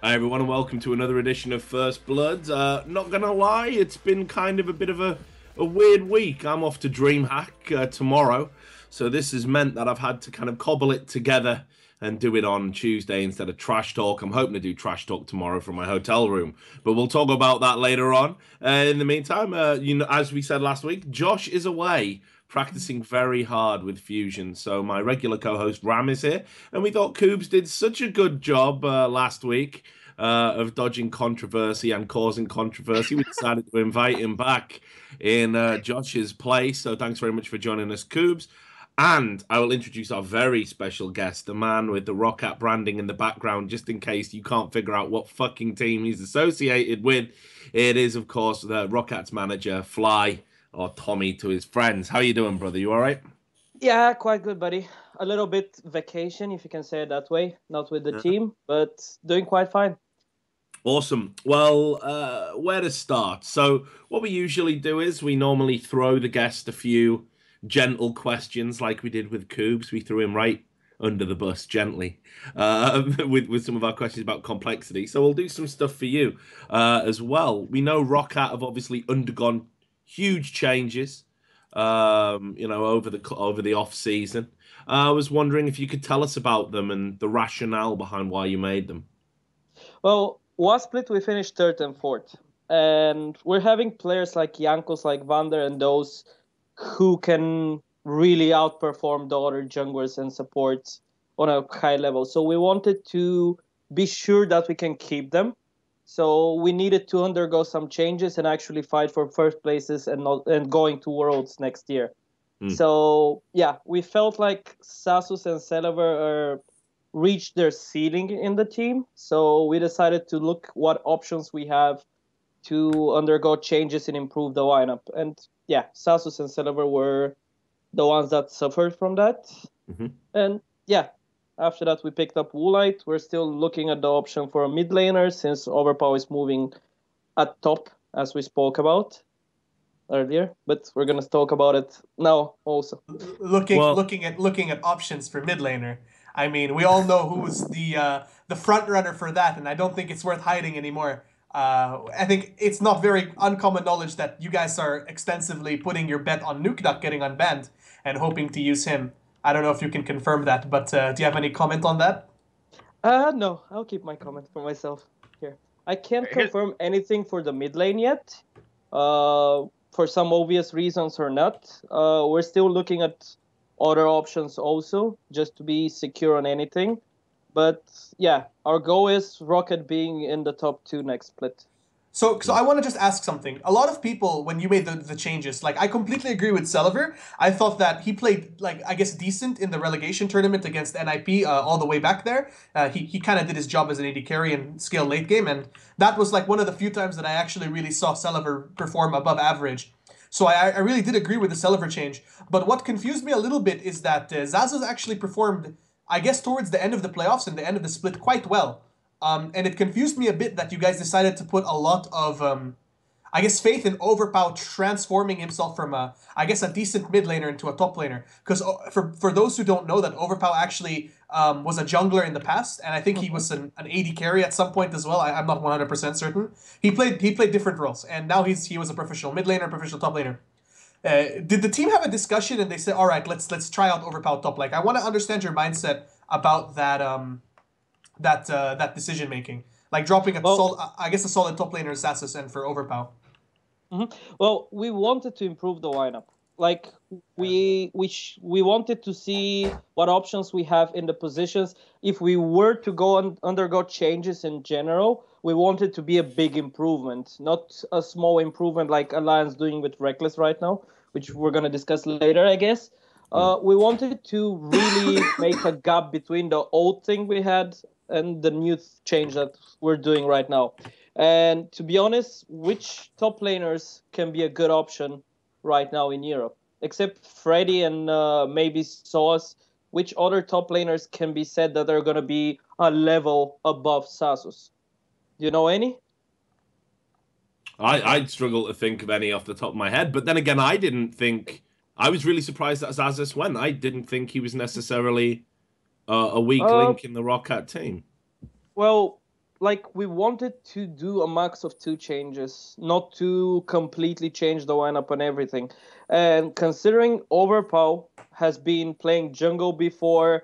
Hi everyone and welcome to another edition of First Blood. Not gonna lie, it's been kind of a bit of a weird week. I'm off to DreamHack tomorrow, so this has meant that I've had to kind of cobble it together and do it on Tuesday instead of Trash Talk. I'm hoping to do Trash Talk tomorrow from my hotel room, but we'll talk about that later on. In the meantime, as we said last week, Josh is away practicing very hard with Fusion. So my regular co-host Ram is here, and we thought Kubz did such a good job last week of dodging controversy and causing controversy. We decided to invite him back in Josh's place. So thanks very much for joining us, Kubz. And I will introduce our very special guest, the man with the Roccat branding in the background, just in case you can't figure out what fucking team he's associated with. It is, of course, the Roccat's manager, Flyy, or Tommy to his friends. How you doing, brother? You all right? Yeah, quite good, buddy. A little bit vacation, if you can say it that way. Not with the team, but doing quite fine. Awesome. Well, where to start? So what we usually do is we normally throw the guest a few gentle questions like we did with Kubz. We threw him right under the bus gently with some of our questions about complexity. So we'll do some stuff for you as well. We know Roccat have obviously undergone huge changes, over the off season. I was wondering if you could tell us about them and the rationale behind why you made them. Well, was split we finished third and fourth, and we're having players like Jankos, like Vander, and those who can really outperform the other junglers and supports on a high level. So we wanted to be sure that we can keep them. So we needed to undergo some changes and actually fight for first places and going to Worlds next year. So yeah, we felt like Sasus and Celever reached their ceiling in the team. So we decided to look what options we have to undergo changes and improve the lineup. And yeah, Sasus and Celever were the ones that suffered from that. And yeah, after that we picked up Woolite. We're still looking at the option for a mid laner since Overpower is moving at top, as we spoke about earlier, but we're gonna talk about it now also. Looking at options for mid laner. I mean, we all know who's the front runner for that, and I don't think it's worth hiding anymore. I think it's not very uncommon knowledge that you guys are extensively putting your bet on Nukeduck getting unbanned and hoping to use him. I don't know if you can confirm that, but do you have any comment on that? No, I'll keep my comment for myself here. I can't confirm anything for the mid lane yet. For some obvious reasons or not. We're still looking at other options also, just to be secure on anything. But yeah, our goal is Roccat being in the top 2 next split. So I want to just ask something. A lot of people, when you made the changes, like I completely agree with Celever. I thought that he played, like, I guess, decent in the relegation tournament against NIP all the way back there. He kind of did his job as an AD carry and scale late game, and that was like one of the few times that I actually really saw Celever perform above average. So I really did agree with the Celever change. But what confused me a little bit is that Zazas actually performed, I guess, towards the end of the playoffs and the end of the split quite well. And it confused me a bit that you guys decided to put a lot of, I guess, faith in Overpower transforming himself from a decent mid laner into a top laner. Because for those who don't know, that Overpower actually was a jungler in the past, and I think he was an AD carry at some point as well. I'm not 100% certain. He played different roles, and now he was a professional mid laner, professional top laner. Did the team have a discussion and they said, all right, let's try out Overpower top? Like, I want to understand your mindset about that that decision making, like dropping a solid top laner Sasus and for Overpower. Well, we wanted to improve the lineup. Like we wanted to see what options we have in the positions. If we were to go and undergo changes in general, we wanted to be a big improvement, not a small improvement like Alliance doing with Reckless right now, which we're gonna discuss later, I guess. We wanted to really make a gap between the old thing we had and the new change that we're doing right now. And to be honest, which top laners can be a good option right now in Europe? Except Freddy and maybe Sauce, which other top laners can be said that are going to be a level above Sasus? Do you know any? I'd struggle to think of any off the top of my head. But then again, I didn't think... I was really surprised that Zazas went. I didn't think he was necessarily a weak link in the Roccat team. Well, like we wanted to do a max of 2 changes, not to completely change the lineup and everything. And considering Overpow has been playing jungle before,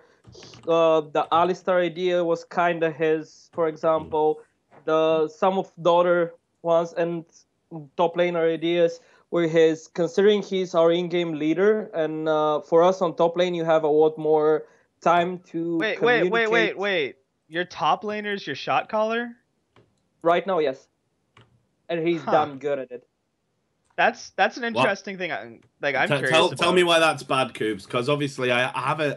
the Alistar idea was kind of his, for example. Some of the other ones and top laner ideas were his. Considering he's our in-game leader, and for us on top lane, you have a lot more time to communicate. Wait. Your top laner's your shot caller? Right now, yes. And he's damn good at it. That's an interesting thing. I'm curious about. Tell me why that's bad, Kubz, because obviously I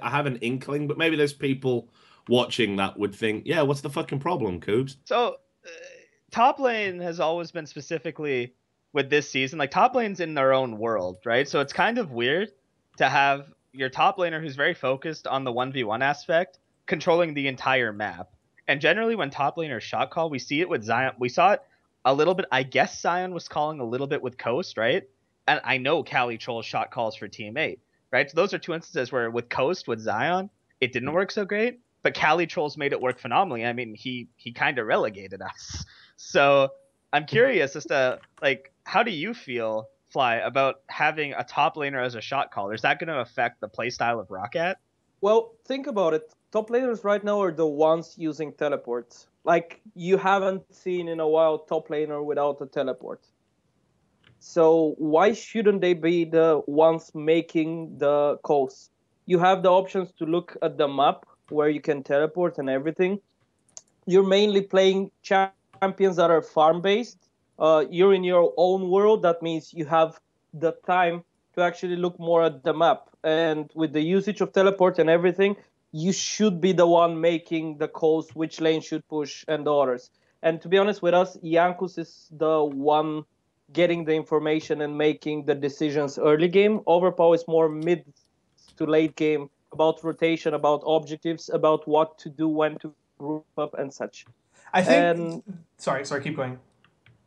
have an inkling, but maybe there's people watching that would think, yeah, what's the fucking problem, Kubz? So, top lane has always been specifically with this season, like top lane's in their own world, right? So it's kind of weird to have your top laner who's very focused on the 1v1 aspect controlling the entire map. And generally when top laners shot call, we see it with Zion. We saw it a little bit. I guess Zion was calling a little bit with Coast, right? And I know Cali Troll shot calls for Team 8, right? So those are 2 instances where with Coast, with Zion, it didn't work so great, but Cali Trolls made it work phenomenally. I mean, he kind of relegated us. So I'm curious as to, like, how do you feel, Flyy, about having a top laner as a shot caller? Is that going to affect the playstyle of Roccat? Well, think about it. Top laners right now are the ones using teleports. Like, you haven't seen in a while top laner without a teleport. So why shouldn't they be the ones making the calls? You have the options to look at the map where you can teleport and everything. You're mainly playing champions that are farm-based. You're in your own world. That means you have the time to actually look more at the map. And with the usage of teleport and everything, you should be the one making the calls, which lane should push and the others. And to be honest with us, Jankus is the one getting the information and making the decisions early game. Overpow is more mid to late game, about rotation, about objectives, about what to do, when to group up and such. I think... Sorry, keep going.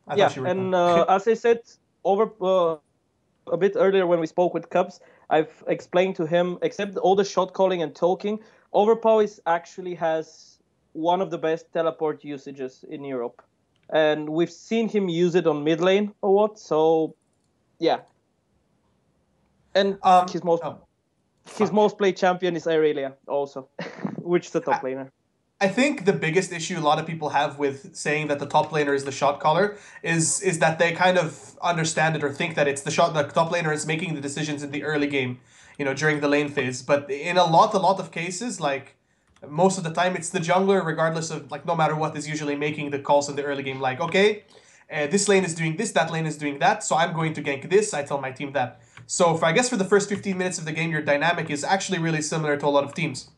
As I said, a bit earlier when we spoke with Kubz, I've explained to him, except all the shot calling and talking, Overpow actually has one of the best teleport usages in Europe. And we've seen him use it on mid lane or what, so yeah. And his most played champion is Irelia also, which is the top laner. I think the biggest issue a lot of people have with saying that the top laner is the shot caller is that they kind of understand it or think that it's the top laner is making the decisions in the early game, during the lane phase. But in a lot of cases, like most of the time, it's the jungler, regardless of, like, no matter what, is usually making the calls in the early game. Like, okay, this lane is doing this, that lane is doing that, so I'm going to gank this. I tell my team that. So I guess for the first 15 minutes of the game, your dynamic is actually really similar to a lot of teams.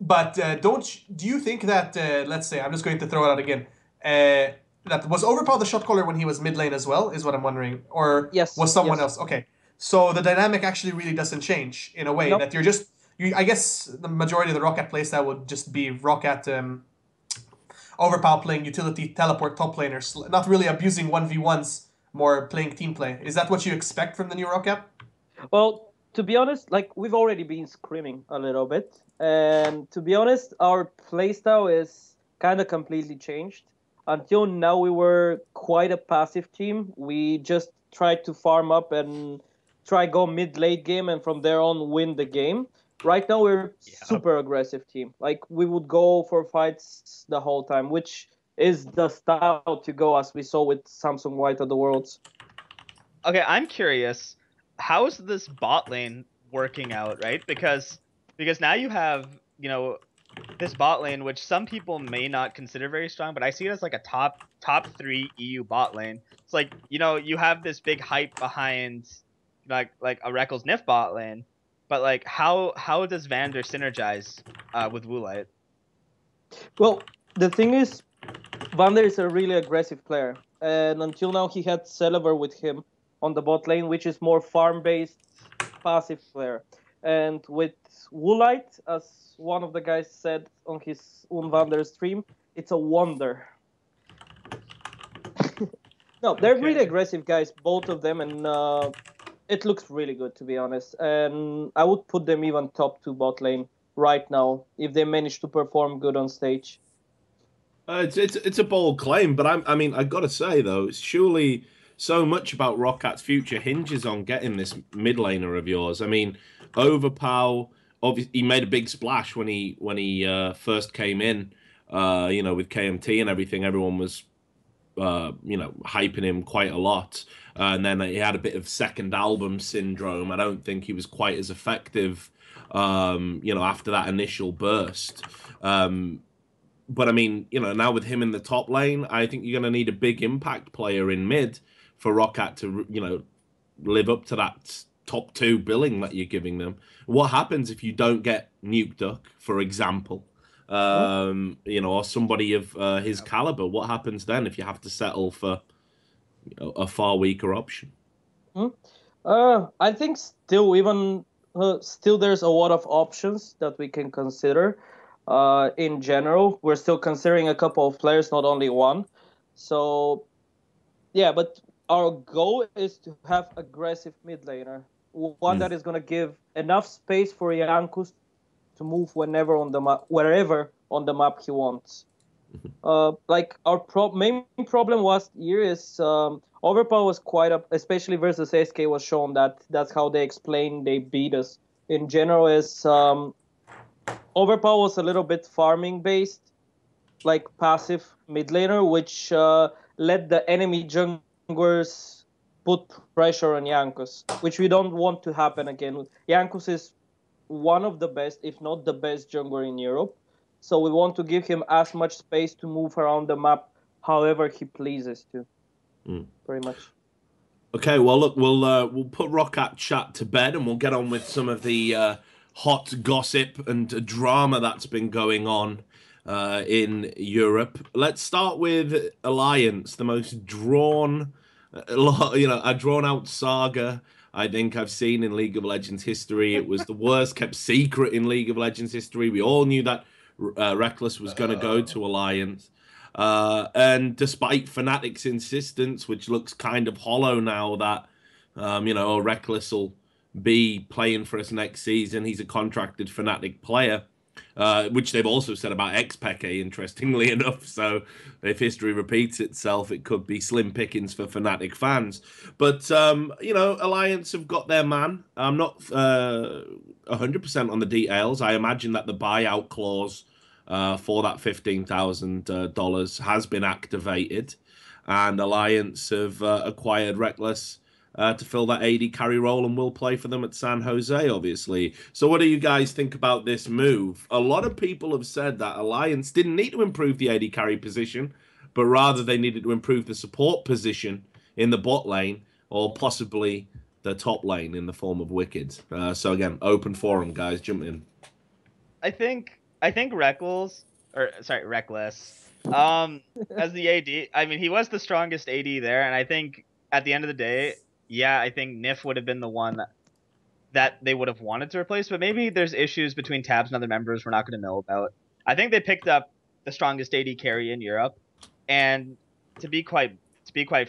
But do you think that, let's say, I'm just going to throw it out again, that was Overpow the shot caller when he was mid lane as well, is what I'm wondering? Or yes, was someone else? Okay. So the dynamic actually really doesn't change in a way, that you're just... I guess the majority of the Roccat playstyle would just be Roccat Overpow playing utility teleport top laners, not really abusing 1v1s, more playing team play. Is that what you expect from the new Roccat? Well, to be honest, like, we've already been screaming a little bit. And to be honest, our playstyle is kind of completely changed. Until now, we were quite a passive team. We just tried to farm up and try go mid-late game, and from there on win the game. Right now, we're super aggressive team. Like, we would go for fights the whole time, which is the style to go, as we saw with Samsung White of the Worlds. Okay, I'm curious. How's this bot lane working out, right? Because now you have, this bot lane, which some people may not consider very strong, but I see it as like a top 3 EU bot lane. It's like, you have this big hype behind like a Reckles Nif bot lane, but like how does Vander synergize with Woolite? Well, the thing is, Vander is a really aggressive player, and until now he had Celeber with him on the bot lane, which is more farm-based, passive player. And with Woolite, as one of the guys said on his Vander stream, it's a wonder. No, they're really aggressive guys, both of them, and it looks really good, to be honest. And I would put them even top 2 bot lane right now, if they manage to perform good on stage. It's a bold claim, but I mean I gotta say though, surely so much about Rockat's future hinges on getting this mid laner of yours. I mean, Overpow, obviously he made a big splash when he first came in. You know, with KMT and everything, everyone was you know, hyping him quite a lot. And then he had a bit of second album syndrome. I don't think he was quite as effective, you know, after that initial burst. But I mean, you know, now with him in the top lane, I think you're going to need a big impact player in mid for Roccat to, you know, live up to that top 2 billing that you're giving them. What happens if you don't get Nuke Duck, for example? You know, or somebody of his caliber? What happens then if you have to settle for, you know, a far weaker option? I think still even still there's a lot of options that we can consider. In general, we're still considering a couple of players, not only one. So yeah, but our goal is to have aggressive mid laner, one that is going to give enough space for Yankus to move whenever on the map, wherever on the map he wants. Like our main problem last year is Overpower was quite up, especially versus SK was shown that that's how they explain they beat us. In general, is Overpower was a little bit farming based, like passive mid laner, which let the enemy junglers put pressure on Yankus, which we don't want to happen again. Yankus is one of the best, if not the best jungler in Europe. So we want to give him as much space to move around the map however he pleases to. Pretty much. Okay, well look, we'll put Roccat chat to bed and we'll get on with some of the hot gossip and drama that's been going on in Europe. Let's start with Alliance, the most drawn, you know, a drawn out saga I think I've seen in League of Legends history. It was the worst kept secret in League of Legends history. We all knew that Reckless was going to go to Alliance. And despite Fnatic's insistence, which looks kind of hollow now that, you know, Reckless will be playing for us next season. He's a contracted Fnatic player, which they've also said about xPeke, interestingly enough. So if history repeats itself, it could be slim pickings for Fnatic fans. But, you know, Alliance have got their man. I'm not 100% on the details. I imagine that the buyout clause for that $15,000 has been activated, and Alliance have acquired Reckless to fill that AD carry role and will play for them at San Jose, obviously. So what do you guys think about this move? A lot of people have said that Alliance didn't need to improve the AD carry position, but rather they needed to improve the support position in the bot lane, or possibly the top lane in the form of Wicked. So again, open forum, guys, jump in. I think Reckless, as the AD, I mean, he was the strongest AD there, and I think at the end of the day, yeah, I think Nif would have been the one that they would have wanted to replace, but maybe there's issues between Tabs and other members we're not going to know about. I think they picked up the strongest AD carry in Europe, and to be quite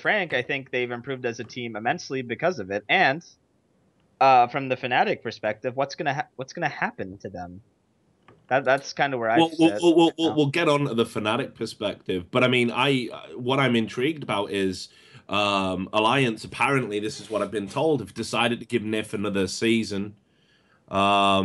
frank, I think they've improved as a team immensely because of it. And from the Fnatic perspective, what's gonna happen to them? That's kind of where I sit. We'll get on to the Fnatic perspective, but I mean, what I'm intrigued about is Alliance. Apparently, this is what I've been told, have decided to give Nif another season. I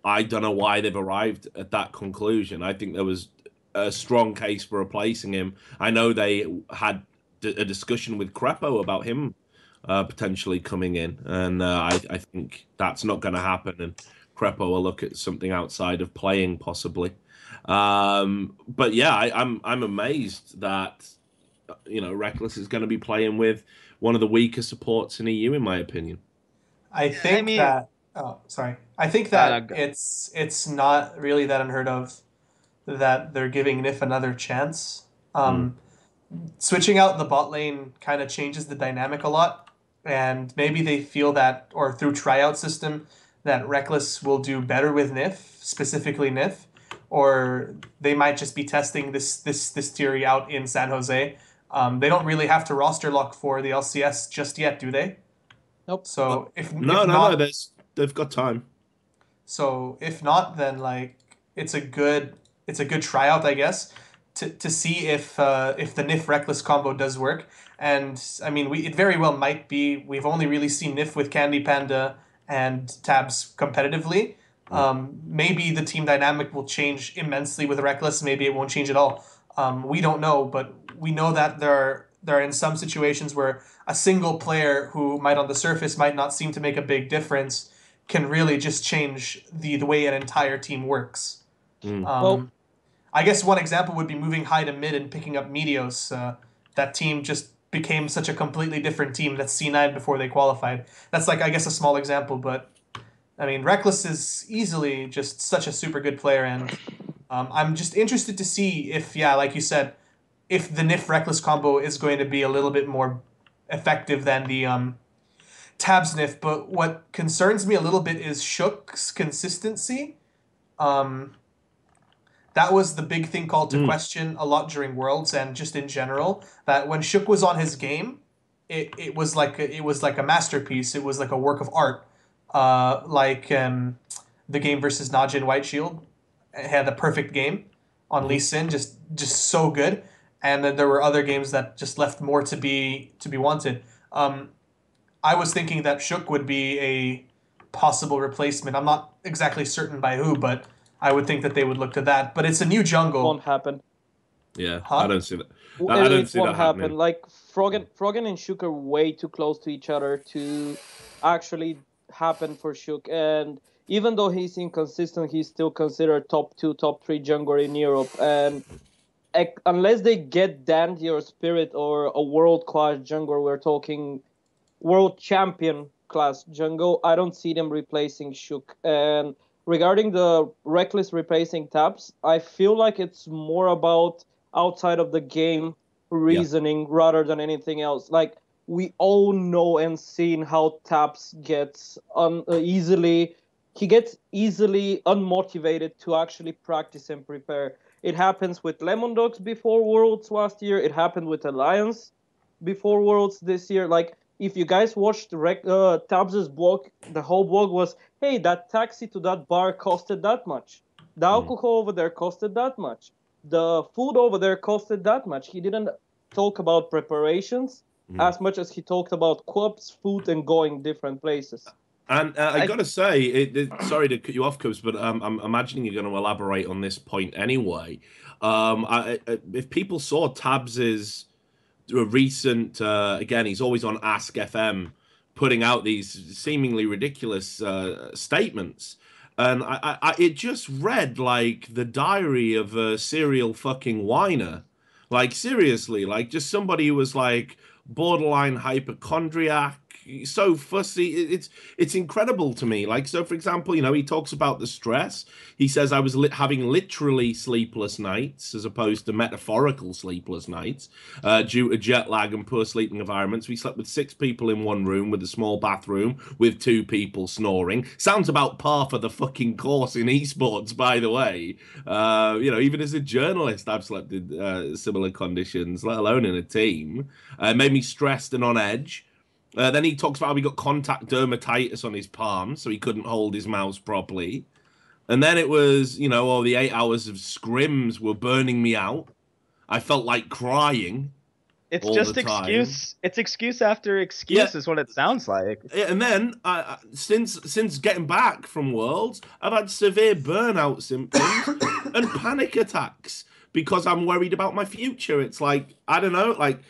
don't know why they've arrived at that conclusion. I think there was a strong case for replacing him. I know they had a discussion with Crepo about him potentially coming in, and I think that's not going to happen. And Crepo will look at something outside of playing, possibly. But yeah, I'm amazed that, you know, Reckless is going to be playing with one of the weaker supports in EU, in my opinion. I think that. Oh, sorry. I think that it's not really that unheard of that they're giving Nif another chance. Switching out the bot lane kind of changes the dynamic a lot, and maybe they feel that, or through tryout system, that Reckless will do better with Nif, specifically Nif, or they might just be testing this theory out in San Jose. They don't really have to roster lock for the LCS just yet, do they? Nope. So No, they've got time. So if not, then like it's a good tryout, I guess. to see if the Nif Reckless combo does work. And I mean, it very well might be. We've only really seen Nif with Candy Panda and Tabs competitively. Maybe the team dynamic will change immensely with Reckless. Maybe it won't change at all. We don't know, but we know that there are in some situations where a single player who might on the surface might not seem to make a big difference can really just change the way an entire team works. Well, I guess one example would be moving high to mid and picking up Meteos. That team just became such a completely different team that's C9 before they qualified. That's like, I guess, a small example, but I mean, Reckless is easily just such a super good player, and I'm just interested to see if, yeah, like you said, if the Nif Reckless combo is going to be a little bit more effective than the Tabs Nif. But what concerns me a little bit is Shook's consistency. That was the big thing called to question a lot during Worlds and just in general. That when Shook was on his game, it was like a masterpiece. It was like a work of art. The game versus Najin White Shield, it had a perfect game on Lee Sin, just so good. And then there were other games that just left more to be wanted. I was thinking that Shook would be a possible replacement. I'm not exactly certain by who, but I would think that they would look to that. But it's a new jungle. Won't happen. Yeah, Huh? I don't see that. I don't see that happening. Like Froggen and Shook are way too close to each other to actually happen for Shook. And even though he's inconsistent, he's still considered top 2, top 3 jungler in Europe. And unless they get Dandy or Spirit or a world-class jungler, we're talking world champion class jungle, I don't see them replacing Shook. And regarding the Reckless replacing Tabs, I feel like it's more about outside of the game reasoning rather than anything else. Like, we all know and seen how Tabs gets easily unmotivated to actually practice and prepare. It happens with Lemon Dogs before Worlds last year. It happened with Alliance before Worlds this year. Like, if you guys watched Tabs' blog, the whole blog was, hey, that taxi to that bar costed that much. The alcohol over there costed that much. The food over there costed that much. He didn't talk about preparations as much as he talked about Kubz, food, and going different places. And I got to say, sorry to cut you off, Kubz, but I'm imagining you're going to elaborate on this point anyway. If people saw Tabs's recent, again, he's always on Ask FM, putting out these seemingly ridiculous statements. And it just read like the diary of a serial fucking whiner. Like, seriously, like just somebody who was like borderline hypochondriac, so fussy. It's incredible to me. Like, so for example, you know, he talks about the stress. He says I was having literally sleepless nights as opposed to metaphorical sleepless nights due to jet lag and poor sleeping environments. We slept with 6 people in one room with a small bathroom with 2 people snoring. Sounds about par for the fucking course in esports, by the way. You know, even as a journalist, I've slept in similar conditions, let alone in a team. Made me stressed and on edge. Then he talks about how he got contact dermatitis on his palm, so he couldn't hold his mouse properly. And then it was, you know, the 8 hours of scrims were burning me out. I felt like crying. It's just excuse. It's excuse after excuse is what it sounds like. And then since getting back from Worlds, I've had severe burnout symptoms and panic attacks because I'm worried about my future. It's like, I don't know, like,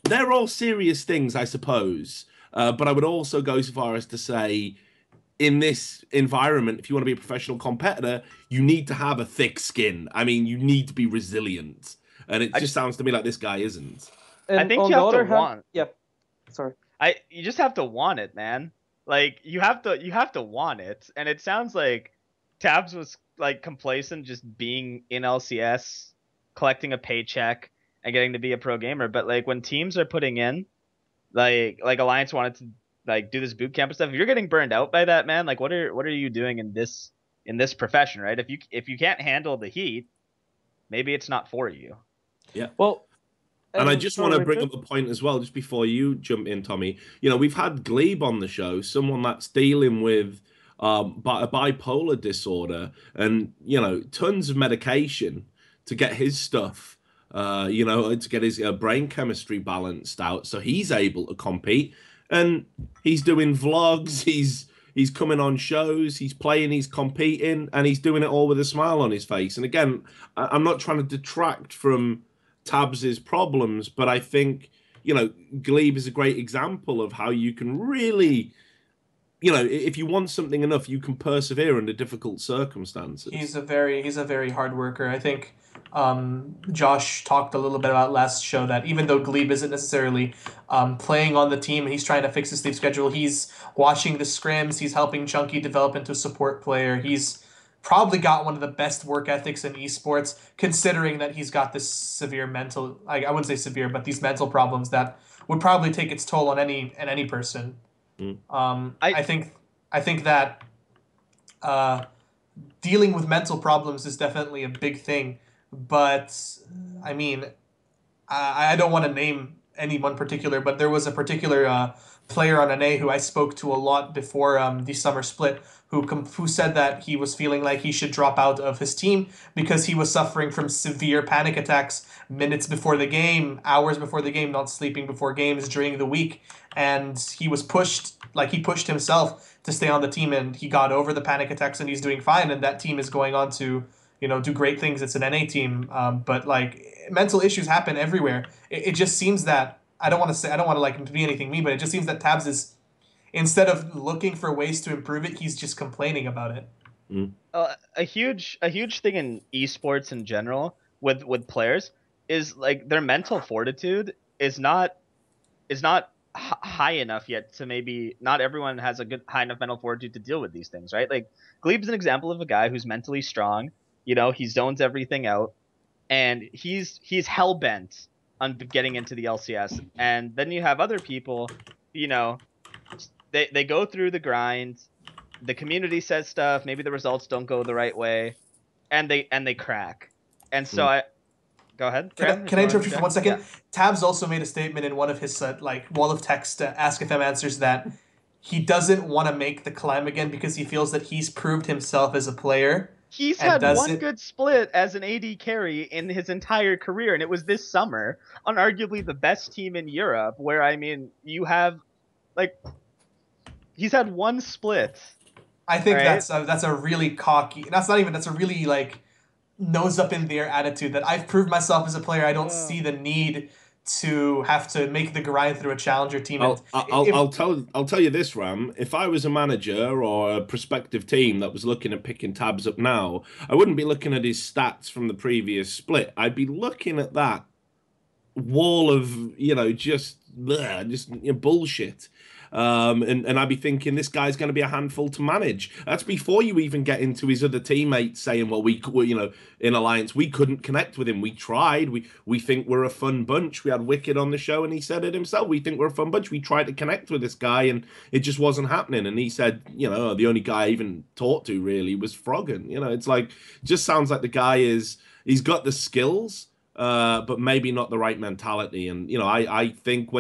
they're all serious things, I suppose. But I would also go so far as to say, in this environment, if you want to be a professional competitor, you need to have a thick skin. I mean, you need to be resilient. And it just sounds to me like this guy isn't. And I think you have to want. Yeah, sorry. You just have to want it, man. Like, you have to want it. And it sounds like Tabs was like complacent, just being in LCS, collecting a paycheck, and getting to be a pro gamer. But like when teams are putting in, like Alliance wanted to like do this boot camp and stuff, if you're getting burned out by that, man, like what are you doing in this profession, right? If you can't handle the heat, maybe it's not for you. Yeah. Well, and I just want to bring up a point as well, just before you jump in, Tommy. You know, we've had Glebe on the show, someone that's dealing with a bipolar disorder and, you know, tons of medication to get his stuff you know, to get his brain chemistry balanced out, so he's able to compete. And he's doing vlogs, he's coming on shows, he's playing, he's competing, and he's doing it all with a smile on his face. And again, I'm not trying to detract from Tabs's problems, but I think, you know, Glebe is a great example of how you can really, you know, if you want something enough, you can persevere under difficult circumstances. He's a very hard worker. I think Josh talked a little bit about last show that even though Glebe isn't necessarily playing on the team, he's trying to fix his sleep schedule. He's watching the scrims. He's helping Chunky develop into a support player. He's probably got one of the best work ethics in esports, considering that he's got this severe mental, I wouldn't say severe, but these mental problems that would probably take its toll on any person. I think that dealing with mental problems is definitely a big thing, but I mean, I don't want to name anyone particular, but there was a particular player on NA who I spoke to a lot before the summer split, who said that he was feeling like he should drop out of his team because he was suffering from severe panic attacks minutes before the game, hours before the game, not sleeping before games during the week, and he was pushed, like he pushed himself to stay on the team, and he got over the panic attacks and he's doing fine, and that team is going on to, you know, do great things. It's an NA team, but like mental issues happen everywhere. It just seems that I don't want to like be anything mean, but it just seems that Tabs is, instead of looking for ways to improve it, he's just complaining about it. A huge thing in esports in general with players is like their mental fortitude is not high enough yet to, maybe not everyone has a good high enough mental fortitude to deal with these things, right? Like Glebe's an example of a guy who's mentally strong. You know, he zones everything out, and he's hell bent on getting into the LCS. And then you have other people, you know, they go through the grind, the community says stuff, maybe the results don't go the right way, and they crack. And so go ahead. Can I interrupt you for 1 second? Yeah. Tabs also made a statement in one of his like wall of text Ask FM answers that he doesn't want to make the climb again because he feels that he's proved himself as a player. He's had one good split as an AD carry in his entire career, and it was this summer on arguably the best team in Europe, where, I mean, you have, like, he's had one split. I think right? that's a really cocky, that's a really, like, nose up in the air attitude that I've proved myself as a player. I don't see the need to have to make the grind through a challenger team. I'll tell you this, Ram. If I was a manager or a prospective team that was looking at picking Tabs up now, I wouldn't be looking at his stats from the previous split. I'd be looking at that wall of, you know, just bullshit. And I'd be thinking this guy's going to be a handful to manage. That's before you even get into his other teammates saying, well, we you know, in Alliance, we couldn't connect with him. We tried. We think we're a fun bunch. We had Wicked on the show, and he said it himself. We think we're a fun bunch. We tried to connect with this guy, and it just wasn't happening. And he said, you know, the only guy I even talked to really was Froggen. You know, it's like, just sounds like the guy he's got the skills, but maybe not the right mentality. And, you know, I think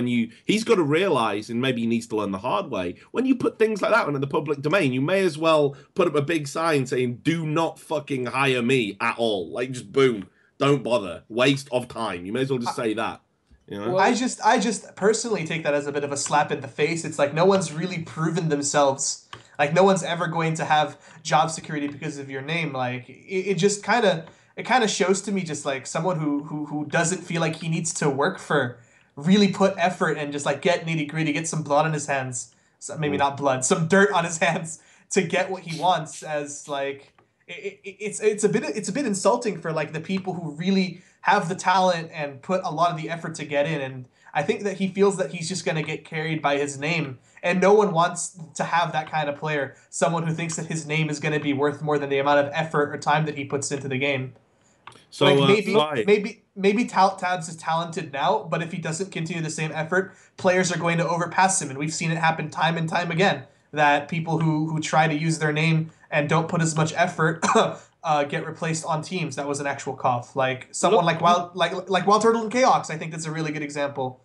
he's got to realize, and maybe he needs to learn the hard way, when you put things like that into the public domain, you may as well put up a big sign saying, do not fucking hire me at all. Like, just boom, don't bother, waste of time. You may as well just say that. You know? I just personally take that as a bit of a slap in the face. It's like no one's really proven themselves. Like no one's ever going to have job security because of your name. Like it just kind of shows to me just like someone who doesn't feel like he needs to work for, really put effort and just like get nitty gritty, get some blood on his hands. So maybe not blood, some dirt on his hands to get what he wants. As like it's a bit insulting for like the people who really have the talent and put a lot of the effort to get in. And I think that he feels that he's just going to get carried by his name. And no one wants to have that kind of player, someone who thinks that his name is going to be worth more than the amount of effort or time that he puts into the game. So like maybe Tabs is talented now, but if he doesn't continue the same effort, players are going to overpass him. And we've seen it happen time and time again, that people who try to use their name and don't put as much effort get replaced on teams. That was an actual cough. Like someone like Wild Turtle and Chaos, I think that's a really good example.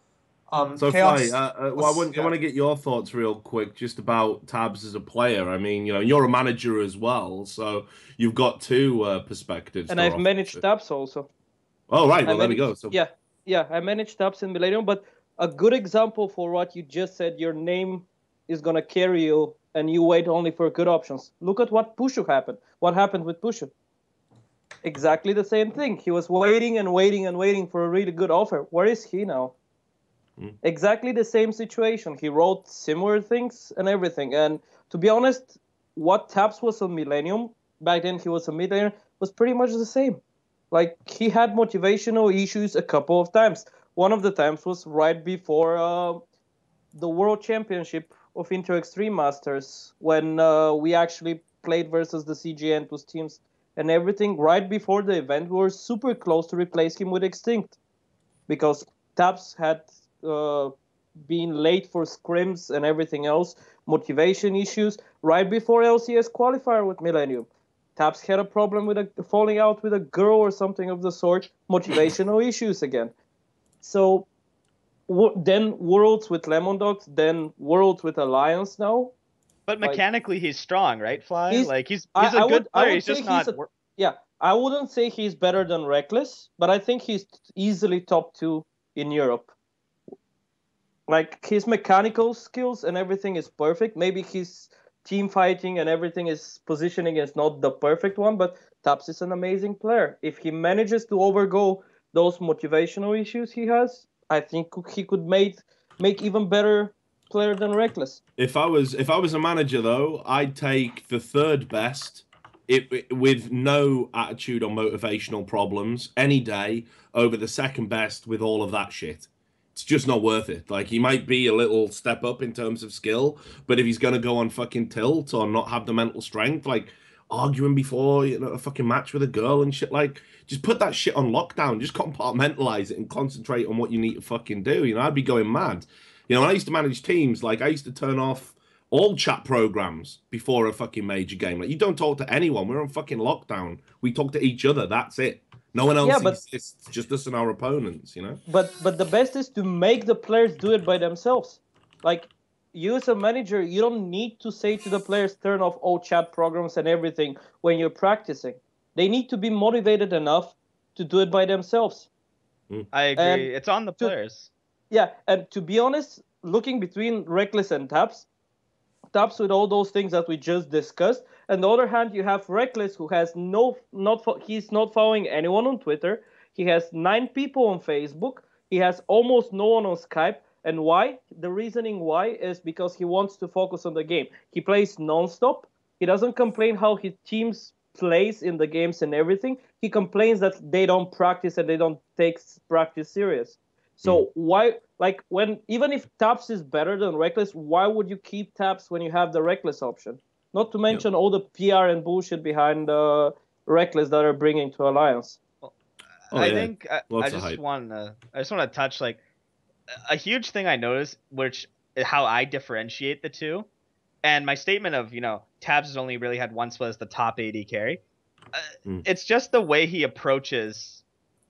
So Flyy, I want to get your thoughts real quick just about Tabs as a player. I mean, you know, you're a manager as well, so you've got two perspectives. And I've managed Tabs also. Oh, right. Well, there we managed, go. So I managed Taps in Millennium, but a good example for what you just said, your name is gonna carry you, and you wait only for good options. Look at what Pushu happened. What happened with Pushu? Exactly the same thing. He was waiting and waiting and waiting for a really good offer. Where is he now? Exactly the same situation. He wrote similar things and everything. And to be honest, what Taps was on Millennium, back then he was a mid laner, was pretty much the same. Like, he had motivational issues a couple of times. One of the times was right before the World Championship of Inter Extreme Masters, when we actually played versus the CGN2 teams and everything. Right before the event, we were super close to replace him with Extinct, because Taps had been late for scrims and everything else, motivation issues. Right before LCS qualifier with Millennium, Taps had a problem with falling out with a girl or something of the sort, motivational issues again. So then Worlds with Lemon Dogs, then Worlds with Alliance now. But mechanically, he's strong, right, Flyy? He's- Like he's I a good would- I player. would He's just say he's not. Yeah, I wouldn't say he's better than Reckless, but I think he's easily top 2 in Europe. Like, his mechanical skills and everything is perfect. Maybe his team fighting and everything is positioning is not the perfect one, but Taps is an amazing player. If he manages to overgo those motivational issues he has, I think he could make even better player than Reckless. if I was a manager though, I'd take the third best with no attitude or motivational problems any day over the second best with all of that shit. It's just not worth it. Like, he might be a little step up in terms of skill, but if he's gonna go on fucking tilt or not have the mental strength, like arguing before a fucking match with a girl and shit, like, just put that shit on lockdown. Just compartmentalize it and concentrate on what you need to fucking do. I'd be going mad. When I used to manage teams, like, I used to turn off all chat programs before a fucking major game. Like, you don't talk to anyone. We're on fucking lockdown. We talk to each other. That's it. No one else exists. Just us and our opponents. But the best is to make the players do it by themselves. Like, you as a manager, you don't need to say to the players, turn off all chat programs and everything when you're practicing. They need to be motivated enough to do it by themselves. I agree. It's on the players. Yeah, and to be honest, looking between Reckless and Taps with all those things that we just discussed. On the other hand, you have Reckless, who has he's not following anyone on Twitter. He has 9 people on Facebook. He has almost no one on Skype. And why? The reasoning why is because he wants to focus on the game. He plays non-stop. He doesn't complain how his teams plays in the games and everything. He complains that they don't practice and they don't take practice serious. So why, like, even if Taps is better than Reckless, why would you keep Taps when you have the Reckless option? Not to mention all the PR and bullshit behind Reckless that are bringing to Alliance. I think I just want to touch, like, a huge thing I noticed, which how I differentiate the two, and my statement of Tabs has only really had one split as the top AD carry. It's just the way he approaches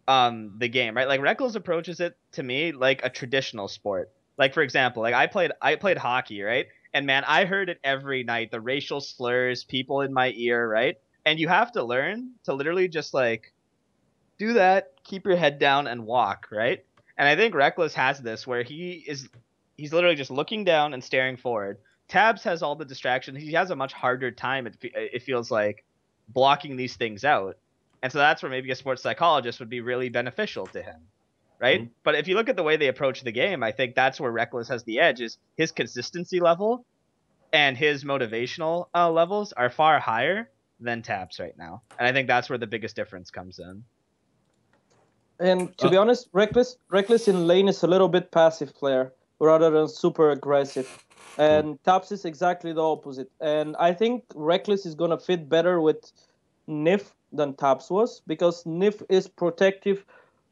the game, right? Like, Reckless approaches it to me like a traditional sport. Like, for example, like I played hockey, right? And man, I heard it every night, the racial slurs, people in my ear, right? And you have to learn to literally just, like, do that, keep your head down and walk, right? And I think Reckless has this where he's literally just looking down and staring forward. Tabs has all the distractions. He has a much harder time, it feels like, blocking these things out. And so that's where maybe a sports psychologist would be really beneficial to him, right? But if you look at the way they approach the game, I think that's where Reckless has the edge, is his consistency level and his motivational levels are far higher than Tabs right now. And I think that's where the biggest difference comes in. And to be honest, Reckless in lane is a little bit passive player rather than super aggressive. And Taps is exactly the opposite. And I think Reckless is going to fit better with Nif than Taps was, because Nif is protective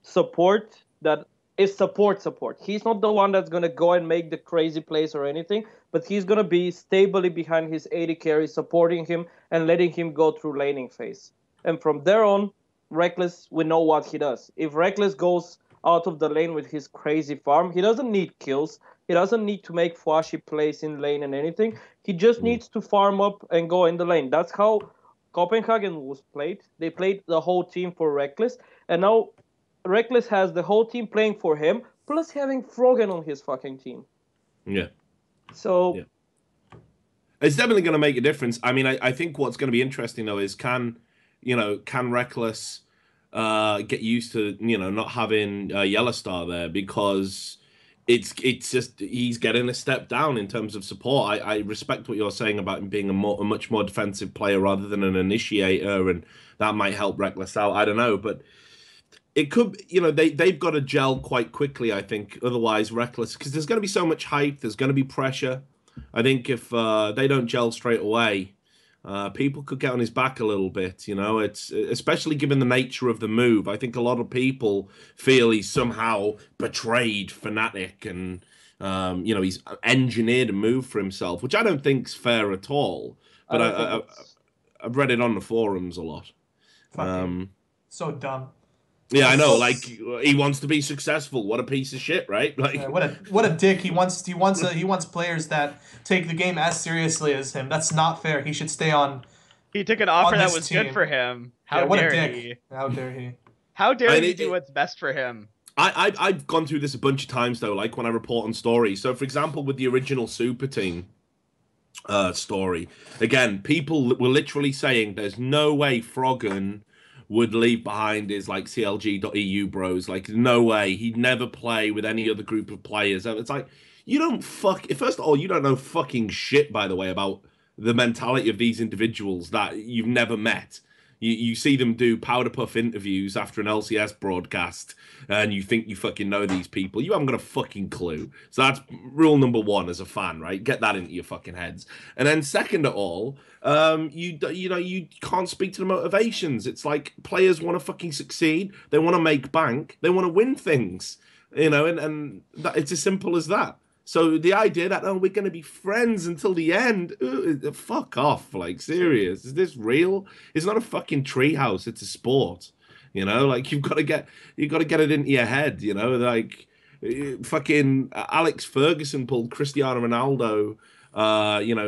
support that is support. He's not the one that's going to go and make the crazy plays or anything, but he's going to be stably behind his AD carry, supporting him and letting him go through laning phase. And from there on, Reckless, we know what he does. If Reckless goes out of the lane with his crazy farm, he doesn't need kills. He doesn't need to make flashy plays in lane and anything. He just needs to farm up and go in the lane. That's how Copenhagen was played. They played the whole team for Reckless. And now Reckless has the whole team playing for him, plus having Froggen on his fucking team. Yeah. So. Yeah. It's definitely going to make a difference. I mean, I think what's going to be interesting though is can Reckless get used to not having Yellow Star there, because it's just he's getting a step down in terms of support. I respect what you're saying about him being a much more defensive player rather than an initiator, and that might help Reckless out. I don't know, but it could, they've got to gel quite quickly, I think. Otherwise, Reckless, because there's going to be so much hype, there's going to be pressure. I think if they don't gel straight away, people could get on his back a little bit. It's especially given the nature of the move. I think a lot of people feel he's somehow betrayed Fnatic and he's engineered a move for himself, which I don't think's fair at all. But I've read it on the forums a lot. So dumb. Yeah, I know. Like, he wants to be successful. What a piece of shit, right? Like, yeah, what a dick. He wants players that take the game as seriously as him. That's not fair. He should stay on. He took an offer that was team. good for him. How dare he? How dare he? How dare he do what's best for him? I've gone through this a bunch of times though. Like when I report on stories. So, for example, with the original Supa team story, again, people were literally saying there's no way Froggen would leave behind his like CLG.eu bros. Like, no way. He'd never play with any other group of players. It's like, you don't first of all, you don't know fucking shit, by the way, about the mentality of these individuals that you've never met. You see them do powder puff interviews after an LCS broadcast, and you think you fucking know these people. You haven't got a fucking clue. So that's rule number one as a fan, right? Get that into your fucking heads. And then second of all, you can't speak to the motivations. It's like players want to fucking succeed. They want to make bank. They want to win things. And that, it's as simple as that. So the idea that, we're going to be friends until the end, fuck off, like, serious. Is this real? It's not a fucking treehouse, it's a sport. Like, you've got to get it into your head, like, fucking Alex Ferguson pulled Cristiano Ronaldo,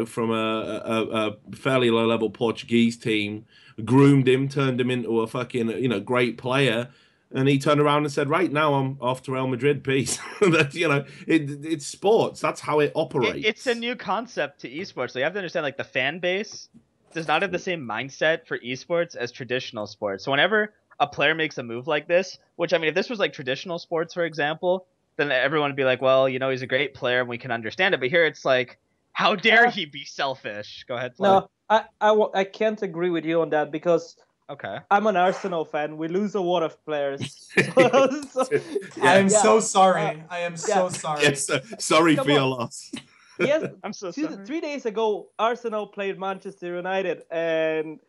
from a fairly low-level Portuguese team, groomed him, turned him into a fucking, great player. And he turned around and said, right, now I'm off to Real Madrid, peace. That's, it's sports. That's how it operates. It's a new concept to esports. So you have to understand, like, the fan base does not have the same mindset for esports as traditional sports. So whenever a player makes a move like this, which, I mean, if this was like traditional sports, for example, then everyone would be like, well, he's a great player and we can understand it. But here it's like, how dare he be selfish? Go ahead, Flyy. No, I can't agree with you on that, because okay, I'm an Arsenal fan. We lose a lot of players. I am so sorry. I am so sorry. Yes, sorry for your loss. Yes, I'm so sorry. 3 days ago, Arsenal played Manchester United, and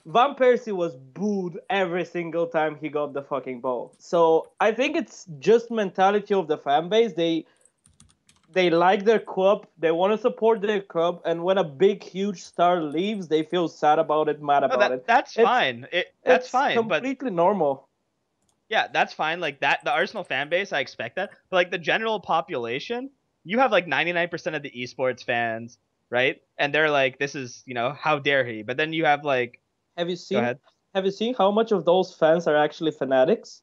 Van Persie was booed every single time he got the fucking ball. So I think it's just mentality of the fan base. They like their club, they want to support their club, and when a big, huge star leaves, they feel sad about it, mad about it. That's fine. That's fine. Completely normal. Yeah, that's fine. Like that, the Arsenal fan base, I expect that. But like the general population, you have like 99% of the esports fans, right? And they're like, this is, how dare he? But then you have like, Have you seen how much of those fans are actually Fanatics?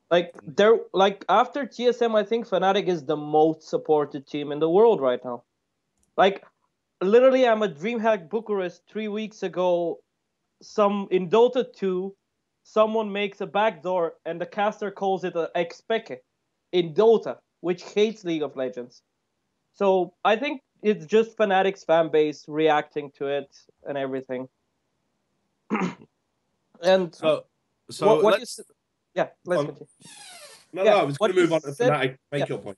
Like, they're like, after TSM, I think Fnatic is the most supported team in the world right now. Like, literally, I'm at DreamHack Bucharest 3 weeks ago. In Dota 2, someone makes a backdoor and the caster calls it a xPeke in Dota, which hates League of Legends. So I think it's just Fnatic's fan base reacting to it and everything. And let's continue. No, I was going to move on to Fnatic. Make your point.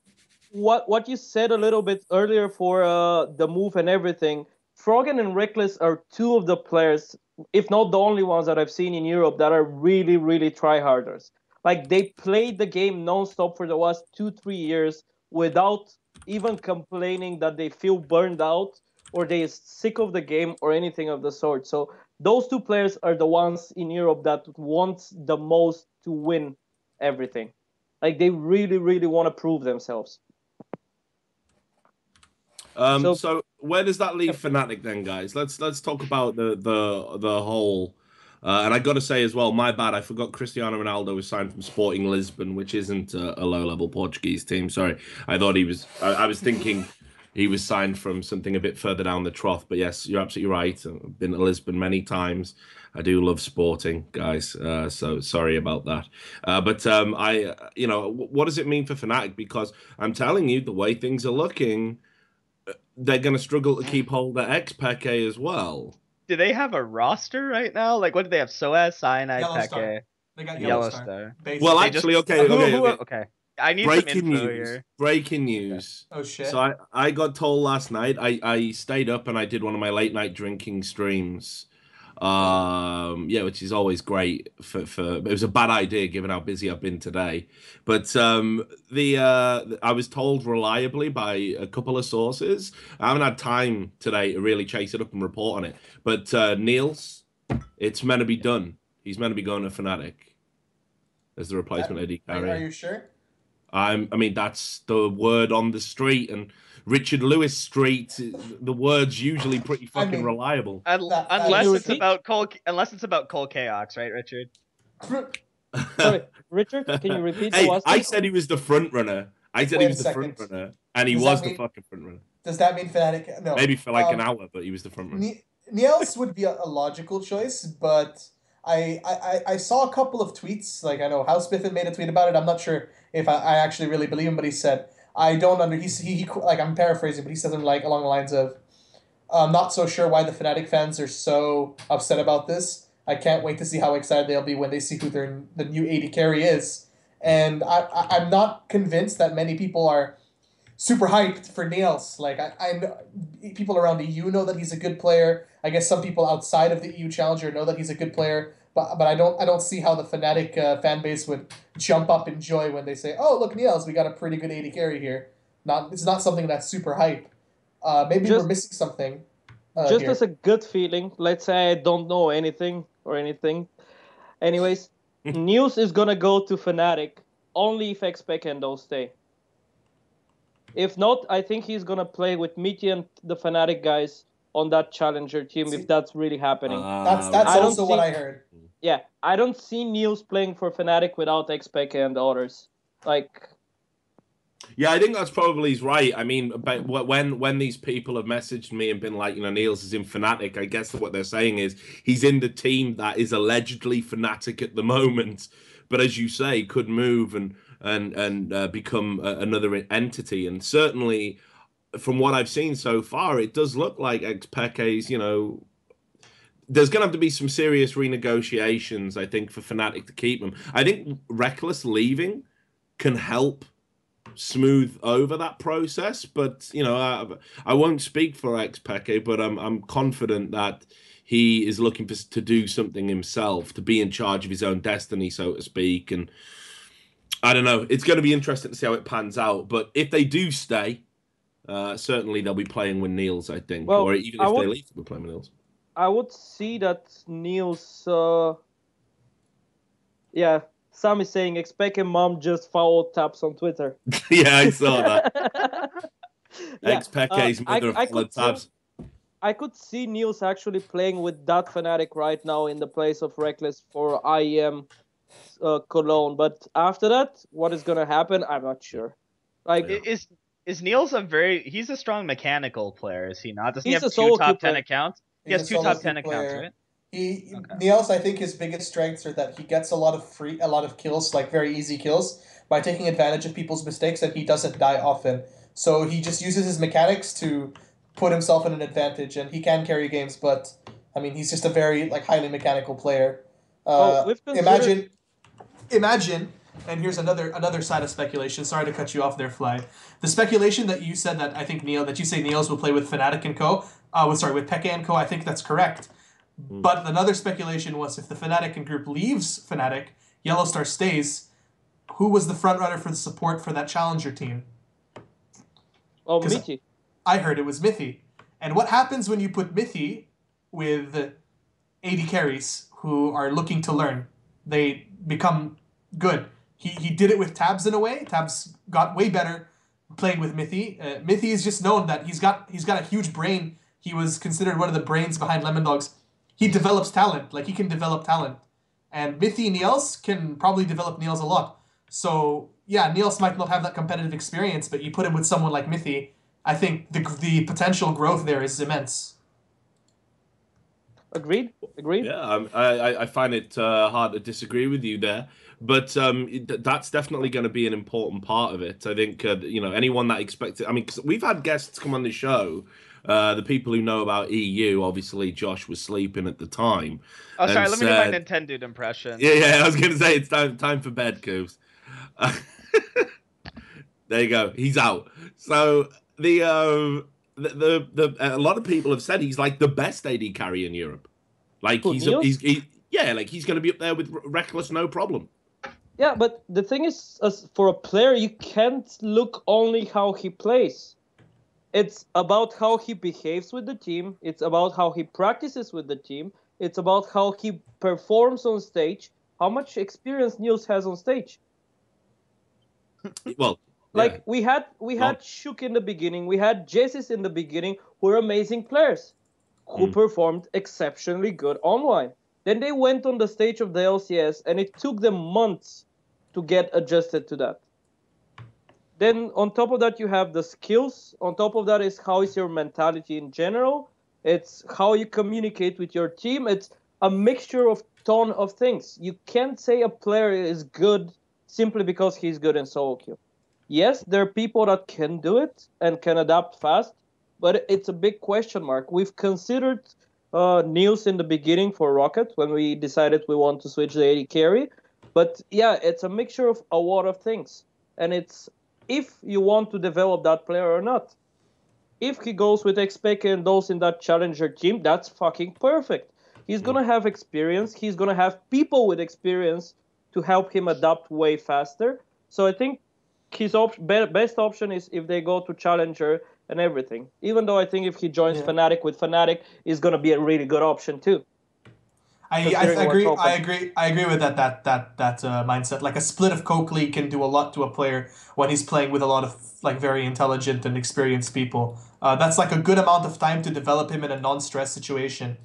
What you said a little bit earlier for the move and everything, Froggen and Reckless are two of the players, if not the only ones that I've seen in Europe, that are really, really tryharders. Like, they played the game non-stop for the last 2-3 years without even complaining that they feel burned out or they are sick of the game or anything of the sort. So those two players are the ones in Europe that want the most to win everything. Like, they really, really want to prove themselves. So where does that leave Fnatic then, guys? Let's talk about the whole And I got to say as well, my bad, I forgot Cristiano Ronaldo was signed from Sporting Lisbon, which isn't a low-level Portuguese team. Sorry, I thought he was. I was thinking he was signed from something a bit further down the trough. But yes, you're absolutely right. I've been to Lisbon many times. I do love Sporting, guys. So sorry about that. But what does it mean for Fnatic? Because I'm telling you, the way things are looking, they're going to struggle to keep hold of xPeke as well. Do they have a roster right now? Like, what do they have? SOAS, Cyanide, Yellow Star. Peke, They got Yellow Star. Star. Basically. Well, They actually, just- okay. Okay. I need Breaking some info news. here. Breaking news. Oh shit. So I got told last night. I stayed up and I did one of my late night drinking streams. Which is always great for it was a bad idea given how busy I've been today. But I was told reliably by a couple of sources. I haven't had time today to really chase it up and report on it. But Niels, it's meant to be done. He's meant to be going to Fnatic as the replacement AD carry. Are you sure? I mean, that's the word on the street, and Richard Lewis Street. The word's usually pretty fucking reliable. Unless it's about Cole Chaos, right, Richard? Sorry, Richard, can you repeat? Hey, I said he was the front runner. I said Wait he was a the front second. runner, and he Does was that the mean- fucking front runner. Does that mean Fnatic? No. Maybe for like an hour, but he was the front runner. Niels would be a logical choice, but I saw a couple of tweets. Like I know House Biffin made a tweet about it. I'm not sure if I actually really believe him, but he said I don't under he like I'm paraphrasing, but he said them like along the lines of I'm not so sure why the Fnatic fans are so upset about this. I can't wait to see how excited they'll be when they see who the new AD carry is. And I'm not convinced that many people are super hyped for Niels. Like I know people around the EU know that he's a good player. I guess some people outside of the EU Challenger know that he's a good player. But I don't see how the Fnatic fan base would jump up in joy when they say, "Oh, look, Niels, we got a pretty good AD carry here." It's not something that's super hype. Maybe we're missing something. Just here. as a good feeling, let's say I don't know anything. Anyways, Niels is gonna go to Fnatic only if xPeke and those stay. If not, I think he's gonna play with Mitty and the Fnatic guys on that challenger team if that's really happening. That's I don't also what see- I heard. Yeah, I don't see Niels playing for Fnatic without xPeke and the others. Like, Yeah, I think that's probably right. I mean, but when these people have messaged me and been like, Niels is in Fnatic, I guess what they're saying is he's in the team that is allegedly Fnatic at the moment, but as you say, could move and become another entity. And certainly, from what I've seen so far, it does look like xPeke's, there's going to have to be some serious renegotiations, I think, for Fnatic to keep him. I think Reckless leaving can help smooth over that process, but I won't speak for xPeke, but I'm confident that he is looking to do something himself, to be in charge of his own destiny, so to speak. And I don't know, it's going to be interesting to see how it pans out. But if they do stay, certainly they'll be playing with Niels, I think. Well, or even if they leave, they'll be playing with Niels. I would see that Niels. Sam is saying xPeke mom just followed Taps on Twitter. Yeah, I saw that. Yeah, xPeke's mother followed Tabs. I could see Niels actually playing with that Fnatic right now in the place of Reckless for IEM Cologne. But after that, what is gonna happen? I'm not sure. Like, is Niels he's a strong mechanical player, is he not? Doesn't he He's have a two solo top queue 10 player. accounts? He He's has a two solo top 10 queue accounts, player. right? Niels, I think his biggest strengths are that he gets a lot of kills, like very easy kills, by taking advantage of people's mistakes, and he doesn't die often. So he just uses his mechanics to put himself in an advantage, and he can carry games. But I mean, he's just a very highly mechanical player. Imagine, and here's another side of speculation. Sorry to cut you off there, Flyy. The speculation that you said that you say Niels will play with Fnatic and Co. With Peke and Co. I think that's correct. But another speculation was if the Fnatic and group leaves Fnatic, Yellowstar stays. Who was the front runner for the support for that challenger team? Oh, Mitty. I heard it was Mithy. And what happens when you put Mithy with AD carries who are looking to learn? They become good. He did it with Tabs in a way. Tabs got way better playing with Mithy. Mithy is just known that he's got a huge brain. He was considered one of the brains behind Lemon Dog's he develops talent. Like, he can develop talent. And Mithy Niels can probably develop Niels a lot. So, yeah, Niels might not have that competitive experience, but you put him with someone like Mithy, I think the potential growth there is immense. Agreed. Yeah, I find it hard to disagree with you there, but that's definitely going to be an important part of it. I think anyone that expected. I mean, 'cause we've had guests come on the show. The people who know about EU, obviously, Josh was sleeping at the time. Oh, sorry. and Let me do my Nintendo impression. Yeah, I was going to say it's time for bed, Kubz. There you go. He's out. So a lot of people have said he's like the best AD carry in Europe. Like he's going to be up there with Reckless, no problem. Yeah, but the thing is, for a player, you can't look only how he plays. It's about how he behaves with the team. It's about how he practices with the team. It's about how he performs on stage. How much experience Niels has on stage. Well, like we had Shook in the beginning. We had Jessis in the beginning, who were amazing players, who performed exceptionally good online. Then they went on the stage of the LCS, and it took them months to get adjusted to that. Then on top of that, you have the skills. On top of that is how is your mentality in general. It's how you communicate with your team. It's a mixture of ton of things. You can't say a player is good simply because he's good in solo queue. Yes, there are people that can do it and can adapt fast, but it's a big question mark. We've considered Niels in the beginning for Roccat when we decided we want to switch the AD carry. But yeah, it's a mixture of a lot of things. And it's if you want to develop that player or not. If he goes with xPeke and those in that challenger team, that's fucking perfect. He's going to have experience. He's going to have people with experience to help him adapt way faster. So I think his best option is if they go to challenger and everything. Even though I think if he joins Fnatic with Fnatic, is going to be a really good option too. I agree with that mindset. Like a split of Coke League can do a lot to a player when he's playing with a lot of like very intelligent and experienced people. That's like a good amount of time to develop him in a non-stress situation.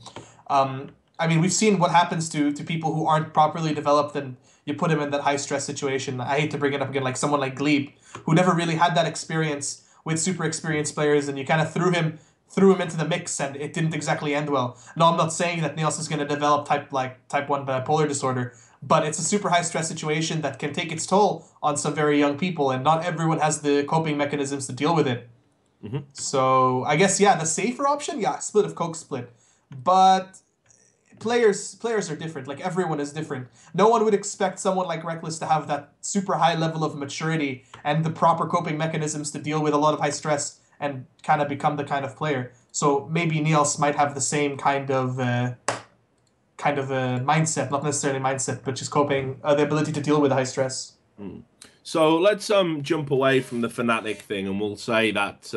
I mean, we've seen what happens to people who aren't properly developed, and you put him in that high stress situation. I hate to bring it up again, like someone like Glebe, who never really had that experience with super experienced players, and you kind of threw him into the mix, and it didn't exactly end well. No, I'm not saying that Niels is going to develop type 1 bipolar disorder, but it's a super high stress situation that can take its toll on some very young people, and not everyone has the coping mechanisms to deal with it. Mm-hmm. So I guess the safer option, split of Coke split, but players are different. Like everyone is different. No one would expect someone like Reckless to have that super high level of maturity and the proper coping mechanisms to deal with a lot of high stress and kind of become the kind of player. So maybe Niels might have the same kind of mindset, not necessarily mindset, but just coping, the ability to deal with high stress. So let's jump away from the Fnatic thing, and we'll say that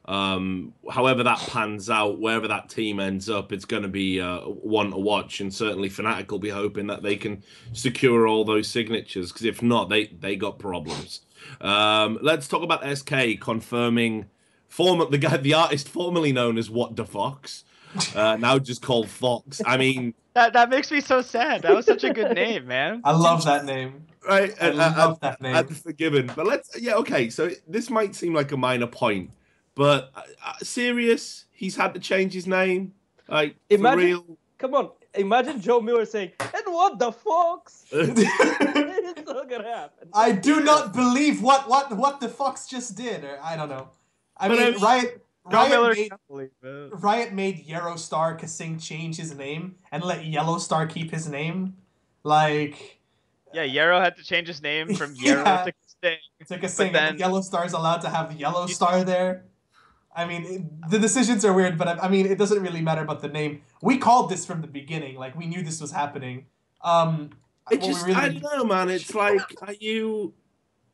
however that pans out, wherever that team ends up, it's going to be one to watch, and certainly Fnatic will be hoping that they can secure all those signatures, because if not, they got problems. Let's talk about SK confirming the artist formerly known as Watdefox, now just called Fox. I mean, that makes me so sad. That was such a good name, man. I love that name. Right, I love that name. And forgiven, but okay. So this might seem like a minor point, but serious, he's had to change his name. Like, for real. Come on, imagine Joe Miller saying, "And what the fox?" It's not gonna happen. I do not believe what the Fox just did. Or I don't know. I mean, Riot made Yarrowstar Kasing change his name and let Yellowstar keep his name. Like, yeah, Yarrow had to change his name from Yarrow to Kasing. To Kasing, and Yellowstar's allowed to have Yellowstar there. I mean, the decisions are weird, but I mean, it doesn't really matter about the name. We called this from the beginning. Like, we knew this was happening. I don't know, man. It's like,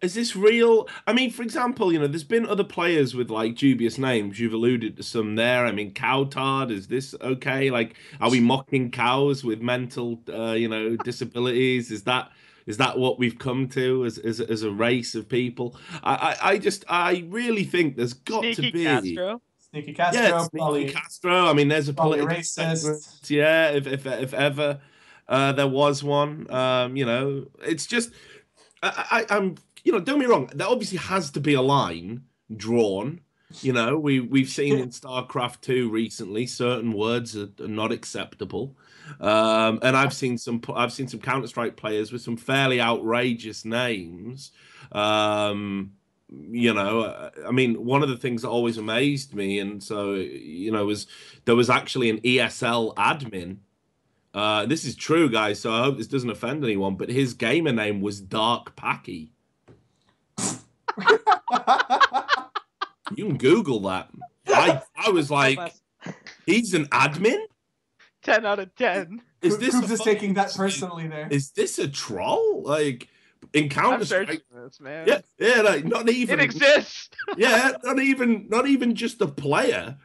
is this real? I mean, for example, there's been other players with like dubious names. You've alluded to some there. I mean, Cowtard, is this okay? Like, are we mocking cows with mental, disabilities? Is that what we've come to as a race of people? I really think there's got Sneaky to be Castro. Sneaky Castro, Sneaky probably Castro. I mean, there's a probably political racist. segment. Yeah, if ever there was one. It's just I'm don't get me wrong. There obviously has to be a line drawn. We've seen in StarCraft 2 recently certain words are not acceptable. And I've seen some Counter-Strike players with some fairly outrageous names. I mean, one of the things that always amazed me, and so was there was actually an ESL admin. This is true, guys, so I hope this doesn't offend anyone, but his gamer name was Dark Packy. You can Google that. I was like, he's an admin? 10 out of 10. Is this Kubz is taking that personally there? Is this a troll? Like, in Counter-Strike, man. Yeah, like, not even. It exists. Yeah, not even just a player,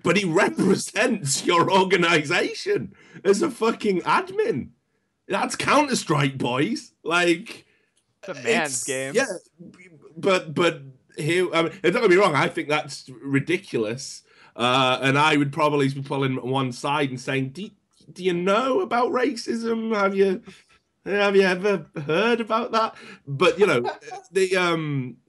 but he represents your organization as a fucking admin. That's Counter-Strike, boys. Like, it's a man's game. Yeah, but here, I mean, don't get me wrong. I think that's ridiculous, and I would probably be pulling one side and saying, "Do you know about racism? Have you ever heard about that?" But the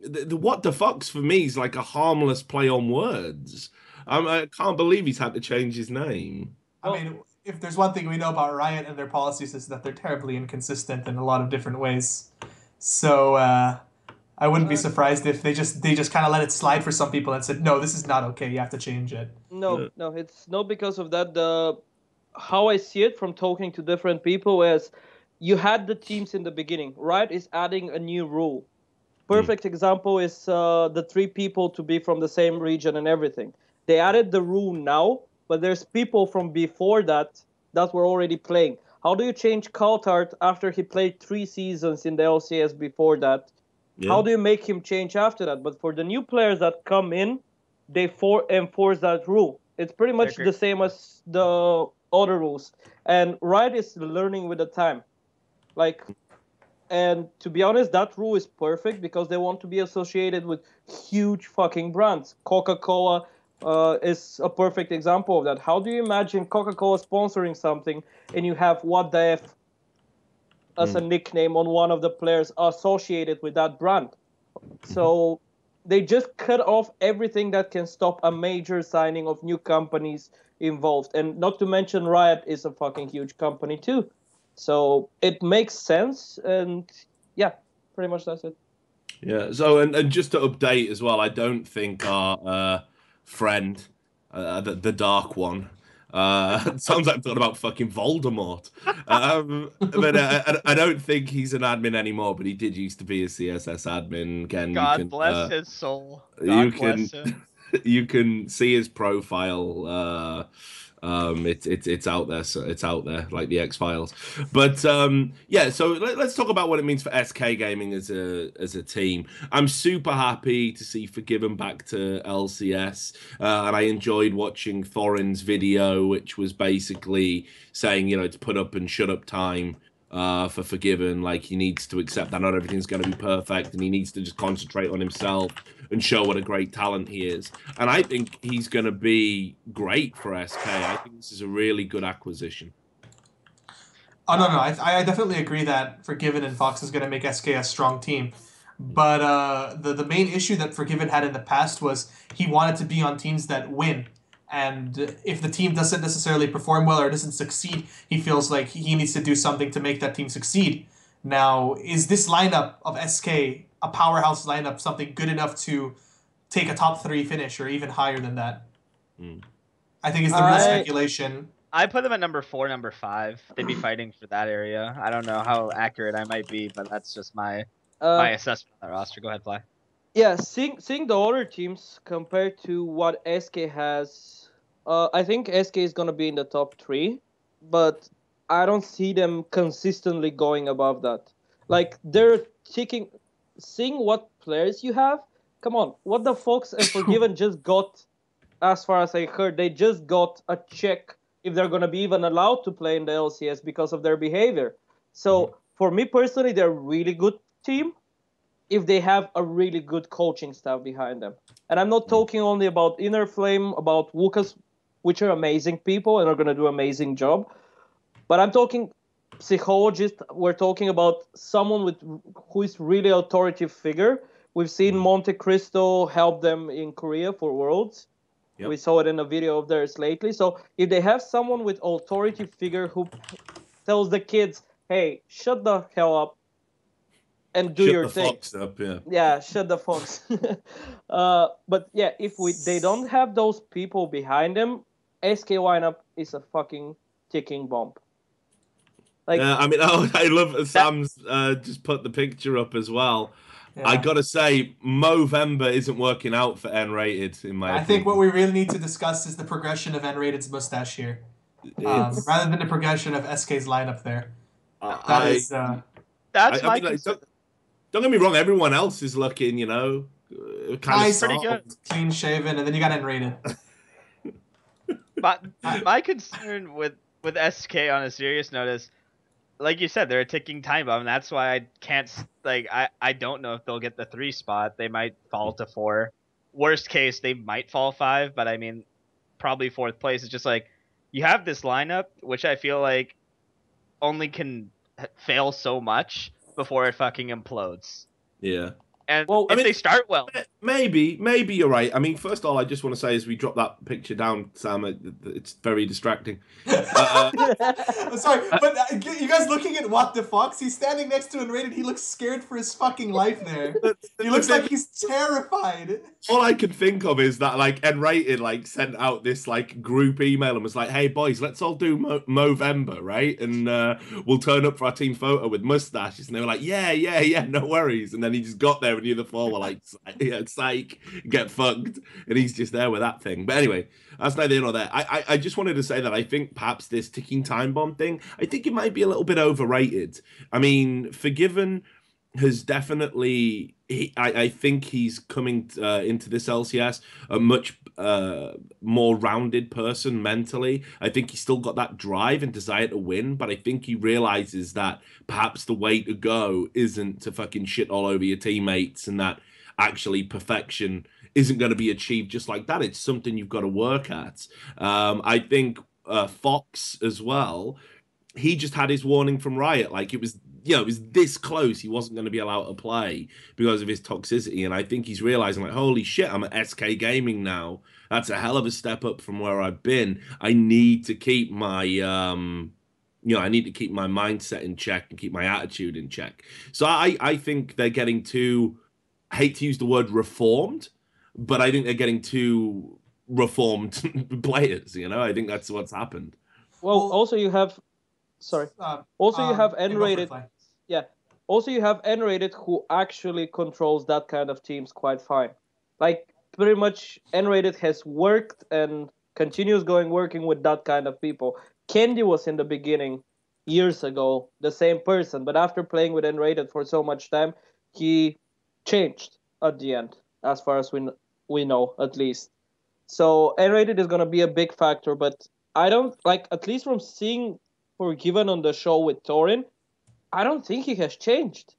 Watdefox for me is like a harmless play on words. I can't believe he's had to change his name. I mean, if there's one thing we know about Riot and their policies is that they're terribly inconsistent in a lot of different ways. So I wouldn't be surprised if they just kind of let it slide for some people and said, "No, this is not okay. You have to change it." No, it's not because of that. How I see it from talking to different people is, you had the teams in the beginning. Riot is adding a new rule. Perfect example is the 3 people to be from the same region and everything. They added the rule now, but there's people from before that were already playing. How do you change Coulthard after he played 3 seasons in the LCS before that? Yeah. How do you make him change after that? But for the new players that come in, they enforce that rule. It's pretty much the same as the other rules. And Riot is learning with the time. And to be honest, that rule is perfect because they want to be associated with huge fucking brands. Coca-Cola is a perfect example of that. How do you imagine Coca-Cola sponsoring something and you have What the F as a nickname on one of the players associated with that brand? So they just cut off everything that can stop a major signing of new companies involved. And not to mention Riot is a fucking huge company too. So it makes sense, and yeah, pretty much that's it. Yeah, so and just to update as well, I don't think our friend, the Dark One, sounds like I'm talking about fucking Voldemort. But I don't think he's an admin anymore, but he did used to be a CSS admin. Again, God bless his soul. God bless him. You can see his profile. It's out there, so it's out there like the X-Files. But yeah, so let's talk about what it means for SK Gaming as a team. I'm super happy to see Forgiven back to LCS, and I enjoyed watching Thorin's video, which was basically saying, to put up and shut up time for Forgiven. Like, he needs to accept that not everything's going to be perfect, and he needs to just concentrate on himself and show what a great talent he is. And I think he's going to be great for SK. I think this is a really good acquisition. Oh, no. I definitely agree that Forgiven and Fox is going to make SK a strong team. But the main issue that Forgiven had in the past was he wanted to be on teams that win. And if the team doesn't necessarily perform well or doesn't succeed, he feels like he needs to do something to make that team succeed. Now, is this lineup of SK, a powerhouse lineup, something good enough to take a top 3 finish or even higher than that? I think it's the real speculation. I put them at number 4, number 5. They'd be fighting for that area. I don't know how accurate I might be, but that's just my assessment on that roster. Go ahead, Flyy. Yeah, seeing the other teams compared to what SK has, I think SK is going to be in the top 3, but I don't see them consistently going above that. Like, they're seeing what players you have. Come on, Watdefox and Forgiven just got, as far as I heard, they just got a check if they're going to be even allowed to play in the LCS because of their behavior. So, for me personally, they're a really good team. if they have a really good coaching staff behind them. And I'm not talking only about Inner Flame, about Wukas, which are amazing people and are going to do an amazing job. But I'm talking psychologist. We're talking about someone who is really authoritative figure. We've seen Monte Cristo help them in Korea for Worlds. Yep. We saw it in a video of theirs lately. So if they have someone with authority figure who tells the kids, hey, shut the hell up and do your thing. Shut the fox up, yeah. Yeah, shut the fox. But yeah, if they don't have those people behind them, SK lineup is a fucking ticking bomb. Like, I mean, I love Sam's just put the picture up as well. Yeah. I gotta say, Movember isn't working out for N-rated in my opinion. I think what we really need to discuss is the progression of N-rated's mustache here, rather than the progression of SK's lineup there. That's my concern. Don't get me wrong, everyone else is looking, you know, kind of pretty good, clean shaven, and then you got N-rated. But my concern with SK on a serious note is, like you said, they're a ticking time bomb. And that's why I can't, like, I don't know if they'll get the 3 spot. They might fall to 4. Worst case, they might fall 5. But I mean, probably 4th place. It's just like, you have this lineup, which I feel like only can fail so much before it fucking implodes. Yeah. And if they start well, maybe you're right. I mean, first of all, I just want to say as we drop that picture down, Sam, it's very distracting. I'm sorry, but you guys looking at Watdefox? He's standing next to N-rated. He looks scared for his fucking life there. He looks like he's terrified. All I can think of is that like N-rated like sent out this like group email and was like, "Hey boys, let's all do Movember, right? And we'll turn up for our team photo with mustaches." And they were like, "Yeah, no worries." And then he just got there. And the other 4 were like, yeah, psych, get fucked. And he's just there with that thing. But anyway, that's neither here nor there. I just wanted to say that I think perhaps this ticking time bomb thing, I think it might be a little bit overrated. I mean, Forgiven has definitely, I think he's coming into this LCS a much more rounded person mentally. I think he's still got that drive and desire to win, but I think he realizes that perhaps the way to go isn't to fucking shit all over your teammates, and that actually perfection isn't going to be achieved just like that. It's something you've got to work at. I think Fox as well, he just had his warning from Riot. Like it was this close. He wasn't going to be allowed to play because of his toxicity. And I think he's realizing like, holy shit, I'm at SK Gaming now. That's a hell of a step up from where I've been. I need to keep my, I need to keep my mindset in check and keep my attitude in check. So I think they're getting too, I hate to use the word reformed, but I think they're getting too reformed players. You know, I think that's what's happened. Well, also you have, you have N-rated. Yeah. Also, you have N-rated who actually controls that kind of teams quite fine. Like, pretty much N-rated has worked and continues working with that kind of people. Candy was in the beginning, years ago, the same person. But after playing with N-rated for so much time, he changed at the end, as far as we know, at least. So N-rated is going to be a big factor. But I don't, like, at least from seeing Forgiven on the show with Thorin, I don't think he has changed.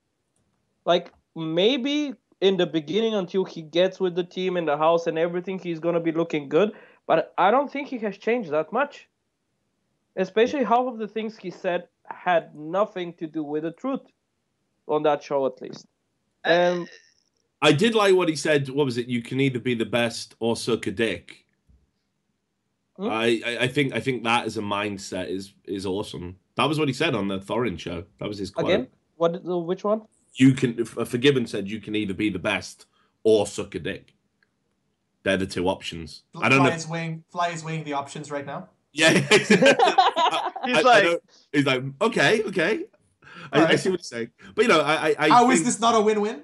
Like, maybe in the beginning until he gets with the team in the house and everything, he's going to be looking good. But I don't think he has changed that much. Especially half of the things he said had nothing to do with the truth. On that show, at least. I did like what he said. What was it? You can either be the best or suck a dick. I think that as a mindset is awesome. That was what he said on the Thorin show. That was his quote. Again? Which one? You can. Forgiven said you can either be the best or suck a dick. They're the 2 options. I don't know. Flyy is weighing the options right now. Yeah. He's like, okay. I see what you're saying, but how is this not a win-win?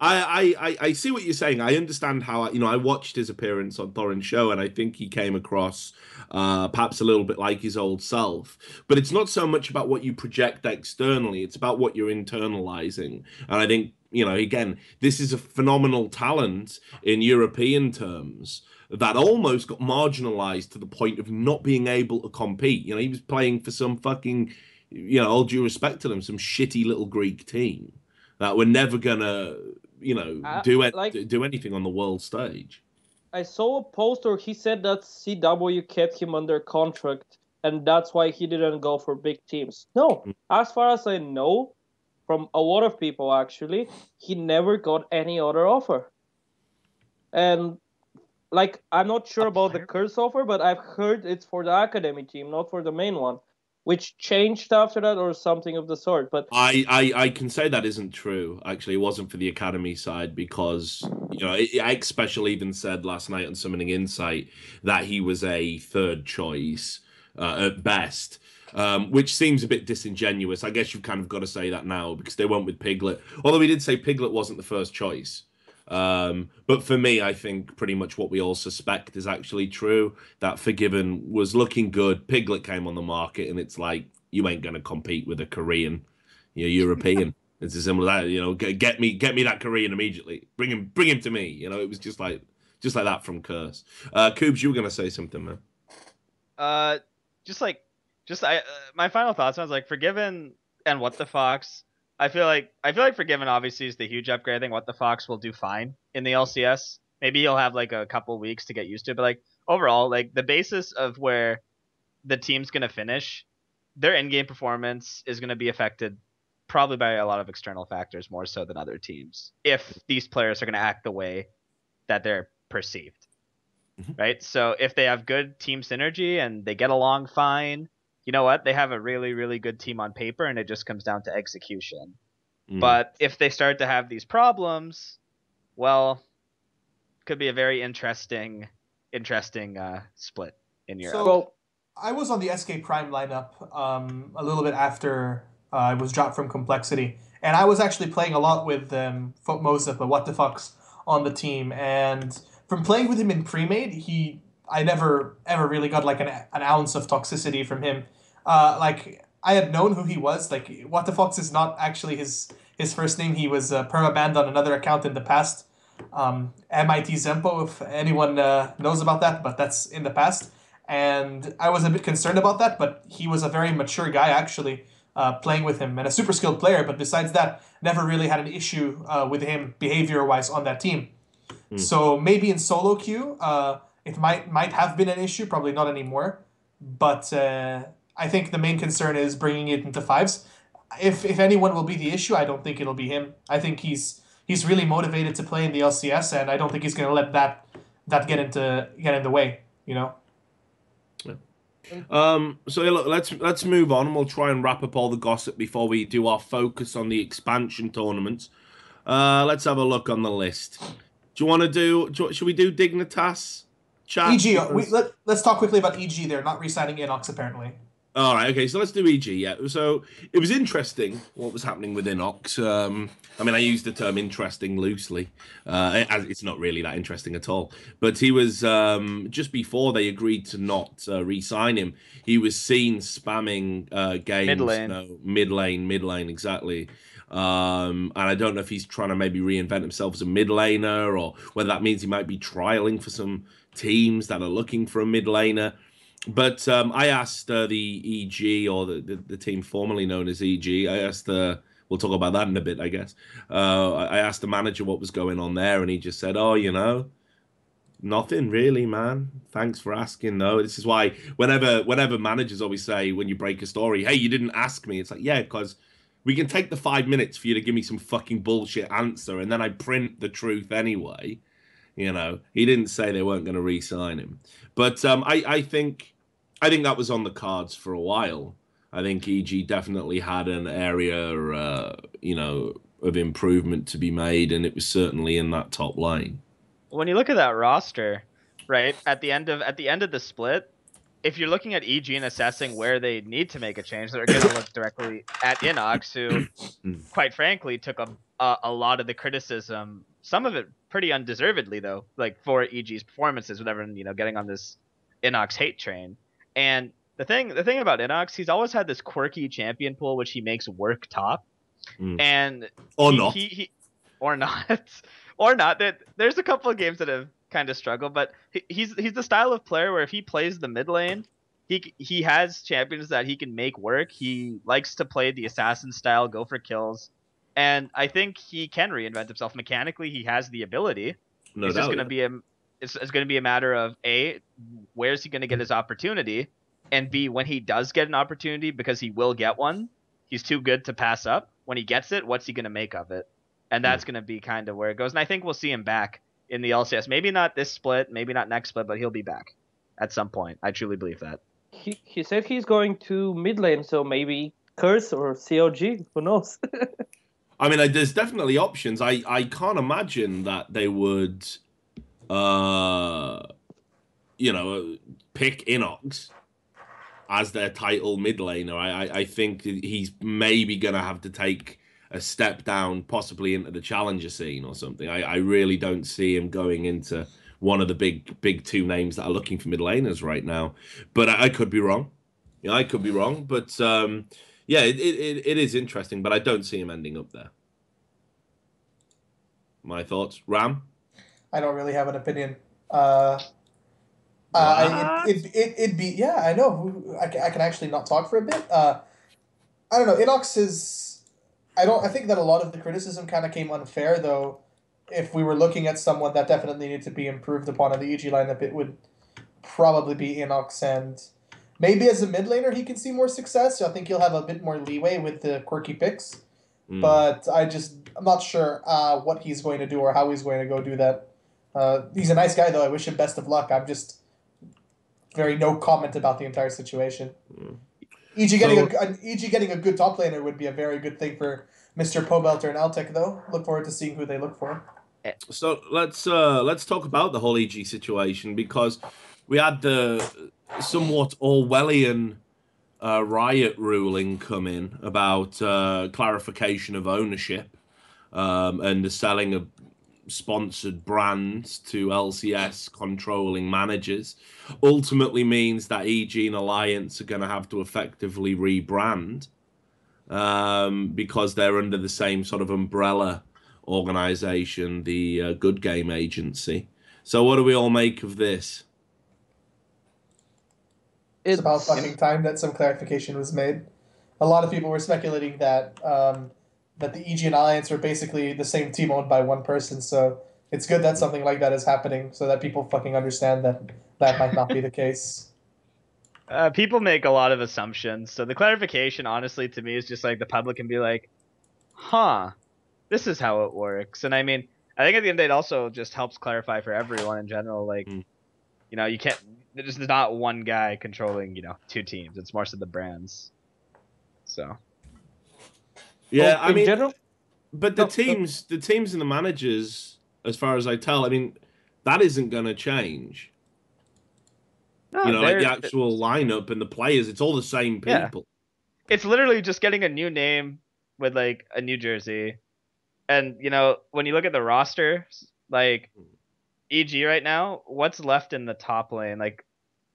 I see what you're saying. I understand how I watched his appearance on Thorin's show, and I think he came across perhaps a little bit like his old self. But it's not so much about what you project externally; it's about what you're internalizing. And I think again, this is a phenomenal talent in European terms that almost got marginalized to the point of not being able to compete. He was playing for some fucking, all due respect to them, some shitty little Greek team that were never gonna do anything on the world stage. I saw a post where he said that CW kept him under contract, and that's why he didn't go for big teams. No, as far as I know, from a lot of people actually, he never got any other offer. And like, I'm not sure about the Curse offer, but I've heard it's for the academy team, not for the main one, which changed after that or something of the sort. But I can say that isn't true. Actually, it wasn't for the academy side because xPeke even said last night on Summoning Insight that he was a third choice at best. Which seems a bit disingenuous. I guess you've kind of got to say that now because they went with Piglet. Although he did say Piglet wasn't the first choice. But for me, I think pretty much what we all suspect is actually true. That Forgiven was looking good. Piglet came on the market, and it's like, you ain't going to compete with a Korean, European. It's as simple as that. Get me that Korean immediately. Bring him to me. It was just like that from Curse. Kubz, you were going to say something, man. My final thoughts. I was like, Forgiven and Watdefox. I feel like Forgiven obviously is the huge upgrade. I think Watdefox will do fine in the LCS. Maybe he'll have like a couple weeks to get used to it, but like overall, like the basis of where the team's gonna finish, their in-game performance is gonna be affected probably by a lot of external factors more so than other teams. If these players are gonna act the way that they're perceived, right? So if they have good team synergy and they get along fine, you know what? They have a really, really good team on paper, and it just comes down to execution. But if they start to have these problems, well, could be a very interesting split in Europe. So I was on the SK Prime lineup a little bit after I was dropped from Complexity, and I was actually playing a lot with Mozip, but Watdefox on the team, and from playing with him in pre-made, I never ever really got like an ounce of toxicity from him. Like I had known who he was. Like Watdefox is not actually his first name. He was permabanned on another account in the past. MIT Zempo, if anyone knows about that, but that's in the past. And I was a bit concerned about that, but he was a very mature guy actually playing with him and a super skilled player. But besides that, never really had an issue with him behavior-wise on that team. So maybe in solo queue, it might have been an issue, probably not anymore. But I think the main concern is bringing it into fives. If anyone will be the issue, I don't think it'll be him. I think he's really motivated to play in the LCS, and I don't think he's going to let that get in the way. Yeah. So look, let's move on, and we'll try and wrap up all the gossip before we do our focus on the expansion tournaments. Let's have a look on the list. Do you want to do? Should we do Dignitas? Chat? EG. Let's talk quickly about EG. They're not re-signing InnoX apparently. All right, okay, so let's do EG, yeah. So it was interesting what was happening with InnoX. I mean, I use the term interesting loosely. It's not really that interesting at all. But he was, just before they agreed to not re-sign him, he was seen spamming games. Mid lane, exactly. And I don't know if he's trying to maybe reinvent himself as a mid laner, or whether that means he might be trialing for some teams that are looking for a mid laner. But I asked the EG, or the team formerly known as EG, I asked we'll talk about that in a bit, I guess. I asked the manager what was going on there, and he just said, oh, nothing really, man. Thanks for asking, though. This is why whenever managers always say, when you break a story, hey, you didn't ask me. It's like, yeah, because we can take the 5 minutes for you to give me some fucking bullshit answer, and then I print the truth anyway. He didn't say they weren't going to re-sign him. But I think that was on the cards for a while. I think EG definitely had an area, of improvement to be made, and it was certainly in that top lane. When you look at that roster, right, at the end of the split, if you're looking at EG and assessing where they need to make a change, they're going to look directly at InnoX, who, quite frankly, took a lot of the criticism, some of it pretty undeservedly, though, like for EG's performances, whatever, getting on this InnoX hate train. And the thing about InnoX, he's always had this quirky champion pool, which he makes work top. And or not. There's a couple of games that have kind of struggled, but he's the style of player where if he plays the mid lane, he has champions that he can make work. He likes to play the assassin style, go for kills. And I think he can reinvent himself mechanically. He has the ability. No It's doubt. just going to be it's going to be a matter of A, where's he going to get his opportunity, and B, when he does get an opportunity, because he will get one, he's too good to pass up. When he gets it, what's he going to make of it? And that's going to be kind of where it goes. And I think we'll see him back in the LCS. Maybe not this split, maybe not next split, but he'll be back at some point. I truly believe that. He said he's going to mid lane, so maybe Curse or COG. Who knows? I mean, there's definitely options. I can't imagine that they would, pick InnoX as their title mid laner. I think he's maybe going to have to take a step down, possibly into the challenger scene or something. I really don't see him going into one of the big two names that are looking for mid laners right now. But I could be wrong. Yeah, I could be wrong. But yeah, it is interesting, but I don't see him ending up there. My thoughts, Ram? I don't really have an opinion. What? It'd be, yeah, I know. I can actually not talk for a bit. I don't know. InnoX is. I think that a lot of the criticism kind of came unfair, though. If we were looking at someone that definitely needed to be improved upon in the EG lineup, it would probably be InnoX, and maybe as a mid laner he can see more success. So I think he'll have a bit more leeway with the quirky picks. But I'm not sure what he's going to do or how he's going to go do that. He's a nice guy, though. I wish him best of luck. I'm just very no comment about the entire situation. EG getting a good top laner would be a very good thing for Mr. Pobelter and Altec, though. Look forward to seeing who they look for. So let's talk about the whole EG situation, because we had the somewhat Orwellian Riot ruling come in about clarification of ownership and the selling of sponsored brands to LCS controlling managers. Ultimately means that EG and Alliance are going to have to effectively rebrand because they're under the same sort of umbrella organization, the Good Game Agency. So what do we all make of this? It's about fucking time that some clarification was made. A lot of people were speculating that that the EG and Alliance are basically the same team owned by one person, so it's good that something like that is happening so that people fucking understand that that might not be the case. People make a lot of assumptions, so the clarification, honestly, to me, is just like the public can be like, huh, this is how it works. And I mean, I think at the end of the day, it also just helps clarify for everyone in general, like, you know, you can't, there's not one guy controlling, you know, two teams. It's more so the brands. So. Yeah, I mean, general, but the teams and the managers, as far as I tell, I mean, that isn't going to change. No, you know, like the actual lineup and the players, it's all the same people. Yeah. It's literally just getting a new name with like a new jersey. And, you know, when you look at the roster, like EG right now, what's left in the top lane? Like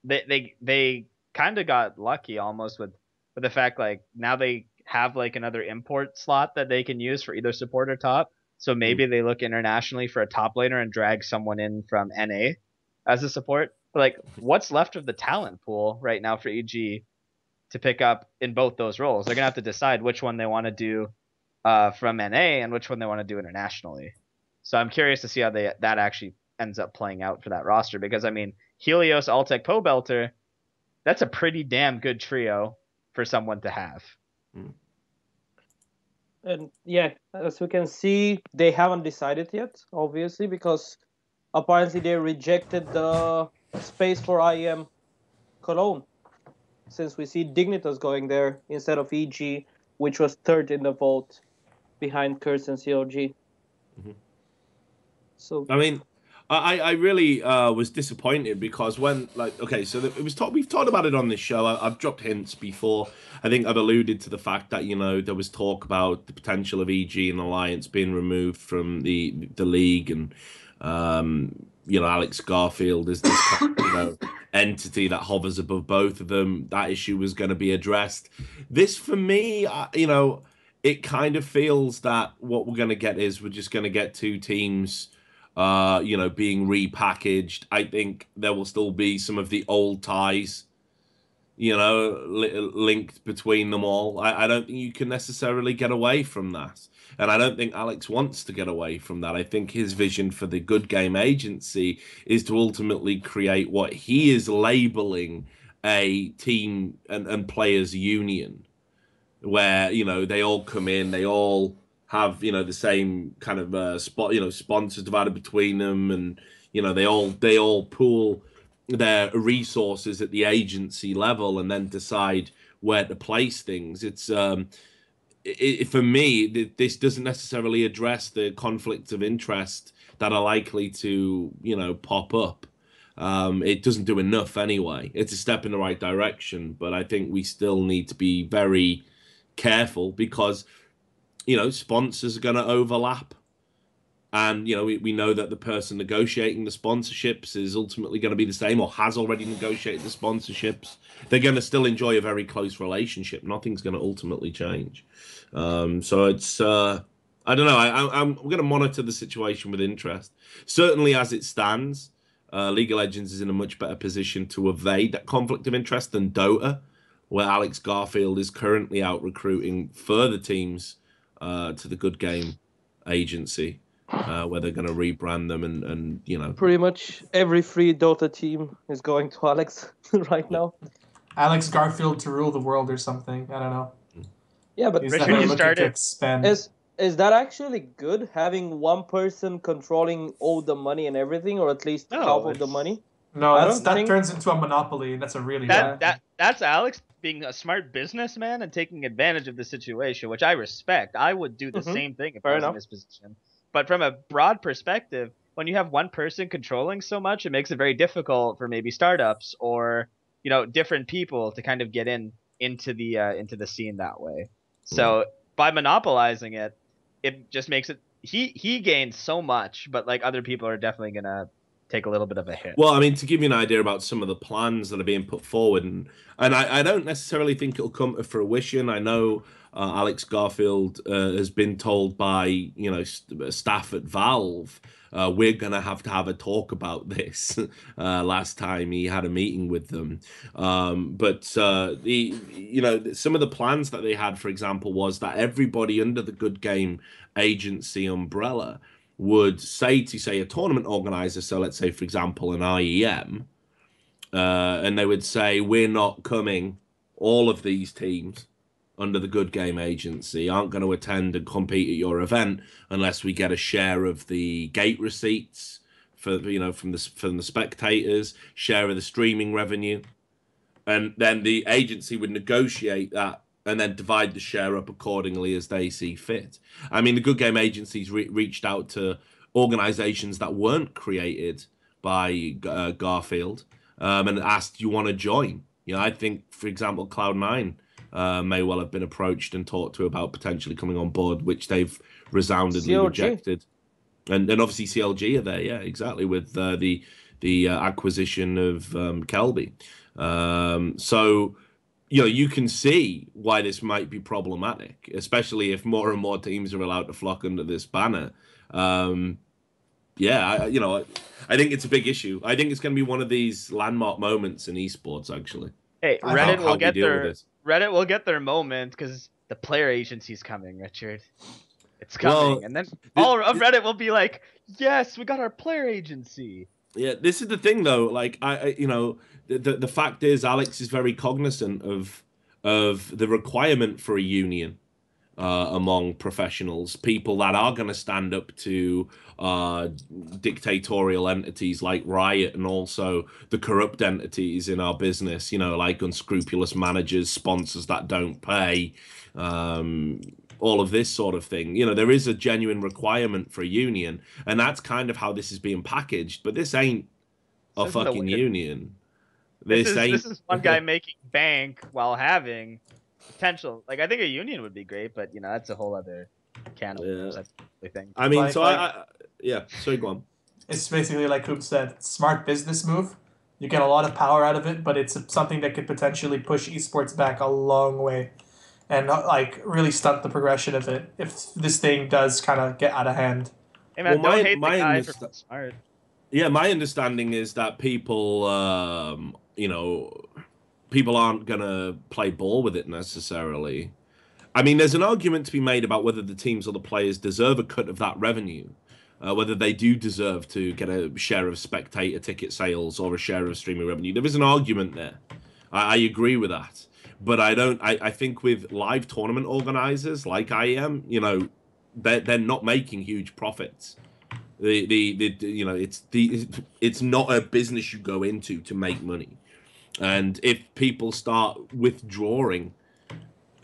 they kind of got lucky almost with the fact like now they have like another import slot that they can use for either support or top. So maybe they look internationally for a top laner and drag someone in from NA as a support. But like, what's left of the talent pool right now for EG to pick up in both those roles? They're gonna have to decide which one they want to do from NA and which one they want to do internationally. So I'm curious to see how that actually ends up playing out for that roster, because I mean, Helios, Altec, Pobelter, that's a pretty damn good trio for someone to have. And yeah, as we can see, they haven't decided yet, obviously, because apparently they rejected the space for IM Cologne, since we see Dignitas going there instead of EG, which was third in the vote behind Curse and COG. So I mean, I really was disappointed because when, like, okay, so it was we've talked about it on this show. I've dropped hints before. I think I've alluded to the fact that, you know, there was talk about the potential of EG and Alliance being removed from the league, and you know, Alex Garfield is this kind of, you know, entity that hovers above both of them. That issue was going to be addressed. This, for me, you know, it kind of feels that what we're going to get is we're just going to get two teams, you know, being repackaged. I think there will still be some of the old ties linked between them all. I don't think you can necessarily get away from that. And I don't think Alex wants to get away from that. I think his vision for the Good Game Agency is to ultimately create what he is labeling a team and players union, where, they all come in, they all have, the same kind of sponsors divided between them, and, they all pool their resources at the agency level and then decide where to place things. It's for me, this doesn't necessarily address the conflicts of interest that are likely to, pop up. It doesn't do enough anyway. It's a step in the right direction, but I think we still need to be very careful because, sponsors are going to overlap. And, we know that the person negotiating the sponsorships is ultimately going to be the same or has already negotiated the sponsorships. They're going to still enjoy a very close relationship. Nothing's going to ultimately change. So it's, I don't know. I'm going to monitor the situation with interest. Certainly as it stands, League of Legends is in a much better position to evade that conflict of interest than Dota, where Alex Garfield is currently out recruiting further teams to the Good Game Agency. Where they're going to rebrand them and Pretty much every free Dota team is going to Alex right now. Alex Garfield to rule the world or something. I don't know. Yeah, but He's definitely looking to expand. Is that actually good, having one person controlling all the money and everything, or at least half of the money? No, that turns into a monopoly. That's a really that's Alex being a smart businessman and taking advantage of the situation, which I respect. I would do the same thing if I was in his position. But from a broad perspective, when you have one person controlling so much, it makes it very difficult for maybe startups or different people to kind of get into the scene that way. So by monopolizing it, it just makes it he gains so much, but like other people are definitely gonna take a little bit of a hit. Well, I mean, to give you an idea about some of the plans that are being put forward, and I don't necessarily think it'll come to fruition. I know Alex Garfield has been told by staff at Valve, we're gonna have to have a talk about this. Last time he had a meeting with them, but some of the plans that they had, for example, was that everybody under the Good Game Agency umbrella would say to a tournament organizer, so let's say, for example, an IEM, and they would say, we're not coming, all of these teams under the Good Game Agency aren't going to attend and compete at your event unless we get a share of the gate receipts from the spectators, share of the streaming revenue, and then the agency would negotiate that and then divide the share up accordingly as they see fit. I mean, the Good Game Agencies reached out to organizations that weren't created by Garfield and asked, do you want to join? I think, for example, Cloud9 may well have been approached and talked to about potentially coming on board, which they've resoundingly rejected. And obviously CLG are there, yeah, exactly, with the acquisition of Kelby. So you can see why this might be problematic, especially if more and more teams are allowed to flock under this banner. I think it's a big issue. I think it's going to be one of these landmark moments in esports, actually. Hey, Reddit will get their moment because the player agency's coming, Richard. It's coming, and then all of Reddit will be like, "Yes, we got our player agency." Yeah, this is the thing, though. Like, the fact is, Alex is very cognizant of the requirement for a union among professionals, people that are going to stand up to dictatorial entities like Riot and also the corrupt entities in our business, like unscrupulous managers, sponsors that don't pay, all of this sort of thing. There is a genuine requirement for a union, and that's kind of how this is being packaged, but this ain't a fucking union. This is one guy making bank while having potential. Like, I think a union would be great, but that's a whole other can of worms. I think. I mean, sorry, go on. It's basically like Kubz said, smart business move. You get a lot of power out of it, but it's something that could potentially push esports back a long way, and really stunt the progression of it if this thing does kind of get out of hand. Hey man, don't hate the guy for being smart. Yeah, my understanding is that people, people aren't gonna play ball with it necessarily. I mean, there's an argument to be made about whether the teams or the players deserve a cut of that revenue, whether they do deserve to get a share of spectator ticket sales or a share of streaming revenue. There is an argument there. I agree with that. But I don't. I think with live tournament organizers like I am, you know, they're not making huge profits. You know, it's not a business you go into to make money. And if people start withdrawing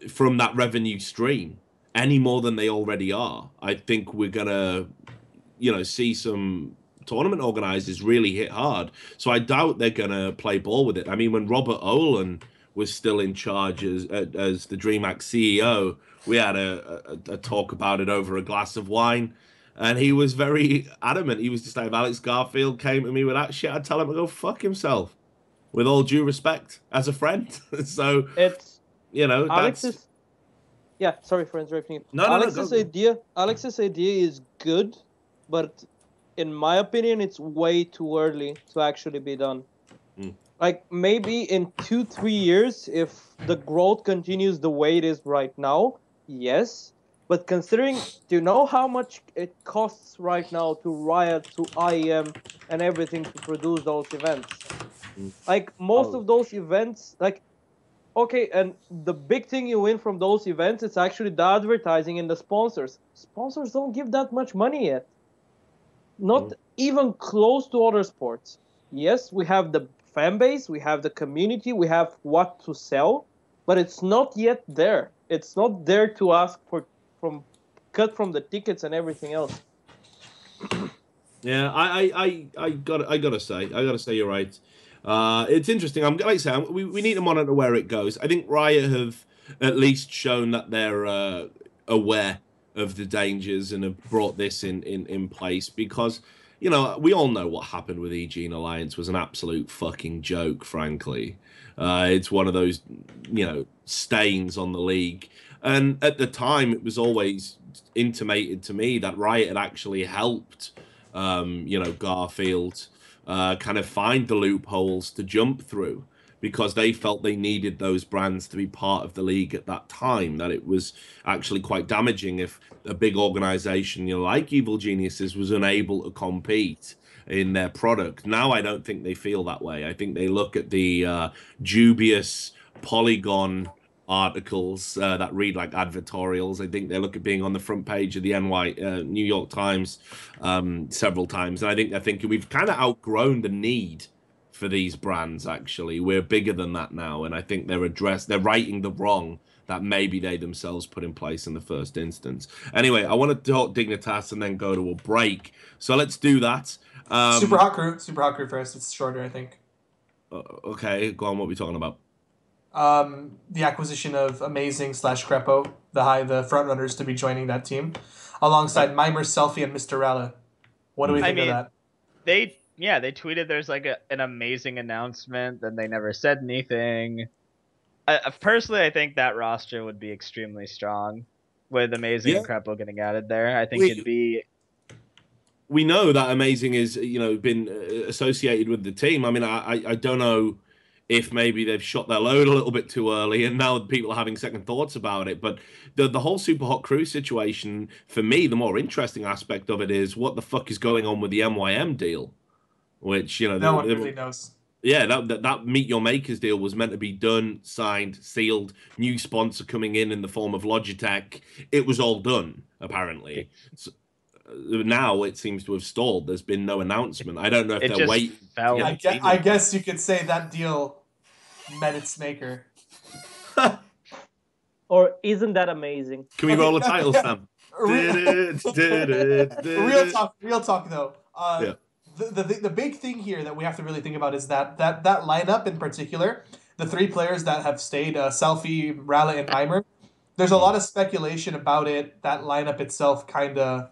from that revenue stream any more than they already are, I think we're gonna, you know, see some tournament organizers really hit hard. So I doubt they're gonna play ball with it. I mean, when Robert Olin was still in charge as the DreamHack CEO, we had a talk about it over a glass of wine, and he was very adamant. He was just like, if Alex Garfield came to me with that shit, I'd tell him to go fuck himself, with all due respect, as a friend. So It's you know, Alex's. Yeah, sorry for interrupting you. No, Alex's idea is good, but in my opinion, it's way too early to actually be done. Like, maybe in 2-3 years, if the growth continues the way it is right now, yes. But considering, do you know how much it costs right now to Riot, to IEM, and everything to produce those events? Like, most of those events, like, okay, and the big thing you win from those events is actually the advertising and the sponsors. Sponsors don't give that much money yet. Not even close to other sports. Yes, we have the fan base, we have the community, we have what to sell, but it's not yet there. It's not there to ask for cut from the tickets and everything else. Yeah, I gotta say you're right. It's interesting. I'm like I say, we need to monitor where it goes. I think Riot have at least shown that they're aware of the dangers and have brought this in place, because you know, we all know what happened with EG and Alliance was an absolute fucking joke, frankly. It's one of those, you know, stains on the league. And at the time, it was always intimated to me that Riot had actually helped, you know, Garfield kind of find the loopholes to jump through, because they felt they needed those brands to be part of the league at that time, that it was actually quite damaging if a big organization, you know, like Evil Geniuses was unable to compete in their product. Now I don't think they feel that way. I think they look at the dubious Polygon articles that read like advertorials. I think they look at being on the front page of the New York Times several times, and I think we've kind of outgrown the need for these brands. Actually, we're bigger than that now, and I think they're righting the wrong that maybe they themselves put in place in the first instance. Anyway, I want to talk Dignitas and then go to a break, so let's do that. Super hot crew first. It's shorter, I think. Okay, go on. What are we talking about? The acquisition of Amazing / Crepo, the front runners to be joining that team, alongside Mimer, Selfie, and Mr. Ralla. What do we think of that? They tweeted there's like an amazing announcement, then they never said anything. Personally, I think that roster would be extremely strong with Amazing and Crepo getting added there. I think it'd be. We know that Amazing is, you know, been associated with the team. I mean, I don't know if maybe they've shot their load a little bit too early and now people are having second thoughts about it. But the whole Super Hot Crew situation, for me, the more interesting aspect of it is what the fuck is going on with the MYM deal, which, you know, no one really knows. Yeah, that Meet Your Makers deal was meant to be done, signed, sealed, new sponsor coming in the form of Logitech. It was all done, apparently. So, now it seems to have stalled. There's been no announcement. I don't know if they're waiting. I guess you could say that deal met its maker. Or isn't that amazing? Can we roll a title stamp? Real talk though. The big thing here that we have to really think about is that lineup in particular, the three players that have stayed, Selfie, Ralla, and Mimer. There's a lot of speculation about it. That lineup itself kind of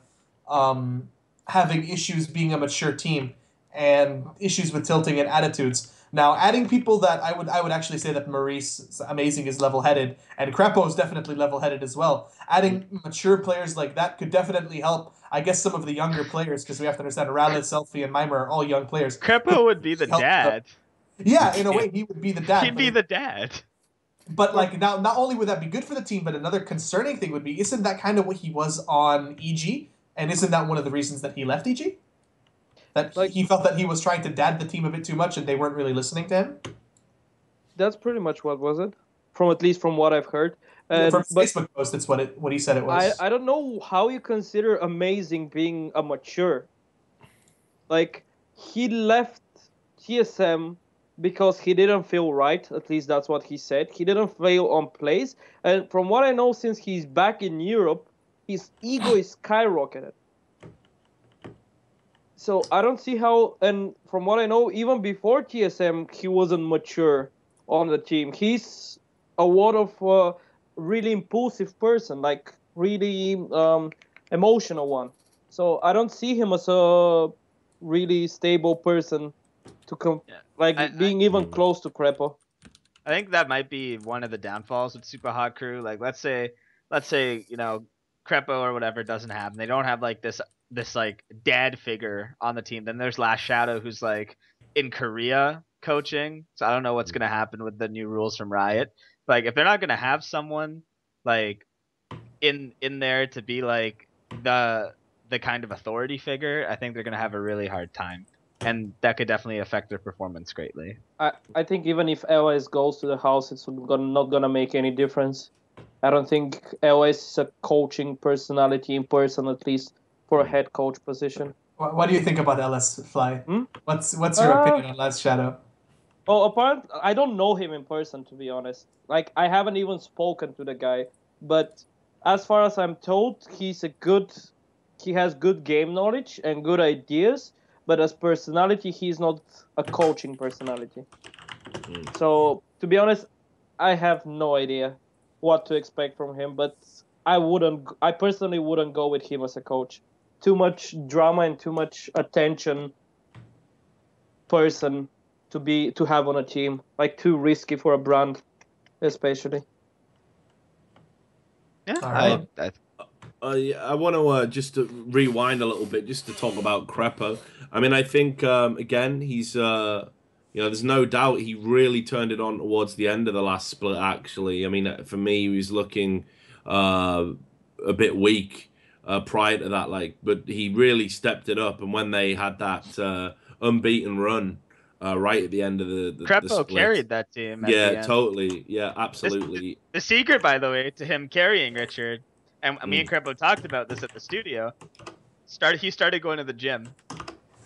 having issues being a mature team and issues with tilting and attitudes. Now, adding people that I would actually say that Maurice Amazing is level-headed, and Crepo is definitely level-headed as well. Adding mature players like that could definitely help, I guess, some of the younger players, because we have to understand Ralla, Selfie, and Mimer are all young players. Crepo would be the dad. Yeah, in a way, he would be the dad. He'd be the dad. But like now, not only would that be good for the team, but another concerning thing would be, isn't that kind of what he was on EG? And isn't that one of the reasons that he left EG? That Like- he felt that he was trying to dad the team a bit too much, and they weren't really listening to him. That's pretty much what was it, at least from what I've heard. From his But Facebook post, it's what he said it was. I don't know how you consider amazing being a mature. Like, he left TSM because he didn't feel right. At least that's what he said. He didn't feel on place. And from what I know, since he's back in Europe, his ego is skyrocketed. So I don't see how. And from what I know, even before TSM, he wasn't mature on the team. He's a lot of really impulsive person, like really emotional one. So I don't see him as a really stable person to being even close to Crepo. I think that might be one of the downfalls with Super Hot Crew. Like, let's say, you know, Crepo or whatever doesn't happen. They don't have like this like dad figure on the team. Then there's Last Shadow, who's like in Korea coaching. So I don't know what's gonna happen with the new rules from Riot. Like, if they're not gonna have someone like in there to be like the kind of authority figure, I think they're gonna have a really hard time. And that could definitely affect their performance greatly. I think even if LS goes to the house, it's not gonna make any difference. I don't think LS is a coaching personality in person, at least for a head coach position. What do you think about LS Flyy? Hmm? What's your opinion on Last Shadow? Oh, I don't know him in person, to be honest. Like, I haven't even spoken to the guy. But as far as I'm told, he has good game knowledge and good ideas. But as personality, he's not a coaching personality. So, to be honest, I have no idea what to expect from him. But I personally wouldn't go with him as a coach. Too much drama and too much attention person to have on a team. Like, too risky for a brand, especially. Yeah, I want to just to rewind a little bit, just to talk about Crepo. I mean, I think again, he's there's no doubt he really turned it on towards the end of the last split. Actually, I mean, for me, he was looking a bit weak prior to that, but he really stepped it up. And when they had that unbeaten run right at the end of the Crepo split, carried that team. At the end. Totally, yeah, absolutely. The secret, by the way, to him carrying Richard, and me and Crepo talked about this at the studio. He started going to the gym,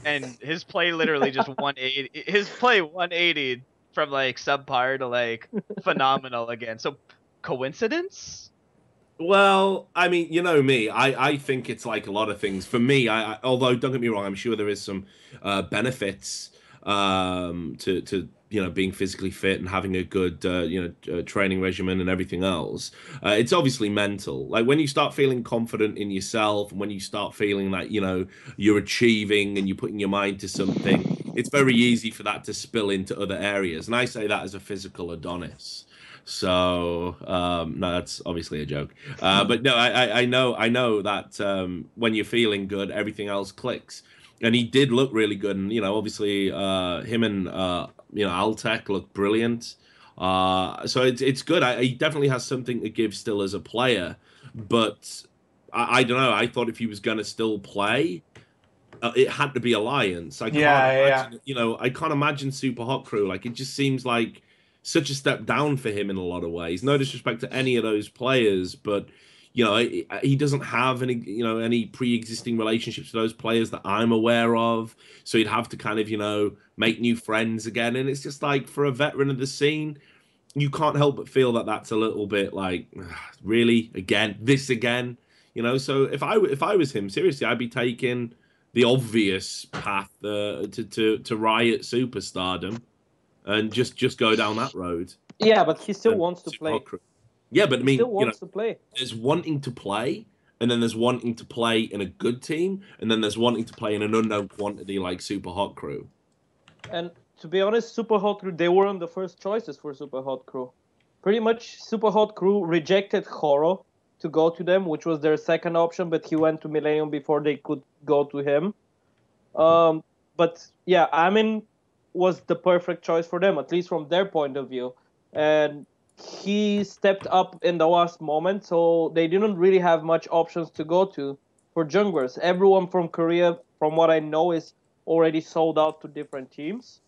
and his play literally just 180. His play 180 from like subpar to like phenomenal again. So coincidence? Well, I mean, you know me. I think it's like a lot of things. For me, although don't get me wrong, I'm sure there is some benefits to being physically fit and having a good training regimen and everything else. It's obviously mental. Like, when you start feeling confident in yourself, and when you start feeling like you're achieving and you're putting your mind to something, it's very easy for that to spill into other areas. And I say that as a physical Adonis. So no, that's obviously a joke. But no, I know that when you're feeling good, everything else clicks. And he did look really good, and obviously him and Altec look brilliant. So it's good. He definitely has something to give still as a player, but I don't know. I thought if he was going to still play, it had to be Alliance. I can't imagine, I can't imagine Super Hot Crew. Like, it just seems like such a step down for him in a lot of ways. No disrespect to any of those players, but he doesn't have any pre-existing relationships with those players that I'm aware of. So he'd have to kind of make new friends again, and it's just like, for a veteran of the scene, you can't help but feel that that's a little bit like, really, this again. So if I was him, seriously, I'd be taking the obvious path to Riot superstardom, and just go down that road. Yeah, but he still wants to play. Yeah, but I mean, still wants to play. There's wanting to play, and then there's wanting to play in a good team, and then there's wanting to play in an unknown quantity like Super Hot Crew. And to be honest, Super Hot Crew, they weren't the first choices for Super Hot Crew. Pretty much, Super Hot Crew rejected Horo to go to them, which was their second option, but he went to Millennium before they could go to him. But yeah, I mean, was the perfect choice for them, at least from their point of view. And he stepped up in the last moment, so they didn't really have much options to go to for junglers. Everyone from Korea, from what I know, is already sold out to different teams.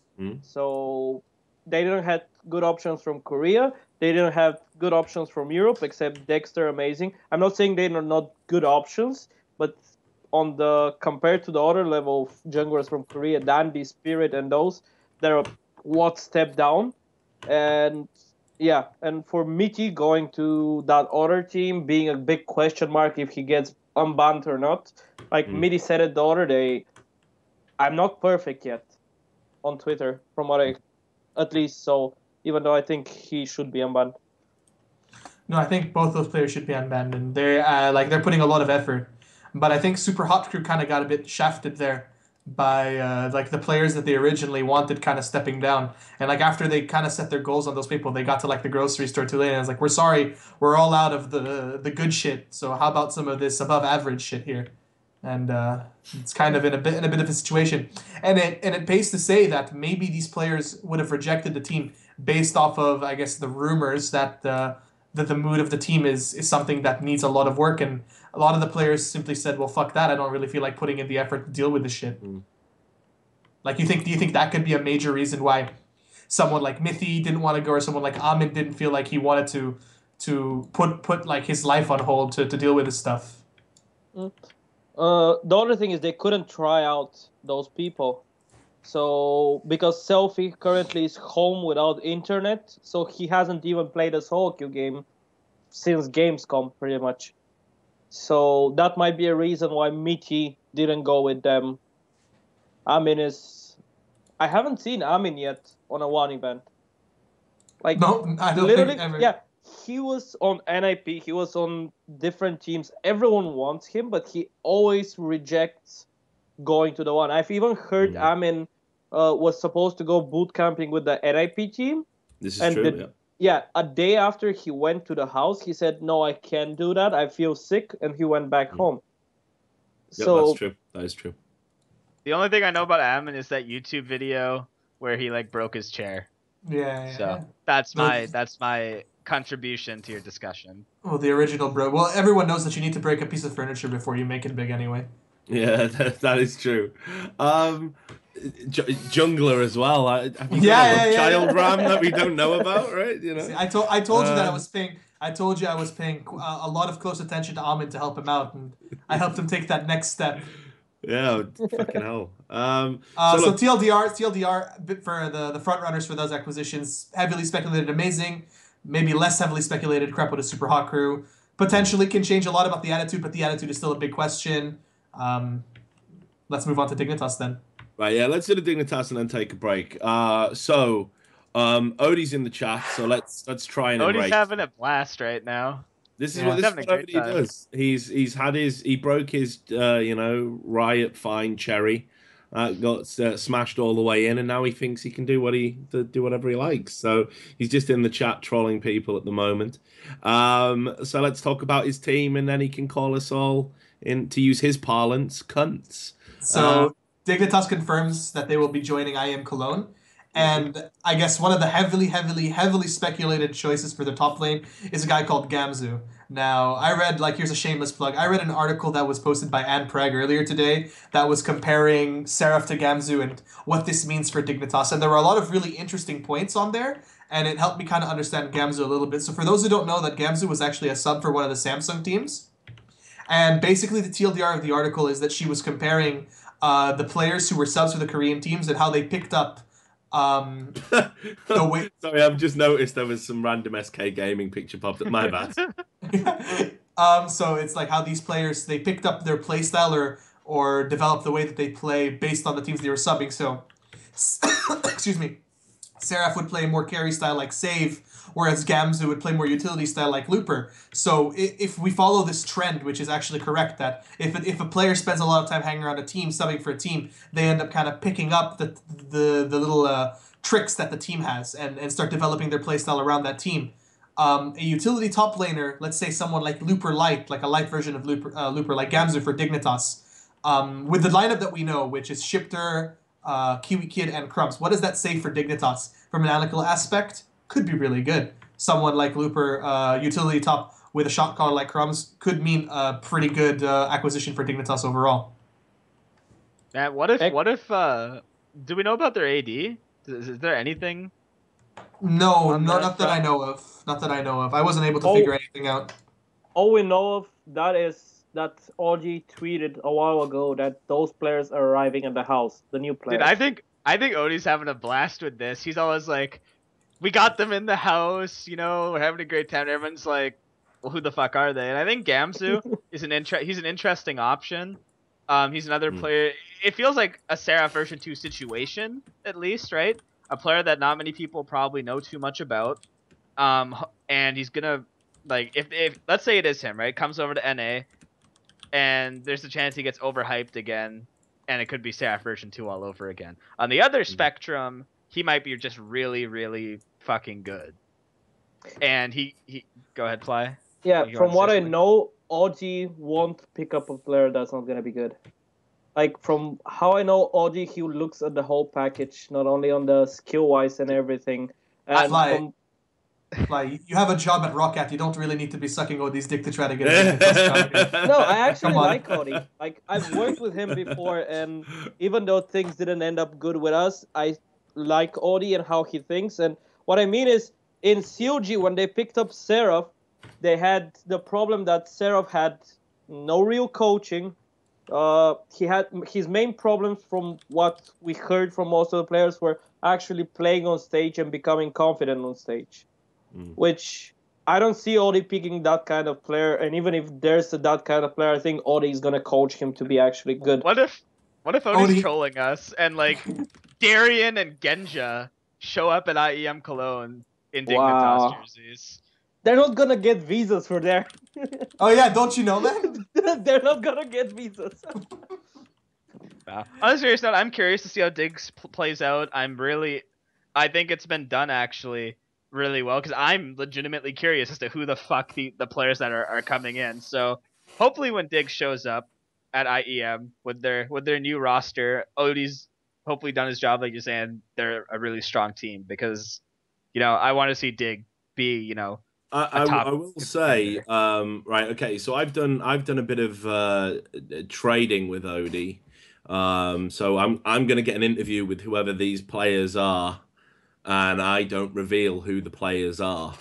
So they didn't have good options from Korea. They didn't have good options from Europe, except Dexter, amazing. I'm not saying they're not good options, but on the compared to the other level of junglers from Korea, Dandy, Spirit, and those, they're a lot step down. And yeah, and for Mitty going to that other team being a big question mark if he gets unbanned or not. Like Mitty said it the other day, I'm not perfect yet on Twitter, from what I, at least, so even though I think he should be unbanned. No, I think both those players should be unbanned, and they're putting a lot of effort. But I think Super Hot Crew kind of got a bit shafted there by like the players that they originally wanted kind of stepping down. And like after they kind of set their goals on those people, they got to like the grocery store too late, and it's like, we're sorry, we're all out of the good shit. So how about some of this above average shit here? And it's kind of in a bit of a situation. And it pays to say that maybe these players would have rejected the team based off of, I guess, the rumors that the mood of the team is something that needs a lot of work, and a lot of the players simply said, well, fuck that, I don't really feel like putting in the effort to deal with this shit. Like, do you think that could be a major reason why someone like Mithy didn't want to go, or someone like Amin didn't feel like he wanted to put like his life on hold to deal with this stuff? The other thing is they couldn't try out those people. So, because Selfie currently is home without internet, so he hasn't even played a solo queue game since Gamescom, pretty much. So, that might be a reason why Mitty didn't go with them. Amin is... I haven't seen Amin yet on a one event. Like, no, I don't literally, think ever. yeah, he was on NIP, he was on different teams. Everyone wants him, but he always rejects going to the one. I've even heard Amin was supposed to go boot camping with the NIP team. This is true, yeah. A day after he went to the house, he said, no, I can't do that. I feel sick. And he went back home. Yeah, So, that's true. That is true. The only thing I know about Amin is that YouTube video where he like broke his chair. Yeah. So that's my contribution to your discussion. Well, the original bro. Well, everyone knows that you need to break a piece of furniture before you make it big anyway. Yeah, that is true. Jungler as well. Have you Yeah, child ram that we don't know about, right? You know. See, I told you that I was paying. I told you I was paying a lot of close attention to Amin to help him out, and I helped him take that next step. Yeah, fucking hell. So TLDR for the front runners for those acquisitions, heavily speculated, amazing. Maybe less heavily speculated, crap with a Super Hot Crew. Potentially can change a lot about the attitude, but the attitude is still a big question. Let's move on to Dignitas then. Right, yeah, let's do the Dignitas and then take a break. Odie's in the chat, so let's try and Odie's having a blast right now. This is what Odie does. He broke his Riot fine cherry, got smashed all the way in, and now he thinks he can do whatever he likes. So he's just in the chat trolling people at the moment. So let's talk about his team, and then he can call us all, in to use his parlance, cunts. So Dignitas confirms that they will be joining IM Cologne. And I guess one of the heavily speculated choices for the top lane is a guy called Gamsu. Now, I read, here's a shameless plug, I read an article that was posted by Anne Prague earlier today that was comparing Seraph to Gamsu and what this means for Dignitas. And there were a lot of really interesting points on there, and it helped me kind of understand Gamsu a little bit. So for those who don't know, that Gamsu was actually a sub for one of the Samsung teams. And basically the TLDR of the article is that she was comparing the players who were subs for the Korean teams and how they picked up the way... Sorry, I've just noticed there was some random SK Gaming picture popped up. My bad. So it's like how these players, they picked up their playstyle or developed the way that they play based on the teams they were subbing. So, excuse me, Seraph would play more carry style like Save, whereas Gamsu would play more utility style like Looper. So if we follow this trend, which is actually correct, that if a player spends a lot of time hanging around a team, subbing for a team, they end up kind of picking up the little tricks that the team has and start developing their playstyle around that team. A utility top laner, let's say someone like Looper Light, like a light version of Looper like Gamsu for Dignitas, with the lineup that we know, which is Shifter, Kiwi Kid, and Kubz. What does that say for Dignitas? From an analytical aspect, could be really good. Someone like Looper, utility top with a shot caller like Kubz could mean a pretty good acquisition for Dignitas overall. Man, what if do we know about their AD? Is there anything? No, not that I know of. Not that I know of. I wasn't able to figure anything out. All we know of that is that OG tweeted a while ago that those players are arriving at the house, the new players. Dude, I think Odie's having a blast with this. He's always like, we got them in the house, you know, we're having a great time. Everyone's like, well, who the fuck are they? And I think Gamsu is he's an interesting option. He's another player. It feels like a Seraph version 2 situation, at least, right? A player that not many people probably know too much about. And he's gonna, like, if let's say it is him, right? Comes over to NA, and there's a chance he gets overhyped again, and it could be Seraph version 2 all over again. On the other spectrum, he might be just really, really fucking good. And he go ahead, Flyy. Yeah, from what I know, OG won't pick up a player that's not gonna be good. Like, from how I know OG, he looks at the whole package, not only on the skill-wise and everything. And Flyy, you have a job at Roccat. You don't really need to be sucking OD's dick to try to get it. No, I actually like Odie. Like, I've worked with him before, and even though things didn't end up good with us, I like Odie and how he thinks. And what I mean is, in COG, when they picked up Seraph, they had the problem that Seraph had no real coaching. He had his main problems, from what we heard from most of the players, were actually playing on stage and becoming confident on stage, which I don't see Odie picking that kind of player. And even if there's that kind of player, I think Odie is gonna coach him to be actually good. What if Odie's trolling us and like Darian and Genja show up at IEM Cologne in Dignitas jerseys? They're not gonna get visas for there. Oh yeah, don't you know that? They're not gonna get visas. On a serious note, I'm curious to see how Diggs plays out. I think it's been done actually really well, because I'm legitimately curious as to who the fuck the players that are coming in. So hopefully when Diggs shows up at IEM with their new roster, Odie's hopefully done his job, like you're saying. They're a really strong team, because, you know, I want to see Dig be, you know, I will say, right, okay, so I've done a bit of trading with Odie. So I'm gonna get an interview with whoever these players are, and I don't reveal who the players are.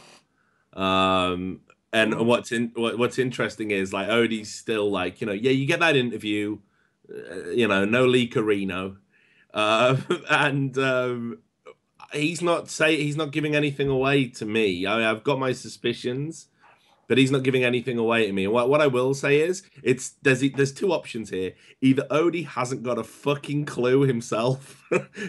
And what's interesting is, like, Odie's still like, you know, yeah, you get that interview, you know, no leakerino, and he's not giving anything away to me. I've got my suspicions, but he's not giving anything away to me. And what I will say is, there's two options here. Either Odie hasn't got a fucking clue himself,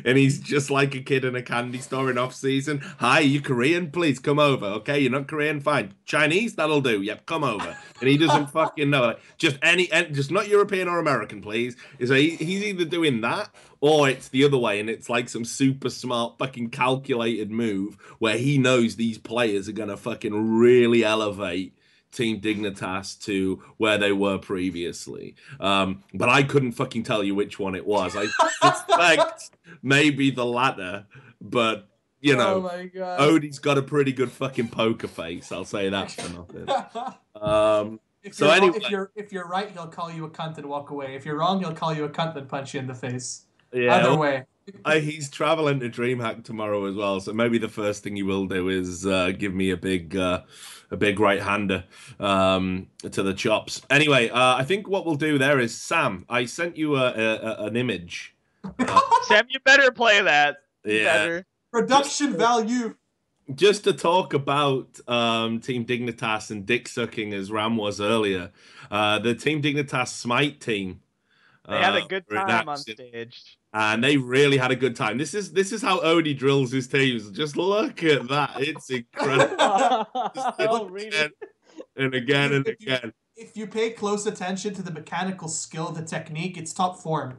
and he's just like a kid in a candy store in off-season. Hi, you Korean? Please come over. Okay, you're not Korean? Fine. Chinese? That'll do. Yep, come over. And he doesn't fucking know. Like, just not European or American, please. So he's either doing that, or it's the other way, and it's like some super smart fucking calculated move where he knows these players are going to fucking really elevate Team Dignitas to where they were previously. But I couldn't fucking tell you which one it was. I suspect maybe the latter, but, you know, Odie's got a pretty good fucking poker face. I'll say that for nothing. If you're right, he'll call you a cunt and walk away. If you're wrong, he'll call you a cunt and punch you in the face. Yeah, either way. He's traveling to DreamHack tomorrow as well, so maybe the first thing he will do is give me a big right-hander to the chops. Anyway, I think what we'll do there is, Sam, I sent you an image. Sam, you better play that. Yeah. Production value. Just to talk about Team Dignitas and dick sucking, as Ram was earlier, the Team Dignitas Smite team. They had a good time on stage. And they really had a good time. This is how Odie drills his teams. Just look at that. It's incredible. And again and again. If you pay close attention to the mechanical skill, the technique, it's top form.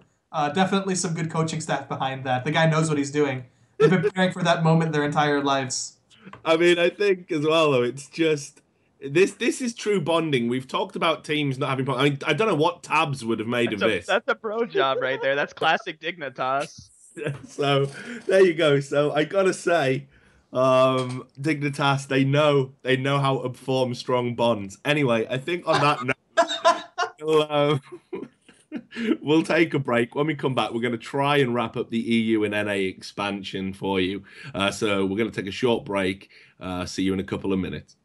Definitely some good coaching staff behind that. The guy knows what he's doing. They've been preparing for that moment their entire lives. I mean, I think as well, though, it's just... This is true bonding. We've talked about teams not having... I mean, I don't know what Tabs would have made of this. That's a pro job right there. That's classic Dignitas. So there you go. So I gotta say, Dignitas, they know how to form strong bonds. Anyway, I think on that note, we'll take a break. When we come back, we're going to try and wrap up the EU and NA expansion for you. So we're going to take a short break. See you in a couple of minutes.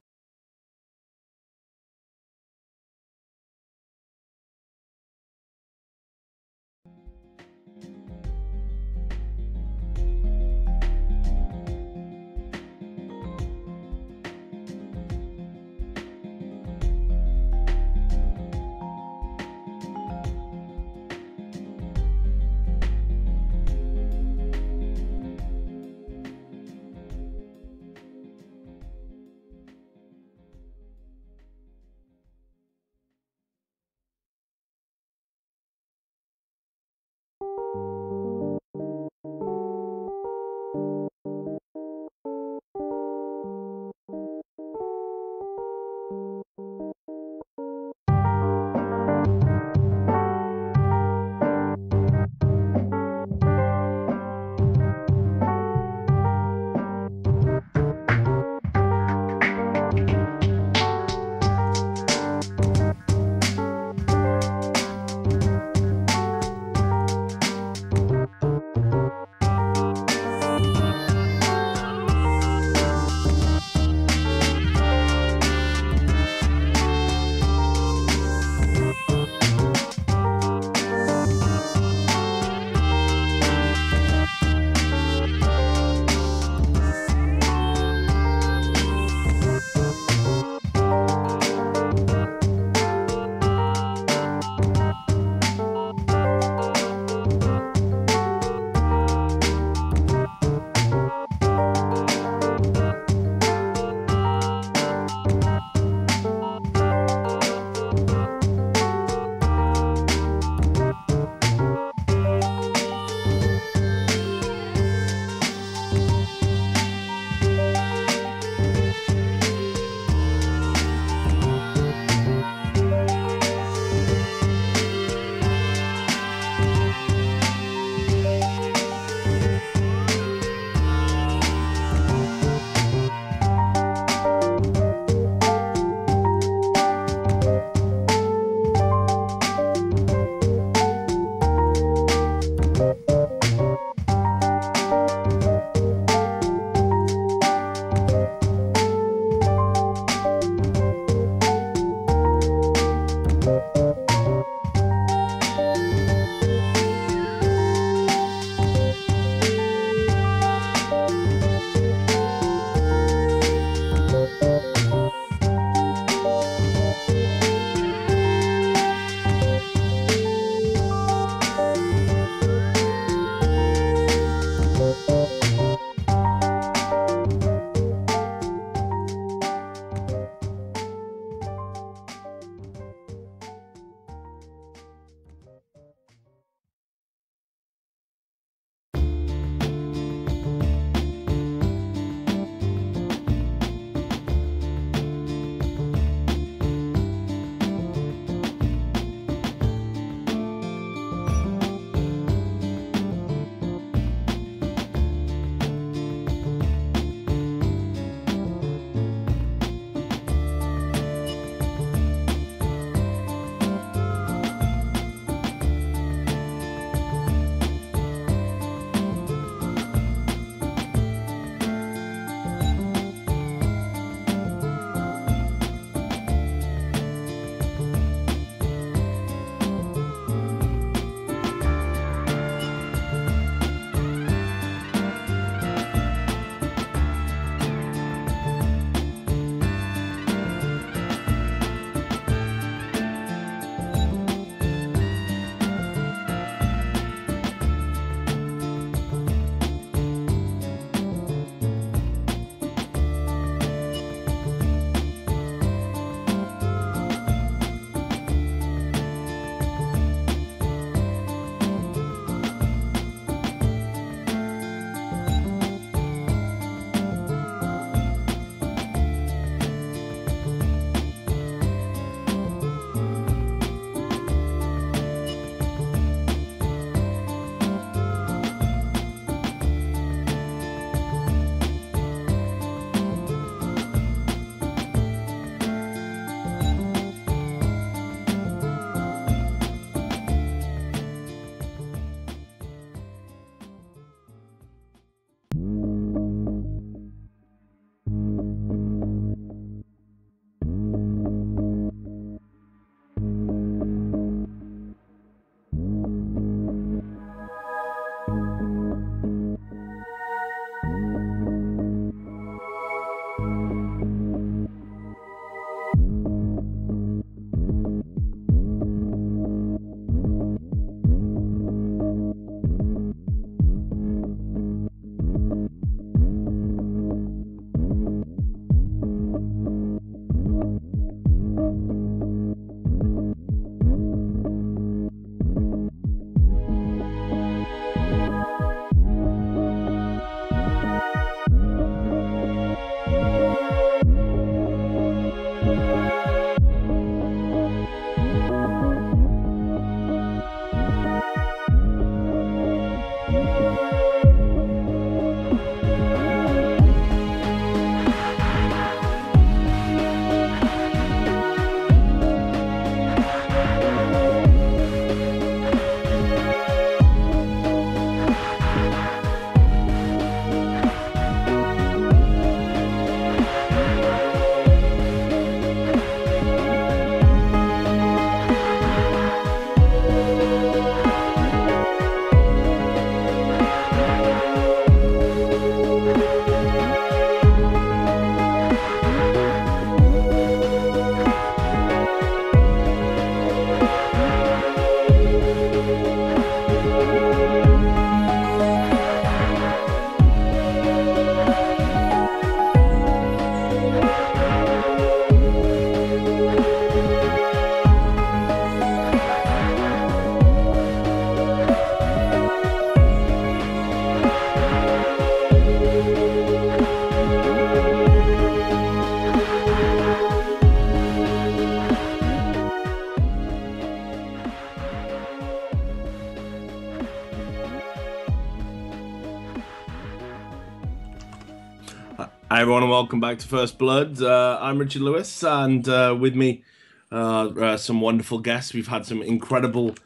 everyone, and welcome back to First Blood. I'm Richard Lewis, and with me, some wonderful guests. We've had some incredible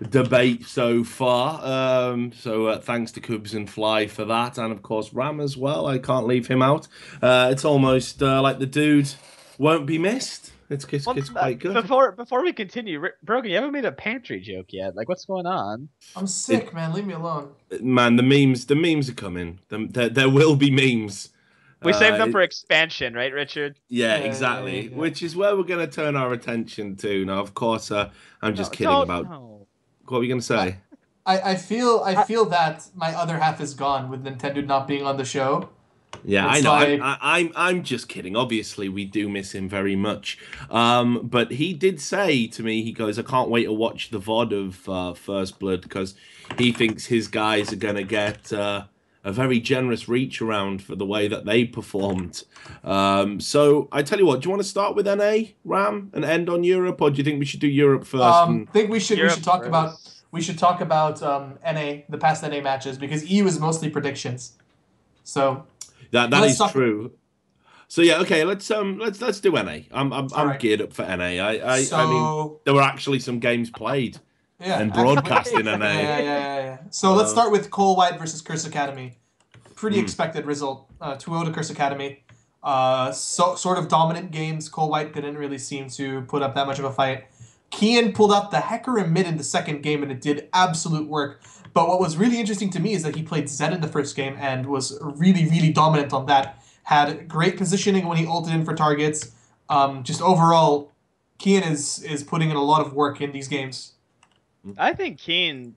debate so far. So thanks to Kubz and Flyy for that, and of course Ram as well. I can't leave him out. It's almost like the dude won't be missed. It's quite good. Before we continue, Broken, you haven't made a pantry joke yet. Like, what's going on? I'm sick, man. Leave me alone. Man, the memes are coming. There will be memes. We saved them for expansion, right, Richard? Yeah, exactly. Yeah. Which is where we're going to turn our attention to. Now, of course, I'm just kidding about... No. What were you going to say? I feel that my other half is gone with Nintendo not being on the show. Yeah, It's I know. like- I'm just kidding. Obviously, we do miss him very much. But he did say to me, he goes, I can't wait to watch the VOD of First Blood because he thinks his guys are going to get... a very generous reach around for the way that they performed. So I tell you what, do you want to start with NA, Ram, and end on Europe, or do you think we should do Europe first? I think we should talk first. about NA, the past NA matches, because EU is mostly predictions. So that is true. So yeah, okay, let's do NA. I'm right. geared up for NA. I mean, there were actually some games played. Yeah, and broadcast in NA. Yeah. So let's start with Cole White versus Curse Academy. Pretty expected result. 2-0 to Curse Academy. Sort of dominant games. Cole White didn't really seem to put up that much of a fight. Kian pulled out the Hecarim mid in the second game, and it did absolute work. But what was really interesting to me is that he played Zed in the first game and was really, really dominant on that. Had great positioning when he ulted in for targets. Just overall, Kian is putting in a lot of work in these games. I think Keen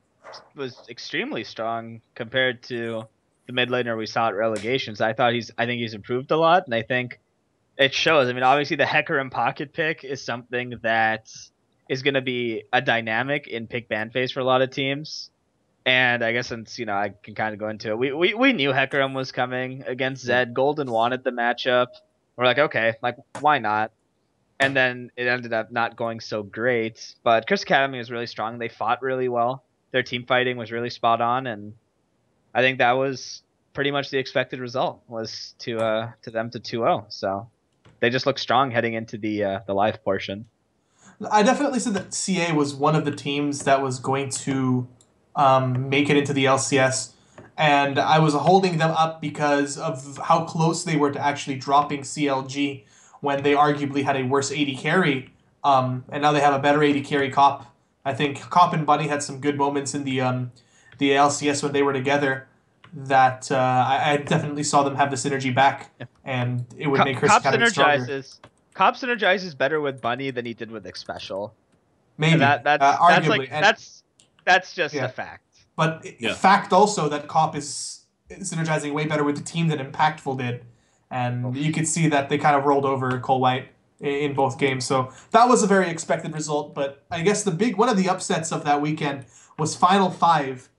was extremely strong compared to the mid laner we saw at relegations. I think he's improved a lot, and I think it shows. I mean, obviously the Hecarim pocket pick is something that is going to be a dynamic in pick ban phase for a lot of teams. And I guess since I can kind of go into it, we knew Hecarim was coming against Zed. Golden wanted the matchup. We're like, okay, like why not? And then it ended up not going so great. But Curse Academy was really strong. They fought really well. Their team fighting was really spot on, and I think that was pretty much the expected result, was to them to 2-0. So they just look strong heading into the live portion. I definitely said that CA was one of the teams that was going to make it into the LCS, and I was holding them up because of how close they were to actually dropping CLG when they arguably had a worse AD carry, and now they have a better AD carry. Cop. I think Cop and Bunny had some good moments in the LCS when they were together. That I definitely saw them have the synergy back, and it would make Curse Academy stronger. Cop synergizes better with Bunny than he did with xPeke. Maybe arguably, that's just a fact. But fact also that Cop is synergizing way better with the team than Impactful did. And you could see that they kind of rolled over Cole White in both games. So that was a very expected result. But I guess one of the upsets of that weekend was Final 5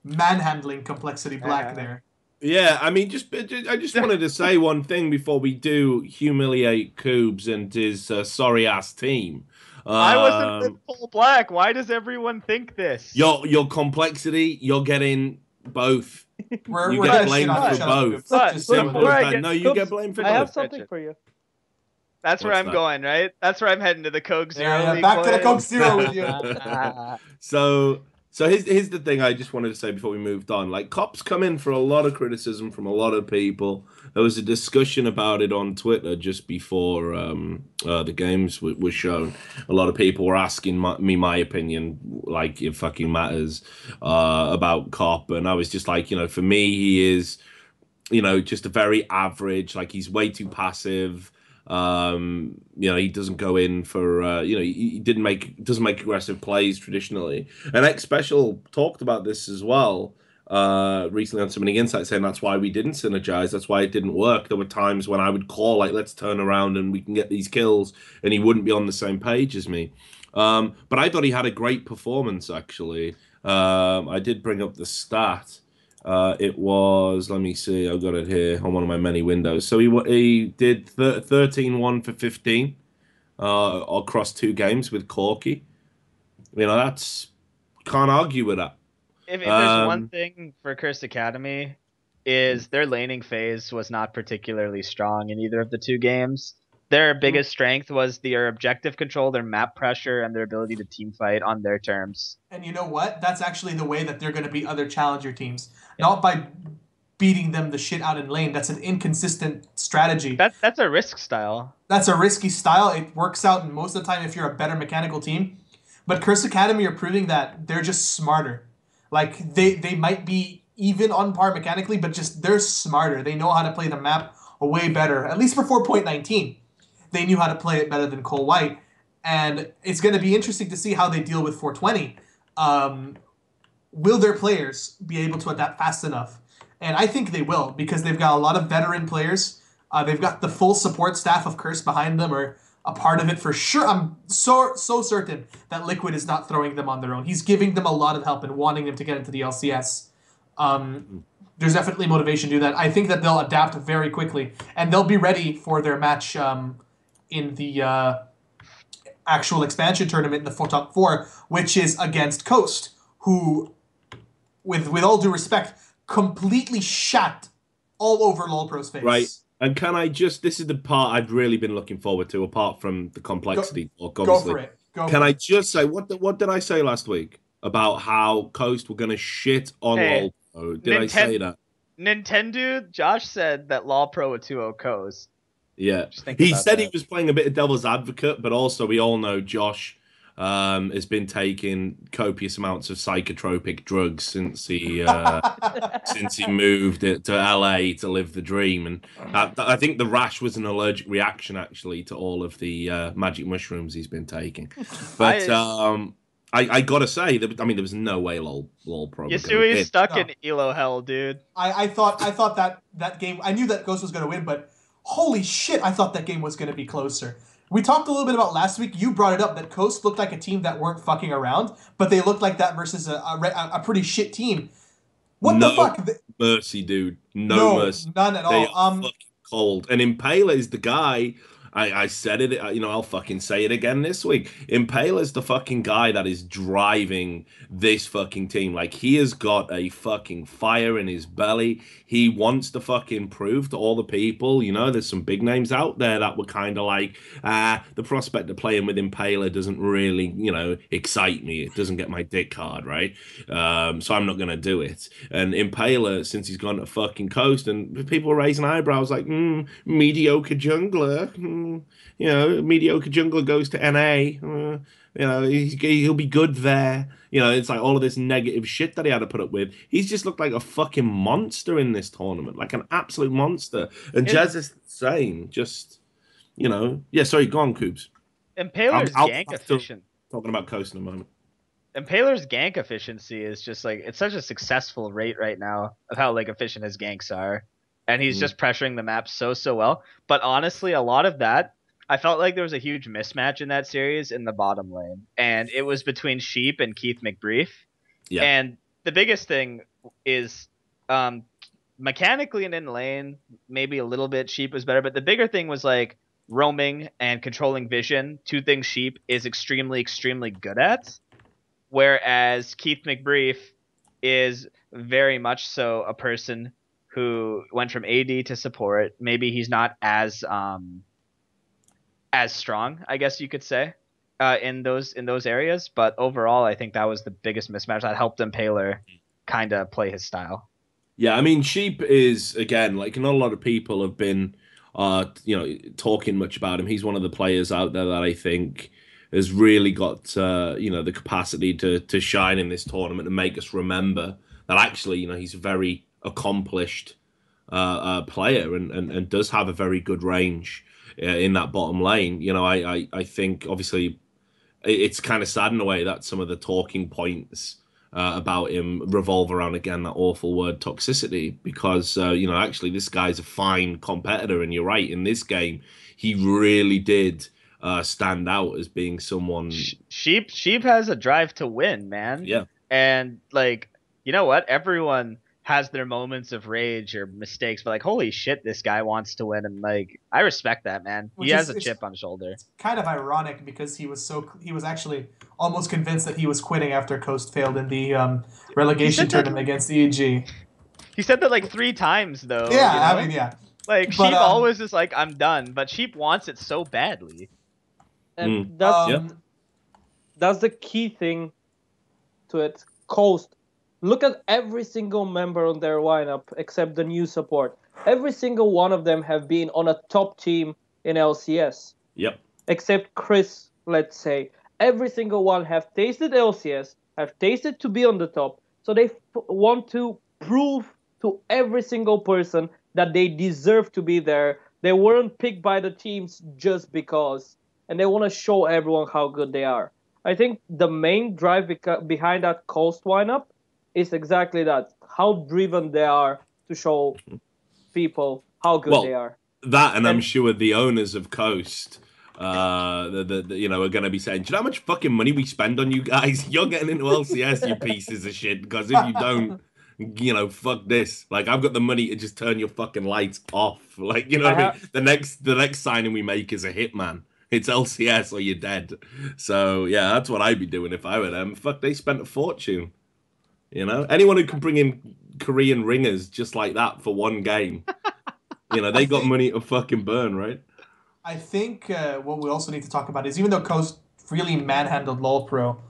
manhandling Complexity Black there. Yeah, I mean, I just wanted to say one thing before we do humiliate Kubz and his sorry-ass team. I wasn't with full black. Why does everyone think this? Your Complexity, you're getting both. You We're get blamed for both. No, you get blamed for both. I have something for you. That's where I'm going, right? That's where I'm heading to the Coke Zero. Yeah, back to the Coke Zero with you. So here's the thing I just wanted to say before we moved on. Like, Cop's come in for a lot of criticism from a lot of people. There was a discussion about it on Twitter just before the games were shown. A lot of people were asking me my opinion, like it fucking matters, about Cop. And I was just like, for me, he is, just a very average, like he's way too passive. He doesn't go in for he doesn't make aggressive plays traditionally. And xPeke talked about this as well recently on Summoning Insight, saying that's why we didn't synergize, that's why it didn't work. There were times when I would call like, let's turn around and we can get these kills, and he wouldn't be on the same page as me. But I thought he had a great performance actually. I did bring up the stat. It was, let me see, I've got it here on one of my many windows. So he did 13-1 for 15 across 2 games with Corki. That's, can't argue with that. If there's one thing for Cursed Academy, is their laning phase was not particularly strong in either of the 2 games. Their biggest strength was their objective control, their map pressure, and their ability to team fight on their terms. And you know what? That's actually the way that they're going to beat other challenger teams. Not by beating them the shit out in lane. That's an inconsistent strategy. That's a risk style. That's a risky style. It works out most of the time if you're a better mechanical team. But Curse Academy are proving that they're just smarter. Like, they might be even on par mechanically, but just they're smarter. They know how to play the map way better. At least for 4.19. They knew how to play it better than Cole White. And it's going to be interesting to see how they deal with 420. Will their players be able to adapt fast enough? And I think they will, because they've got a lot of veteran players. They've got the full support staff of Curse behind them, or a part of it for sure. I'm so certain that Liquid is not throwing them on their own. He's giving them a lot of help and wanting them to get into the LCS. There's definitely motivation to do that. I think that they'll adapt very quickly, and they'll be ready for their match in the actual expansion tournament in the top 4, which is against Coast, who, with all due respect, completely shat all over LoLPro's face. Right. And can I just, this is the part I've really been looking forward to, apart from the complexity. Go for it. Can I just say, what did I say last week about how Coast were going to shit on LoLPro? Did I say that? Nintendo, Josh said that LoLPro were 2-0 Coast. Yeah. He said he was playing a bit of devil's advocate, but also we all know Josh has been taking copious amounts of psychotropic drugs since he moved to LA to live the dream, and I think the rash was an allergic reaction actually to all of the magic mushrooms he's been taking. But I gotta say, there was no way LoLPro. Yasui's stuck in Elo hell, dude. I thought that game. I knew that Ghost was gonna win, but holy shit, I thought that game was gonna be closer. We talked a little bit about last week. You brought it up that Coast looked like a team that weren't fucking around, but they looked like that versus a pretty shit team. What the fuck? Mercy, dude. No mercy. None at all. They are fucking cold. And Impaler is the guy. I said it, I'll fucking say it again this week. Impaler's the fucking guy that is driving this fucking team. Like, he has got a fucking fire in his belly. He wants to fucking prove to all the people, there's some big names out there that were kind of like, the prospect of playing with Impaler doesn't really, excite me. It doesn't get my dick hard, right? So I'm not going to do it. And Impaler, since he's gone to fucking Coast, and people were raising eyebrows like, mediocre jungler. Mediocre jungler goes to NA. He'll be good there. It's like all of this negative shit that he had to put up with. He's just looked like a fucking monster in this tournament, like an absolute monster. And Jez is the same. Just, yeah. Sorry, go on, Kubz. Impaler's gank efficient. Talking about Coast in a moment. Impaler's gank efficiency is just like, it's such a successful rate right now of how like efficient his ganks are. And he's just pressuring the map so well. But honestly, a lot of that, I felt like there was a huge mismatch in that series in the bottom lane. And it was between Sheep and Keith McBrief. Yeah. And the biggest thing is mechanically and in lane, maybe a little bit Sheep was better. But the bigger thing was like roaming and controlling vision. 2 things Sheep is extremely good at. Whereas Keith McBrief is very much so a person who went from AD to support. Maybe he's not as strong, I guess you could say, in those areas. But overall, I think that was the biggest mismatch that helped Impaler kind of play his style. Yeah, I mean, Sheep is, again, like, not a lot of people have been, talking much about him. He's one of the players out there that I think has really got, the capacity to shine in this tournament and make us remember that actually, he's a very accomplished player and does have a very good range in that bottom lane. I think obviously it's kind of sad in a way that some of the talking points about him revolve around, again, that awful word toxicity, because actually this guy's a fine competitor, and you're right, in this game he really did stand out as being someone. Sheep has a drive to win, man. Yeah. And like, you know what, everyone has their moments of rage or mistakes, but like, holy shit, this guy wants to win, and like, I respect that, man. He has a chip on his shoulder. It's kind of ironic because he was actually almost convinced that he was quitting after Coast failed in the relegation tournament against EG. He said that like 3 times though. Yeah, you know? I mean, yeah. Like But, Sheep always is like, I'm done, but Sheep wants it so badly. And that's the key thing to it. Coast. Look at every single member on their lineup except the new support. Every single one of them have been on a top team in LCS. Yep. Except Chris, let's say. Every single one have tasted LCS, have tasted to be on the top. So they want to prove to every single person that they deserve to be there. They weren't picked by the teams just because. And they want to show everyone how good they are. I think the main drive behind that Coast lineup is exactly that. How driven they are to show people how good they are. That, and I'm sure the owners of Coast, you know, are going to be saying, do you know how much fucking money we spend on you guys? You're getting into LCS, you pieces of shit, because if you don't, you know, fuck this. Like, I've got the money to just turn your fucking lights off. Like, you know what I mean? The next signing we make is a hitman. It's LCS or you're dead. So, yeah, that's what I'd be doing if I were them. Fuck, they spent a fortune. You know? Anyone who can bring in Korean ringers just like that for one game. You know, they got money to fucking burn, right? I think what we also need to talk about is even though Coast really manhandled LoL Pro,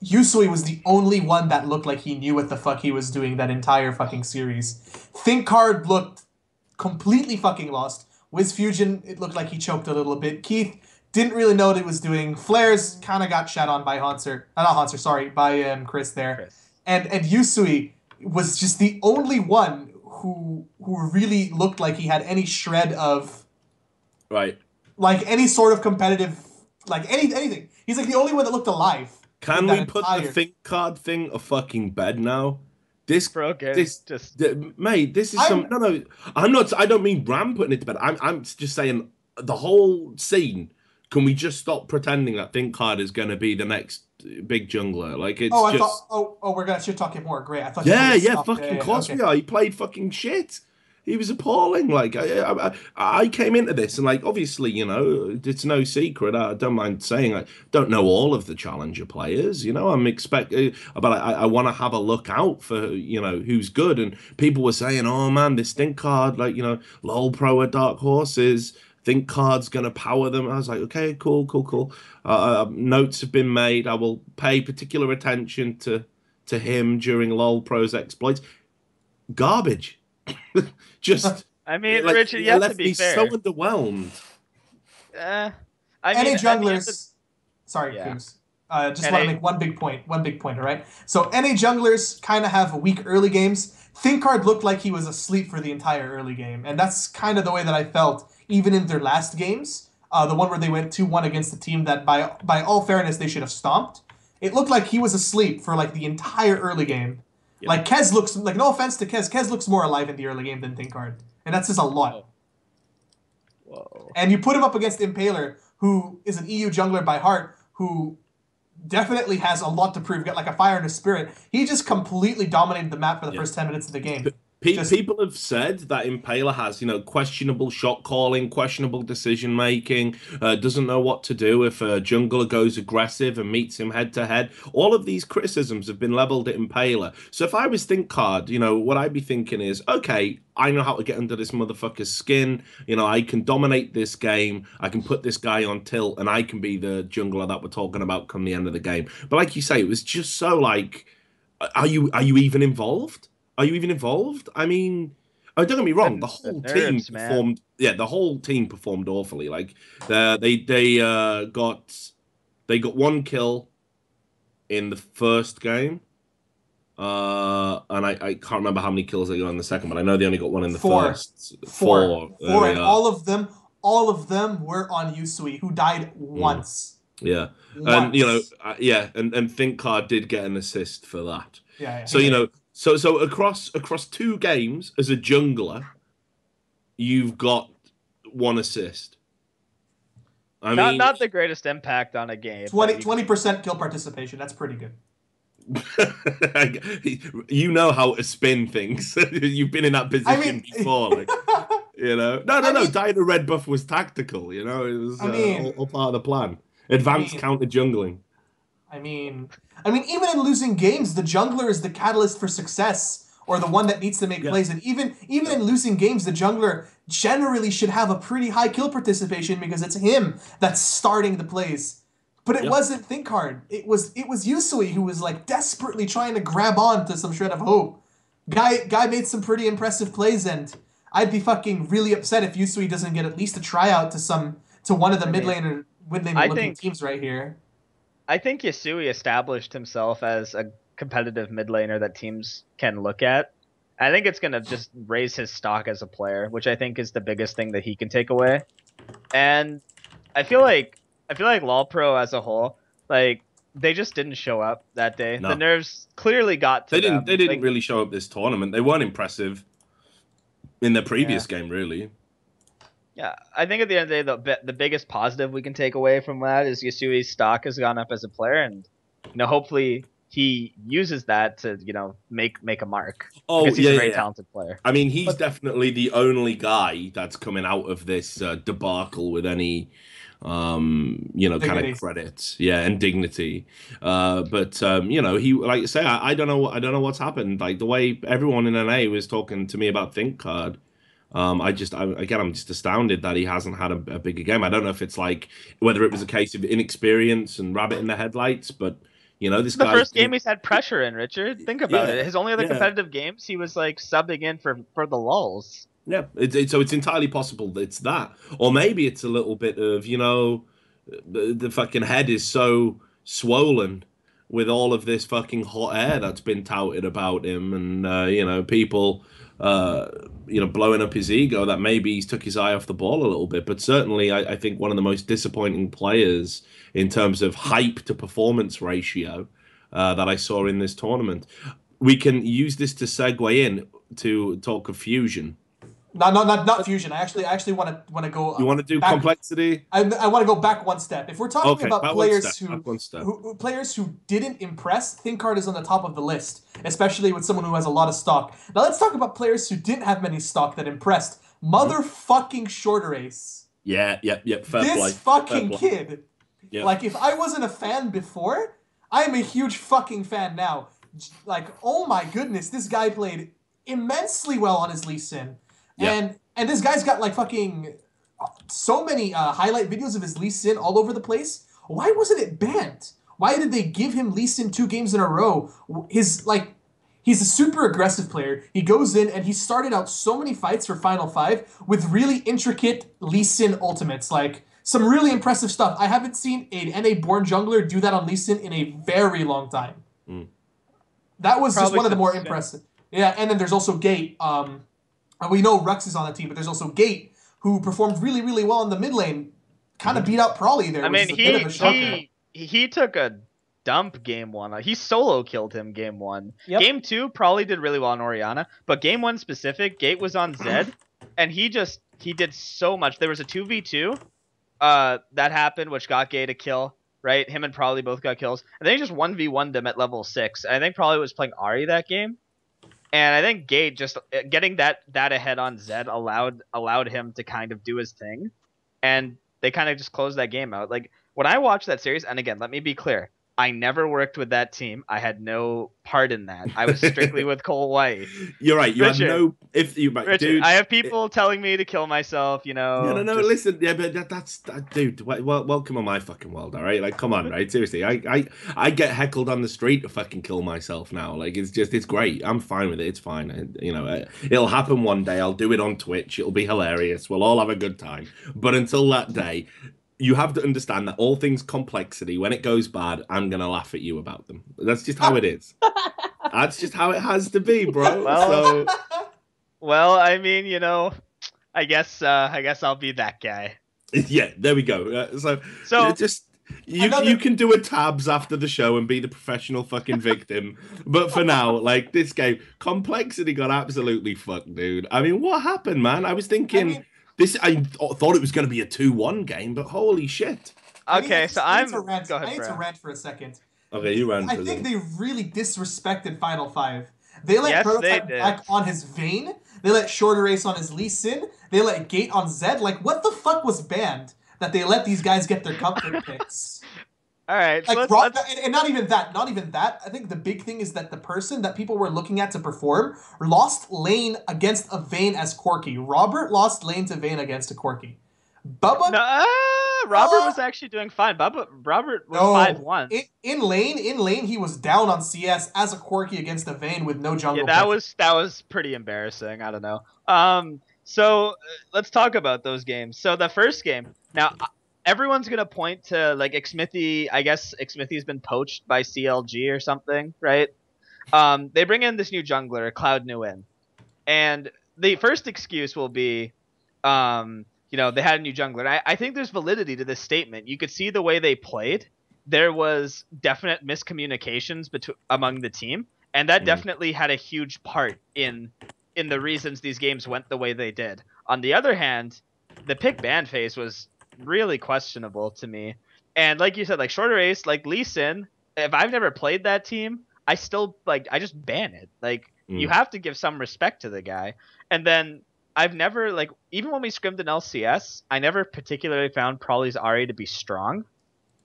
Yusui was the only one that looked like he knew what the fuck he was doing that entire fucking series. ThinkCard looked completely fucking lost. WizFusion, it looked like he choked a little bit. Keith didn't really know what he was doing. Flares kind of got shat on by by Chris there. Chris. And Yusui was just the only one who really looked like he had any shred of like any sort of competitive, like anything. He's like the only one that looked alive. Can we put the ThinkCard thing a fucking bed now? Mate, this is no. I don't mean Ram putting it to bed. I'm just saying the whole scene. Can we just stop pretending that ThinkCard is going to be the next big jungler? Like it's we're gonna shit talk him more. Great. I thought. We are. He played fucking shit. He was appalling. Like I came into this and like obviously you know it's no secret. I don't mind saying I don't know all of the challenger players. You know I'm expecting, but I want to have a look out for you know who's good. And people were saying, oh man, this ThinkCard, like you know, LoL Pro are dark horses. ThinkCard's gonna power them. I was like, okay, cool. Notes have been made. I will pay particular attention to him during LoL Pro's exploits. Garbage. Just. I mean, like, Richard, you have to be fair. So underwhelmed. Any junglers? Sorry, Kubz. Just want to make one big point. All right. So any junglers kind of have weak early games. ThinkCard looked like he was asleep for the entire early game, and that's kind of the way that I felt even in their last games. The one where they went 2-1 against the team that, by all fairness, they should have stomped. It looked like he was asleep for like the entire early game. Yep. Like Kez looks like, no offense to Kez looks more alive in the early game than ThinkCard, and that's just a lot. Whoa. And you put him up against Impaler, who is an EU jungler by heart, who definitely has a lot to prove. Got like a fire in his spirit. He just completely dominated the map for the first 10 minutes of the game. People have said that Impaler has, you know, questionable shot calling, questionable decision making, doesn't know what to do if a jungler goes aggressive and meets him head to head. All of these criticisms have been leveled at Impaler. So if I was ThinkCard, you know, what I'd be thinking is, okay, I know how to get under this motherfucker's skin. You know, I can dominate this game. I can put this guy on tilt, and I can be the jungler that we're talking about come the end of the game. But like you say, it was just so like, are you even involved? Are you even involved? I mean, don't get me wrong. The whole team performed. Yeah, the whole team performed awfully. Like they got one kill in the first game, and I can't remember how many kills they got in the second, but I know they only got one in the first. Four. And all of them were on Yusui, who died once. Yeah, and you know, and ThinkCard did get an assist for that. Yeah. So you know. So across 2 games as a jungler, you've got 1 assist. I mean, not the greatest impact on a game. 20% kill participation. That's pretty good. You know how to spin things. You've been in that position before. Like, you know, no. Dying a red buff was tactical. You know, it was all part of the plan. Advanced counter jungling. I mean, even in losing games, the jungler is the catalyst for success or the one that needs to make plays. And even in losing games, the jungler generally should have a pretty high kill participation because it's him that's starting the plays. But it wasn't ThinkHard. It was Yusui who was like desperately trying to grab on to some shred of hope. Guy made some pretty impressive plays, and I'd be fucking really upset if Yusui doesn't get at least a tryout to one of the mid laner looking teams right here. I think Yusui established himself as a competitive mid laner that teams can look at. I think it's gonna just raise his stock as a player, which I think is the biggest thing that he can take away. And I feel like LoL Pro as a whole, like, they just didn't show up that day. No. The nerves clearly got to them. They didn't really show up this tournament. They weren't impressive in their previous game, really. Yeah, I think at the end of the day, the biggest positive we can take away from that is Yasui's stock has gone up as a player, and hopefully he uses that to make a mark. Oh, because he's a very talented player. I mean, he's definitely the only guy that's coming out of this debacle with any kind of credits, and dignity. But he, like I say, I don't know what's happened. Like the way everyone in NA was talking to me about ThinkHard. I'm just astounded that he hasn't had a bigger game. I don't know if it's like whether it was a case of inexperience and rabbit in the headlights, but this guy. The first game he's had pressure in, Richard. Think about it. His only other competitive games, he was like subbing in for the lulls. Yeah, so it's entirely possible that it's that, or maybe it's a little bit of the fucking head is so swollen with all of this fucking hot air that's been touted about him, and people. Blowing up his ego, that maybe he's took his eye off the ball a little bit. But certainly, I think one of the most disappointing players in terms of hype to performance ratio that I saw in this tournament. We can use this to segue in to talk of Fusion. Not Fusion. I actually want to go. You want to do back, complexity? I want to go back one step. If we're talking about players who didn't impress, ThinkHard is on the top of the list, especially with someone who has a lot of stock. Now let's talk about players who didn't have many stock that impressed. Motherfucking Shorter Ace. Yeah. This fucking kid. Yep. Like, if I wasn't a fan before, I am a huge fucking fan now. Like, oh my goodness, this guy played immensely well on his Lee Sin. Yeah. And this guy's got like fucking so many highlight videos of his Lee Sin all over the place. Why wasn't it banned? Why did they give him Lee Sin 2 games in a row? He's a super aggressive player. He goes in and he started out so many fights for Final 5 with really intricate Lee Sin ultimates. Like some really impressive stuff. I haven't seen an NA born jungler do that on Lee Sin in a very long time. That was probably just one of the more impressive. Yeah, and then there's also Gate. We know Rux is on the team, but there's also Gate, who performed really, really well in the mid lane. Kind of beat out Prawley there. I mean, he took a dump game 1. He solo killed him game 1. Yep. Game 2, Prawley did really well on Orianna, but game 1 specific, Gate was on Zed, and he did so much. There was a 2v2 that happened, which got Gate a kill, right? Him and Prawley both got kills, and then he just 1v1'd them at level 6. I think Prawley was playing Ahri that game. And I think Gate just getting that ahead on Zed allowed him to kind of do his thing, and they kind of just closed that game out. Like when I watched that series, and again, let me be clear, I never worked with that team. I had no part in that. I was strictly with Cole White. You're right. You Richard, have no. If you, Richard, dude, I have people telling me to kill myself. No. Listen, yeah, but that's dude. Welcome on my fucking world. All right, like, come on, right? Seriously, I get heckled on the street to fucking kill myself now. Like, it's great. I'm fine with it. It's fine. It'll happen one day. I'll do it on Twitch. It'll be hilarious. We'll all have a good time. But until that day, you have to understand that all things complexity, when it goes bad, I'm going to laugh at you about them. That's just how it is. That's just how it has to be, bro. Well, I mean, I guess I'll be that guy. Yeah, there we go. So just you can do a tabs after the show and be the professional fucking victim. But for now, like, this game, complexity got absolutely fucked, dude. I mean, what happened, man? I was thinking... I thought it was going to be a 2-1 game, but holy shit. Okay, so I need to rant for a second. Okay, you rant. I think they really disrespected Final 5. They let Prototype back on his Vayne. They let Shorter Ace on his Lee Sin. They let Gate on Zed. Like, what the fuck was banned that they let these guys get their comfort picks? All right, so Like let's and not even that, not even that. I think the big thing is that the person that people were looking at to perform lost lane against a Vayne as Corki. Robert lost lane to Vayne against a Corki. Bubba, no. Robert was actually doing fine. Robert was no, 5-1. in lane, he was down on CS as a Corki against a Vayne with no Yeah, jungle that presence. was pretty embarrassing. I don't know. So let's talk about those games. So the first game. Now, everyone's gonna point to like xMithy. I guess xMithy's been poached by CLG or something, right? They bring in this new jungler, Cloud Nguyen, and the first excuse will be, they had a new jungler. And I think there's validity to this statement. You could see the way they played. There was definite miscommunications among the team, and that definitely had a huge part in the reasons these games went the way they did. On the other hand, the pick ban phase was really questionable to me. And like you said, like shorter ace, like Lee Sin, if I've never played that team, I still I just ban it. Like you have to give some respect to the guy. And then I've never even when we scrimmed in LCS, I never particularly found Prolly's Ahri to be strong.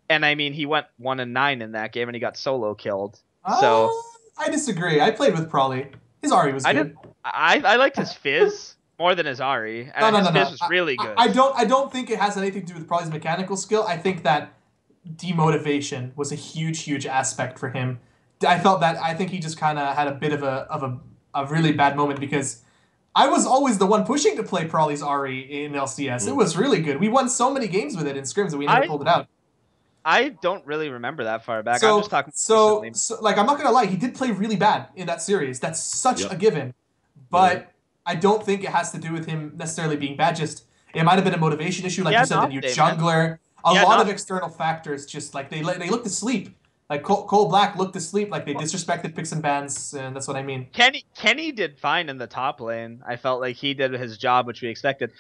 And I mean, he went 1-9 in that game, and he got solo killed. So I disagree. I played with Prolly. His Ahri was good. I liked his Fizz more than his Ahri, and his Fizz was really good. I don't think it has anything to do with Prolly's mechanical skill. I think that demotivation was a huge aspect for him. I think he just kind of had a bit of a really bad moment because I was always the one pushing to play Prolly's Ahri in LCS. It was really good. We won so many games with it in scrims and we never pulled it out. I don't really remember that far back. So, I'm just talking like, I'm not gonna lie, he did play really bad in that series. That's such a given. But I don't think it has to do with him necessarily being bad. Just it might have been a motivation issue, like you said, the new jungler. A lot of external factors. Just like they looked asleep. Like Cole Black looked asleep. Like they disrespected picks and bans, and that's what I mean. Kenny did fine in the top lane. I felt like he did his job, which we expected.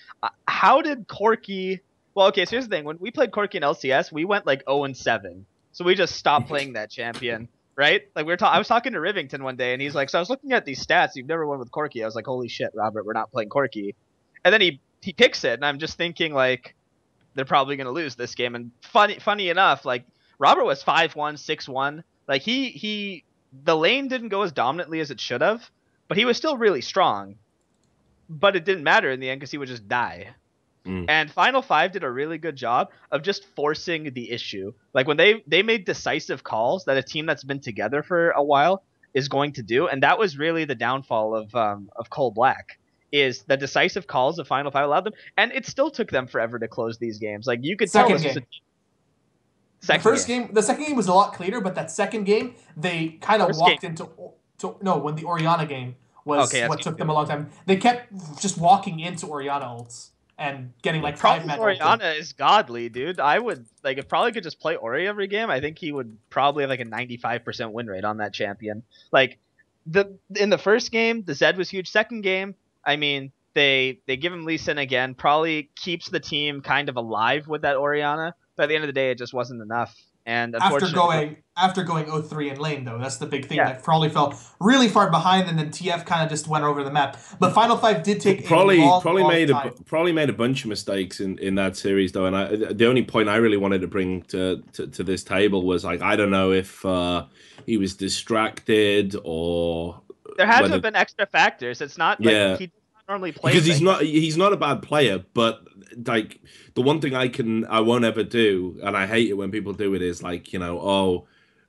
How did Corki? Well, okay, so here's the thing. When we played Corki in LCS, we went 0-7. So we just stopped playing that champion, right? Like I was talking to Rivington one day, and he's like, so I was looking at these stats. You've never won with Corki. I was like, holy shit, Robert, we're not playing Corki. And then he picks it, and I'm just thinking, they're probably going to lose this game. And funny enough, Robert was 5-1, 6-1. Like, the lane didn't go as dominantly as it should have, but he was still really strong. But it didn't matter in the end because he would just die. And Final 5 did a really good job of just forcing the issue. Like when they made decisive calls that a team that's been together for a while is going to do, and that was really the downfall of Cole Black. Is the decisive calls of Final 5 allowed them, and it still took them forever to close these games. Like you could tell this was the second game was a lot cleaner, but that second game they kind of walked into when the Orianna game was what took them a long time. They kept just walking into Orianna ults and getting 5-man. Orianna is godly, dude. I would if Prolly could just play Ori every game, I think he would probably have a 95% win rate on that champion. In the first game, the Zed was huge. Second game, I mean, they give him Lee Sin again. Probably keeps the team kind of alive with that Orianna, but at the end of the day, it just wasn't enough. And unfortunately, after going 0-3 in lane, though, that's the big thing. That Prolly fell really far behind, and then TF kind of just went over the map. But Final 5 did take Prolly made time. a bunch of mistakes in that series, though. And the only point I really wanted to bring to this table was I don't know if he was distracted or there had to have been extra factors. It's not he does not normally play because he's not a bad player, but the one thing I won't ever do, and I hate it when people do it, is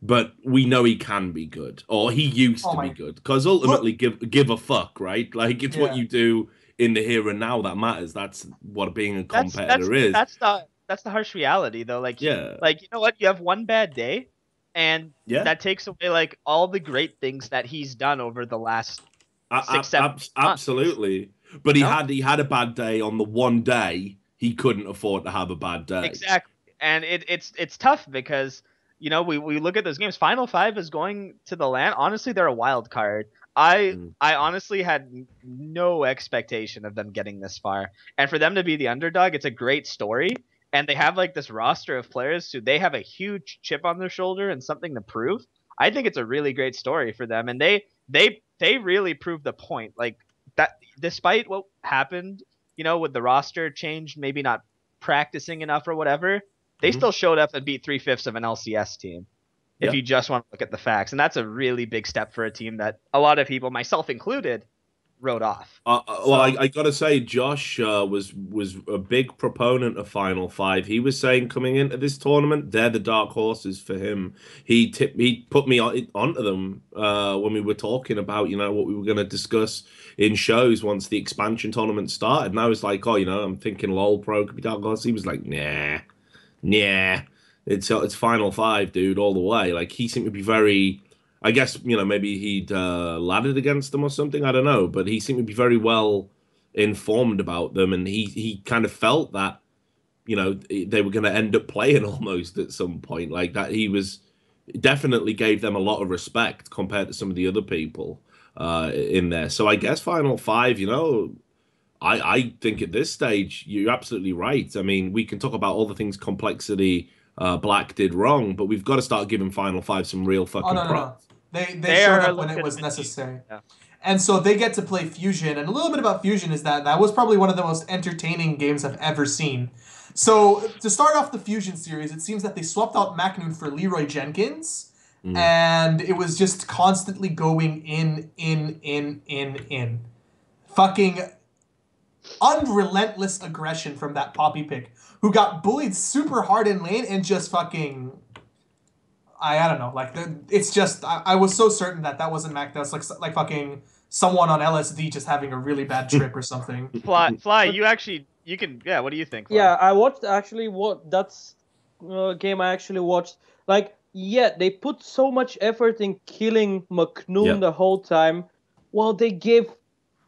but we know he can be good, or he used to be good, because ultimately give a fuck, right? It's what you do in the here and now that matters. That's what being a competitor is. That's the harsh reality, though. You know what? You have one bad day, and that takes away all the great things that he's done over the last 6-7 months. Absolutely. But he had a bad day on the one day he couldn't afford to have a bad day. Exactly. And it's tough because we look at those games. Final 5 is going to the LAN. Honestly, they're a wild card. I honestly had no expectation of them getting this far. And for them to be the underdog, it's a great story. And they have this roster of players who they have a huge chip on their shoulder and something to prove. I think it's a really great story for them. And they really proved the point. That despite what happened, with the roster change, maybe not practicing enough or whatever, they still showed up and beat 3/5 of an LCS team. If Yeah. you just want to look at the facts, and that's a really big step for a team that a lot of people, myself included, wrote off. Well, I gotta say, Josh was a big proponent of Final Five. He was saying coming into this tournament, they're the dark horses for him. He put me onto them when we were talking about what we were going to discuss in shows once the expansion tournament started. And I was like, oh, I'm thinking LOL Pro could be dark horse. He was like, nah, it's Final Five, dude, all the way. Like he seemed to be very. I guess, maybe he'd laddered against them or something. I don't know. But he seemed to be very well informed about them. And he kind of felt that, they were going to end up playing almost at some point. Like that he was definitely gave them a lot of respect compared to some of the other people in there. So I guess Final Five, I think at this stage, you're absolutely right. I mean, we can talk about all the things Complexity Black did wrong, but we've got to start giving Final Five some real fucking props. They showed up when it was necessary. Yeah. And so they get to play Fusion. And a little bit about Fusion is that was probably one of the most entertaining games I've ever seen. So to start off the Fusion series, it seems that they swapped out Macnoon for Leroy Jenkins. And it was just constantly going in. Fucking unrelentless aggression from that Poppy pick, who got bullied super hard in lane and just fucking... I don't know, like it's just I was so certain that wasn't Mac. That was like fucking someone on LSD just having a really bad trip or something. Flyy, you can what do you think? Flyy? Yeah, I watched actually that's game I actually watched. Like they put so much effort in killing Macnoon the whole time, while they gave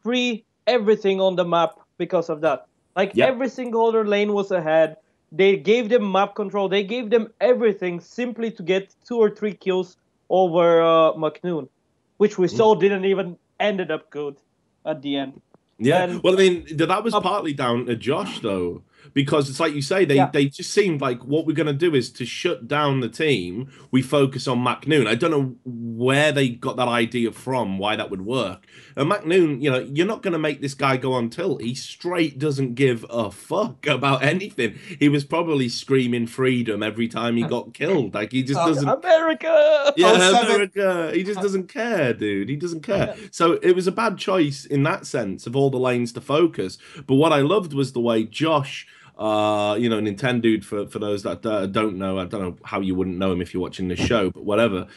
free everything on the map because of that. Like every single other lane was ahead. They gave them map control. They gave them everything simply to get 2 or 3 kills over Macnoon, which we saw didn't even ended up good at the end. Yeah, well, I mean, that was partly down to Josh, though, because it's like you say, they just seemed like what we're going to do is to shut down the team. We focus on Macnoon. I don't know where they got that idea from, why that would work. And Macnoon, you're not going to make this guy go on tilt. He straight doesn't give a fuck about anything. He was probably screaming freedom every time he got killed. Like, he just doesn't... America! Yeah, America! He just doesn't care, dude. He doesn't care. So it was a bad choice in that sense of all the lanes to focus. But what I loved was the way Josh... Nintendo for those that don't know, I don't know how you wouldn't know him if you're watching this show, but whatever.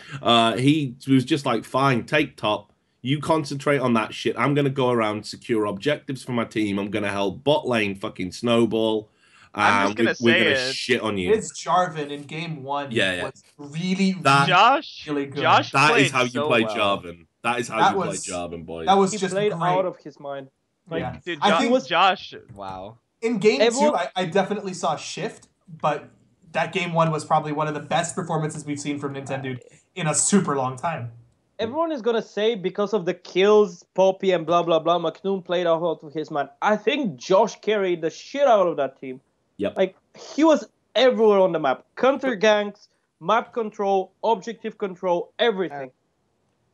He was just like, fine, take top. You concentrate on that shit. I'm going to go around, secure objectives for my team. I'm going to help bot lane fucking snowball. I'm just going to say we're going to shit on you. His Jarvan in game 1 was really good. That is how you play well. Jarvan. That is how you play Jarvan, boys. That was he just played great. out of his mind. Like, dude, I think Josh, wow. In game 2, I definitely saw a shift, but that game 1 was probably one of the best performances we've seen from Nintendo in a super long time. Everyone is gonna say because of the kills, Poppy and blah blah blah, Macnoon played out of his mind. I think Josh carried the shit out of that team. Yep. Like he was everywhere on the map. Counter ganks, map control, objective control, everything.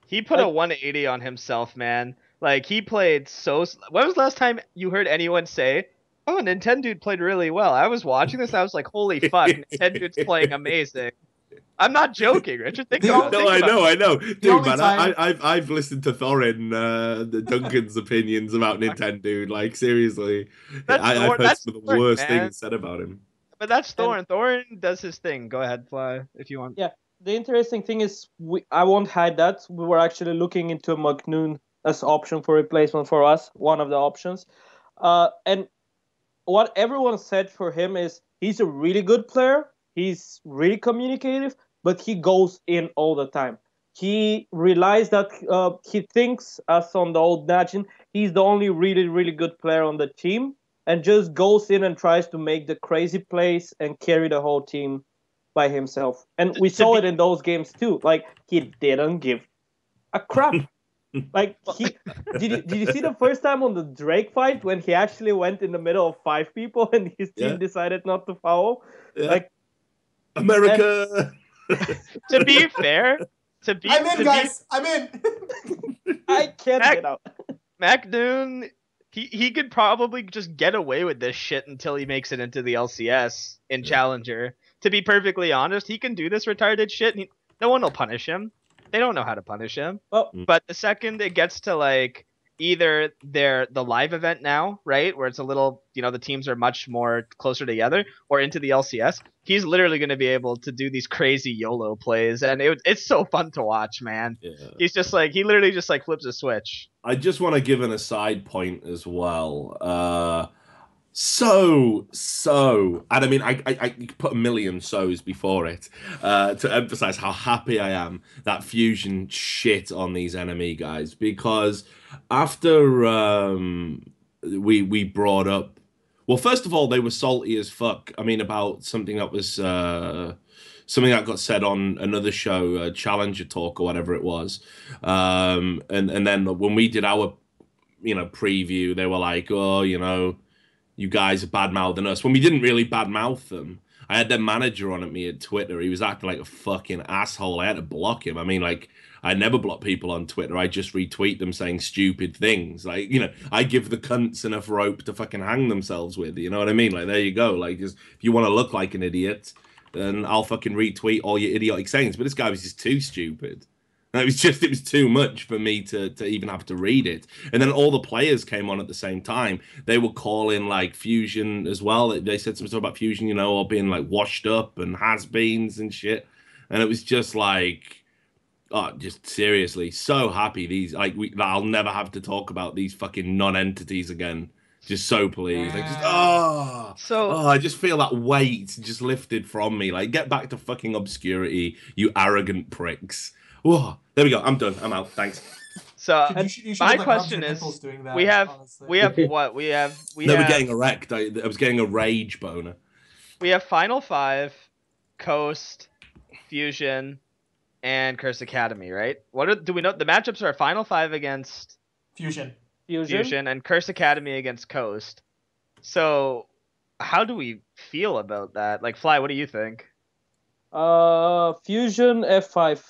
He put a 180 on himself, man. Like he played so. When was the last time you heard anyone say, "Oh, Nintendo played really well"? I was watching this, and I was like, "Holy fuck, Nintendo's playing amazing." I'm not joking, Richard. Think about it. I know. Dude, man, I've listened to Thorin, Duncan's opinions about Nintendo. Like, seriously. I've heard some of the worst things said about him. But that's Thorin. Thorin does his thing. Go ahead, Flyy, if you want. Yeah, the interesting thing is, I won't hide that. We were actually looking into Macnoon as option for replacement for us, one of the options. And what everyone said for him is he's a really good player. He's really communicative, but he goes in all the time. He realized that he thinks, as on the old Najin, he's the only really, really good player on the team, and just goes in and tries to make the crazy plays and carry the whole team by himself. And we saw it in those games too. Like, he didn't give a crap. Like, did you see the first time on the Drake fight when he actually went in the middle of 5 people and his team decided not to foul? Yeah. Like, America. To be fair, I'm in, guys. I'm in. I can't get out. Macnoon he could probably just get away with this shit until he makes it into the LCS in Challenger. To be perfectly honest, he can do this retarded shit. No one will punish him. They don't know how to punish him. Well, But the second it gets to like either the live event now, right, where it's a little, the teams are much more closer together, or into the LCS, he's literally going to be able to do these crazy YOLO plays, and it's so fun to watch, man. Yeah. He's just like, he literally just like flips a switch. I just want to give an aside point as well. And I mean, I put a million so's before it to emphasize how happy I am that Fusion shit on these enemy guys, because after we brought up, well, first of all, they were salty as fuck. I mean, about something that was something that got said on another show, Challenger Talk or whatever it was, and then when we did our preview, they were like, oh, you guys are bad-mouthing us. When we didn't really bad-mouth them. I had their manager on at me at Twitter. He was acting like a fucking asshole. I had to block him. I mean, like, I never block people on Twitter. I just retweet them saying stupid things. Like, I give the cunts enough rope to fucking hang themselves with. You know what I mean? Like, there you go. Like, just, if you want to look like an idiot, then I'll fucking retweet all your idiotic sayings. But this guy was just too stupid. It was too much for me to even have to read it. And then all the players came on at the same time. They were calling like Fusion as well. They said some stuff about Fusion, all being like washed up and has-beens and shit. And it was just like, oh, just seriously, so happy I'll never have to talk about these fucking non-entities again. Just so pleased. Like, I just feel that weight just lifted from me. Like, get back to fucking obscurity, you arrogant pricks. Whoa, there we go. I'm done. I'm out. Thanks. So you should my have, like, question rubbed your is, nipples doing that, we have honestly. what we have. They were getting erect. I was getting a rage boner. We have Final 5, Coast, Fusion, and Curse Academy, right? Do we know? The matchups are Final 5 against Fusion, and Curse Academy against Coast. So how do we feel about that? Like, Flyy, what do you think? Fusion F5.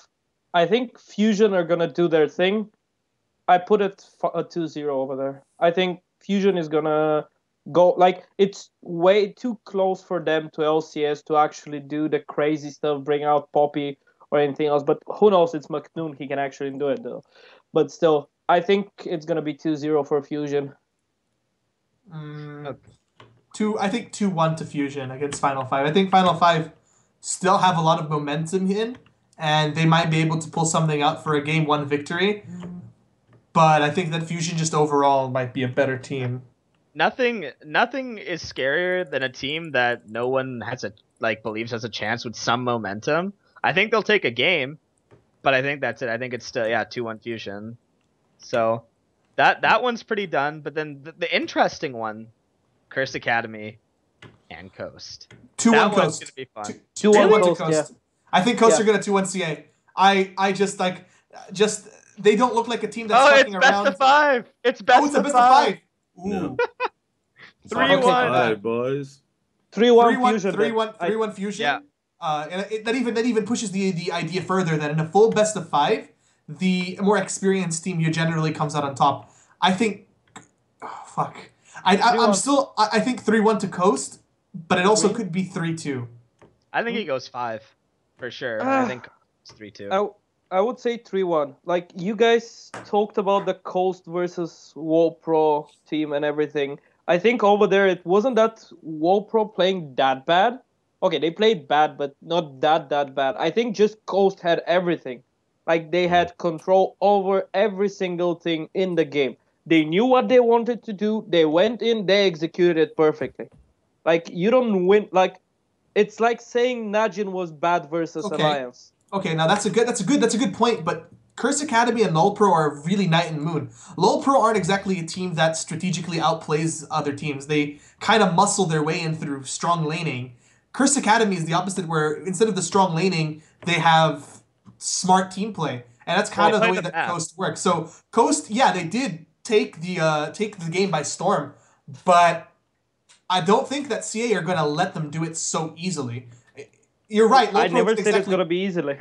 I think Fusion are gonna do their thing. I put it 2-0 over there. I think Fusion is gonna go, like, it's way too close for them to LCS to actually do the crazy stuff, bring out Poppy or anything else. But who knows? It's McNoon. He can actually do it though. But still, I think it's gonna be 2-0 for Fusion. I think 2-1 to Fusion against Final 5. I think Final 5 still have a lot of momentum in, and they might be able to pull something out for a Game 1 victory. But I think that Fusion just overall might be a better team. Nothing is scarier than a team that no one believes has a chance with some momentum. I think they'll take a game, but I think that's it. I think it's still 2-1 Fusion. So that one's pretty done. But then the interesting one, Curse Academy and Coast. 2-1 Coast. Coast. Gonna be fun. 2-1 Coast, Coast. yeah. I think Coast are gonna 2-1 CA. I just they don't look like a team that's fucking around. Best of 5. It's best of of 5. Ooh. No. 3-1. All right, boys. 3-1 Fusion. 3-1 Fusion. Yeah. And that even pushes the idea further that in a full best of 5, the more experienced team generally comes out on top. I think, fuck. I think 3-1 to Coast, but it also could be 3-2. I think he goes 5 for sure. I think it's 3-2. I would say 3-1. Like, you guys talked about the Coast versus WoPro team and everything. I think over there it wasn't that WoPro playing that bad. Okay, they played bad, but not that bad. I think just Coast had everything. Like, they had control over every single thing in the game. They knew what they wanted to do. They went in, they executed it perfectly. Like, you don't win. Like, it's like saying Najin was bad versus Alliance. Okay, now that's a good point, but Curse Academy and LoLPro are really night and moon. LoLPro aren't exactly a team that strategically outplays other teams. They kind of muscle their way in through strong laning. Curse Academy is the opposite, where instead of the strong laning, they have smart team play. And that's kind of the way that Coast works. So Coast, they did take the game by storm, but I don't think that CA are going to let them do it so easily. You're right. I never said it's going to be easily.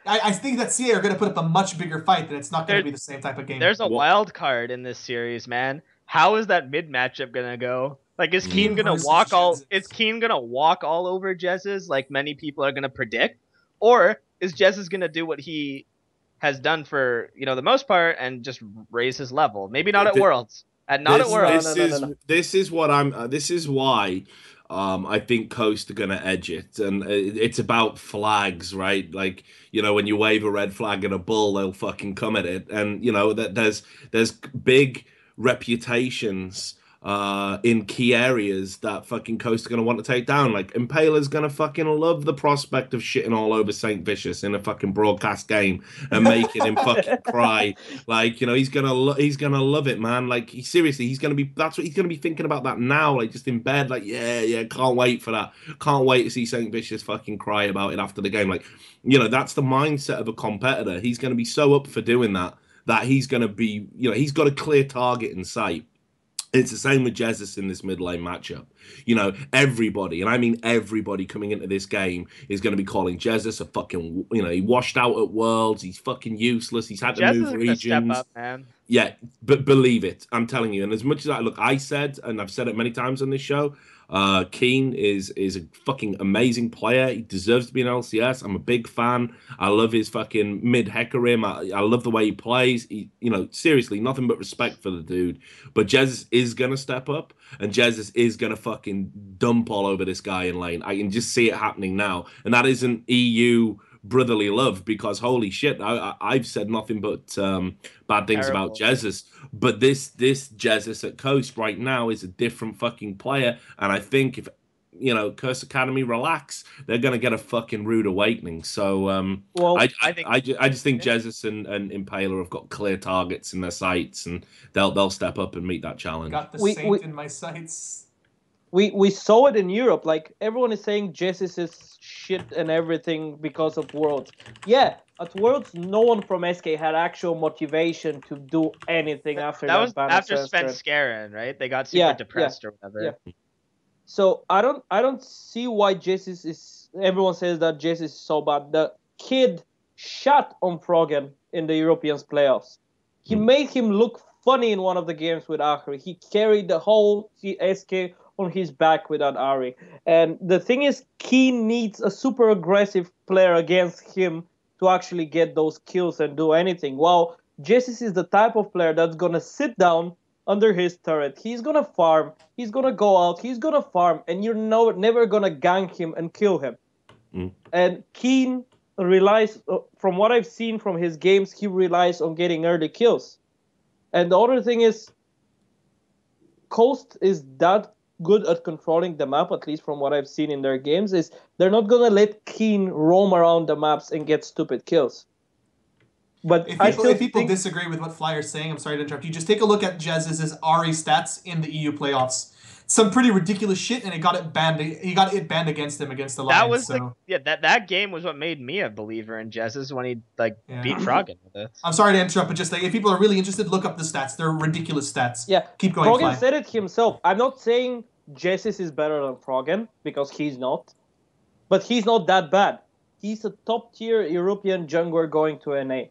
I think that CA are going to put up a much bigger fight, and it's not going to be the same type of game. There's a wild card in this series, man. how is that mid matchup gonna go? Like, is Keen gonna versus walk all? Jezz. Is Keen gonna walk all over Jez's like many people are gonna predict, or is Jez's gonna do what he has done for the most part and just raise his level? Maybe not at Worlds, not at Worlds. This is what I'm. This is why. I think Coast are gonna edge it, and it's about flags, right? Like when you wave a red flag at a bull, they'll fucking come at it, and that there's big reputations in key areas that fucking Coast are going to want to take down. Like, Impaler's going to fucking love the prospect of shitting all over St. Vicious in a fucking broadcast game and making him fucking cry. Like, he's going to love it, man. Like, seriously, he's going to be, that's what he's going to be thinking about that now, like, just in bed, like, yeah, can't wait for that. Can't wait to see St. Vicious fucking cry about it after the game. Like, that's the mindset of a competitor. He's going to be so up for doing that he's going to be, he's got a clear target in sight. It's the same with Jesus in this mid lane matchup. Everybody, and I mean everybody coming into this game is going to be calling Jesus a fucking, he washed out at Worlds. He's fucking useless. He's had to move regions. Step up, man. Yeah, but believe it, I'm telling you. And as much as I said, and I've said it many times on this show, Keen is a fucking amazing player. He deserves to be an LCS. I'm a big fan. I love his fucking mid Hecarim. I love the way he plays. Seriously, nothing but respect for the dude. But Jesus is gonna step up, and Jesus is gonna fucking dump all over this guy in lane. I can just see it happening now, and that isn't EU brotherly love, because holy shit, I've said nothing but bad things about Jesus, but this Jesus at Coast right now is a different fucking player, and I think if Curse Academy relax, they're gonna get a fucking rude awakening. So I just think Jesus and Impaler have got clear targets in their sights, and they'll step up and meet that challenge. Got the saint in my sights. We saw it in Europe. Like, everyone is saying Jesus is shit and everything because of Worlds. Yeah, at Worlds, no one from SK had actual motivation to do anything after that. That was after Spence Scarin, right? They got super depressed or whatever. Yeah. So I don't see why Jesus is. Everyone says that Jesus is so bad. The kid shot on Froggen in the Europeans playoffs. He made him look funny in one of the games with Ahri. He carried the whole SK on his back without Ahri. And the thing is, Keen needs a super aggressive player against him to actually get those kills and do anything. While Jesus is the type of player that's going to sit down under his turret. He's going to farm. He's going to go out. He's going to farm. And you're never going to gank him and kill him. And Keen relies, from what I've seen from his games, he relies on getting early kills. And the other thing is, Coast is that good at controlling the map, at least from what I've seen in their games, is they're not going to let Keen roam around the maps and get stupid kills. But if people disagree with what Flyer's saying, I'm sorry to interrupt you, just take a look at Jez's Ahri stats in the EU playoffs. Some pretty ridiculous shit, and he got it banned against him against the Lions. That game was what made me a believer in Jez's when he beat Froggen with it. I'm sorry to interrupt, but just if people are really interested, look up the stats. They're ridiculous stats. Yeah, keep going. Froggen said it himself. I'm not saying Jesus is better than Froggen, because he's not, but he's not that bad. He's a top tier European jungler going to NA,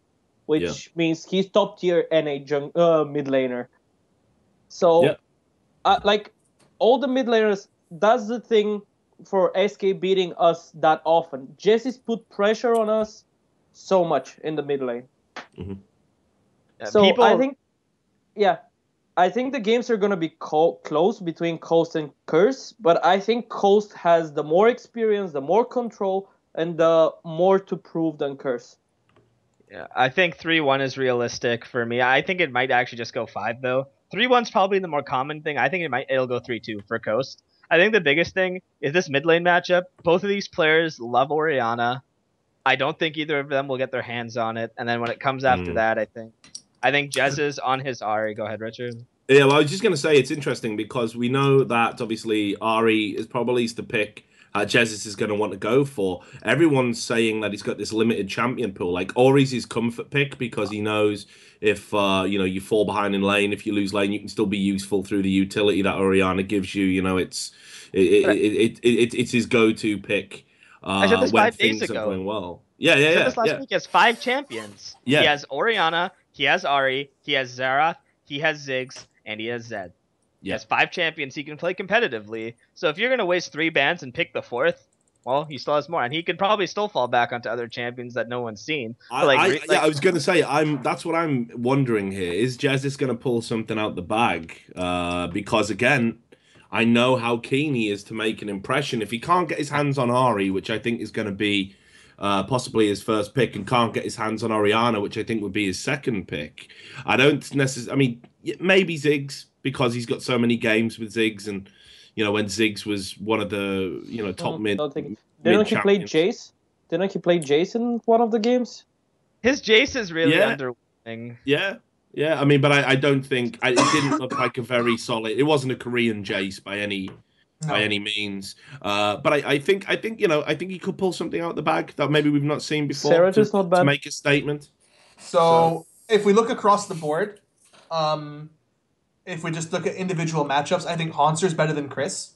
which means he's top tier NA mid laner. So, all the mid laners, that's the thing for SK beating us that often. Jesse's put pressure on us so much in the mid lane. So I think the games are going to be close between Coast and Curse, but I think Coast has the more experience, the more control, and the more to prove than Curse. Yeah, I think 3-1 is realistic for me. I think it might actually just go 5, though. 3-1's probably the more common thing. I think it'll go 3-2 for Coast. I think the biggest thing is this mid lane matchup. Both of these players love Orianna. I don't think either of them will get their hands on it. And then when it comes after that, I think Jez is on his Ahri. Go ahead, Richard. Yeah, well, I was just going to say it's interesting because we know that obviously Ahri is probably the pick Jesus is going to want to go for. Everyone's saying that he's got this limited champion pool. Like, Ori's his comfort pick because he knows if you fall behind in lane, if you lose lane, you can still be useful through the utility that Orianna gives you. It's his go-to pick when things are going well. Yeah. This last week he has 5 champions. Yeah. He has Orianna, he has Ahri, he has Xerath, he has Ziggs, and he has Zed. He Yeah. has 5 champions he can play competitively. So if you're going to waste 3 bans and pick the 4th, well, he still has more, and he could probably still fall back onto other champions that no one's seen. But I was going to say, that's what I'm wondering here. Is Jez going to pull something out the bag? Because again, I know how keen he is to make an impression. If he can't get his hands on Ari, which I think is going to be possibly his first pick, and can't get his hands on Orianna, which I think would be his second pick, I don't necessarily. I mean, maybe Ziggs, because he's got so many games with Ziggs, and when Ziggs was one of the top mid. Didn't he play Jace? Didn't he play Jace in one of the games? His Jace is really underwhelming. Yeah. Yeah, I mean, but I don't think it didn't look like a very solid. It wasn't a Korean Jace by any means. But I think he could pull something out of the bag that maybe we've not seen before to make a statement. So if we look across the board, if we just look at individual matchups, I think Haunter's better than Chris.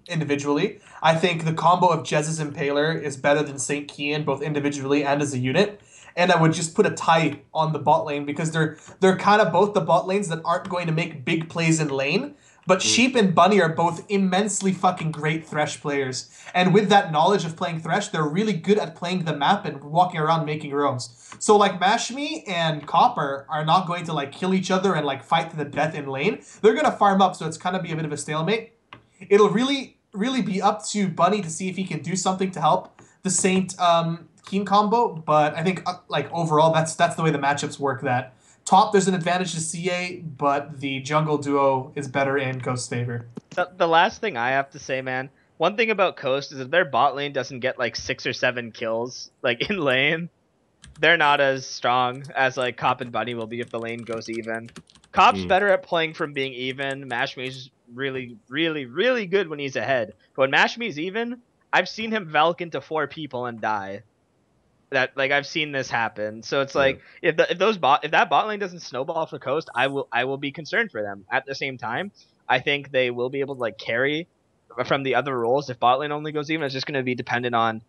Individually, I think the combo of Jez's Impaler is better than Saint Kian, both individually and as a unit. And I would just put a tie on the bot lane, because they're kind of both the bot lanes that aren't going to make big plays in lane. But Sheep and Bunny are both immensely fucking great Thresh players. And with that knowledge of playing Thresh, they're really good at playing the map and walking around making roams. So like Mashme and Copper are not going to like kill each other and like fight to the death in lane. They're going to farm up, so it's kind of be a bit of a stalemate. It'll really be up to Bunny to see if he can do something to help the Saint Keen combo, but I think like overall that's the way the matchups work. That top there's an advantage to CA, but the jungle duo is better in Coast's favor. The last thing I have to say, man, one thing about Coast is if their bot lane doesn't get like 6 or 7 kills like in lane, they're not as strong as like Cop and Bunny will be if the lane goes even. Cop's better at playing from being even. Mashme's really, really, really good when he's ahead. But when Mashme's even, I've seen him Valk into 4 people and die. I've seen this happen. So it's like if that bot lane doesn't snowball for Coast, I will be concerned for them. At the same time, I think they will be able to like carry from the other roles. If bot lane only goes even, it's just going to be dependent on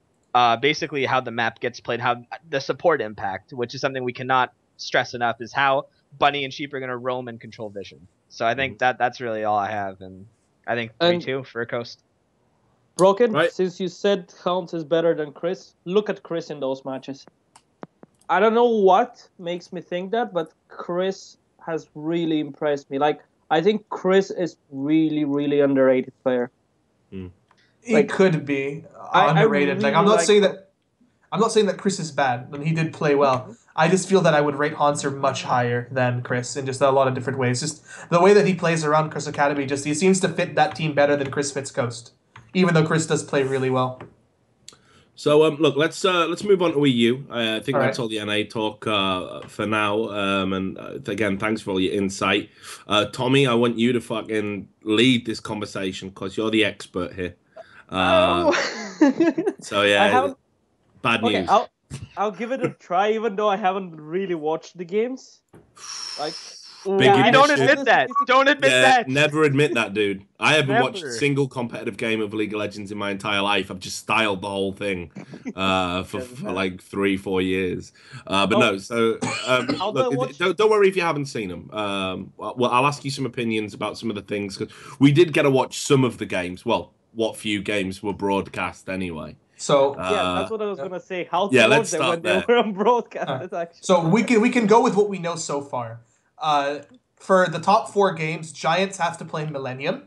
basically how the map gets played, how the support impact, which is something we cannot stress enough, is how Bunny and Sheep are going to roam and control vision. So I think that's really all I have, and I think 3-2 for Coast. Rocket, since you said Hound is better than Chris, look at Chris in those matches. I don't know what makes me think that, but Chris has really impressed me. Like, I think Chris is really, really underrated player. He could be underrated. I really I'm not saying that Chris is bad, and he did play well. I just feel that I would rate Haunter much higher than Chris in just a lot of different ways. Just the way that he plays around Chris Academy, he seems to fit that team better than Chris fits Coast. Even though Chris does play really well. So look, let's move on to EU. I think that's all the NA talk for now. And again, thanks for all your insight, Tommy. I want you to fucking lead this conversation because you're the expert here. So yeah, bad news. I'll give it a try, even though I haven't really watched the games. Like. Don't admit that. Don't admit that. Never admit that, dude. I haven't watched a single competitive game of League of Legends in my entire life. I've just styled the whole thing for like 3-4 years. But no, so look, don't worry if you haven't seen them. Well, I'll ask you some opinions about some of the things, because we did get to watch some of the games. Well, what few games were broadcast anyway. So that's what I was gonna say. How let's start when there. they were on broadcast. Actually. So we can go with what we know so far. For the top 4 games, Giants have to play Millennium.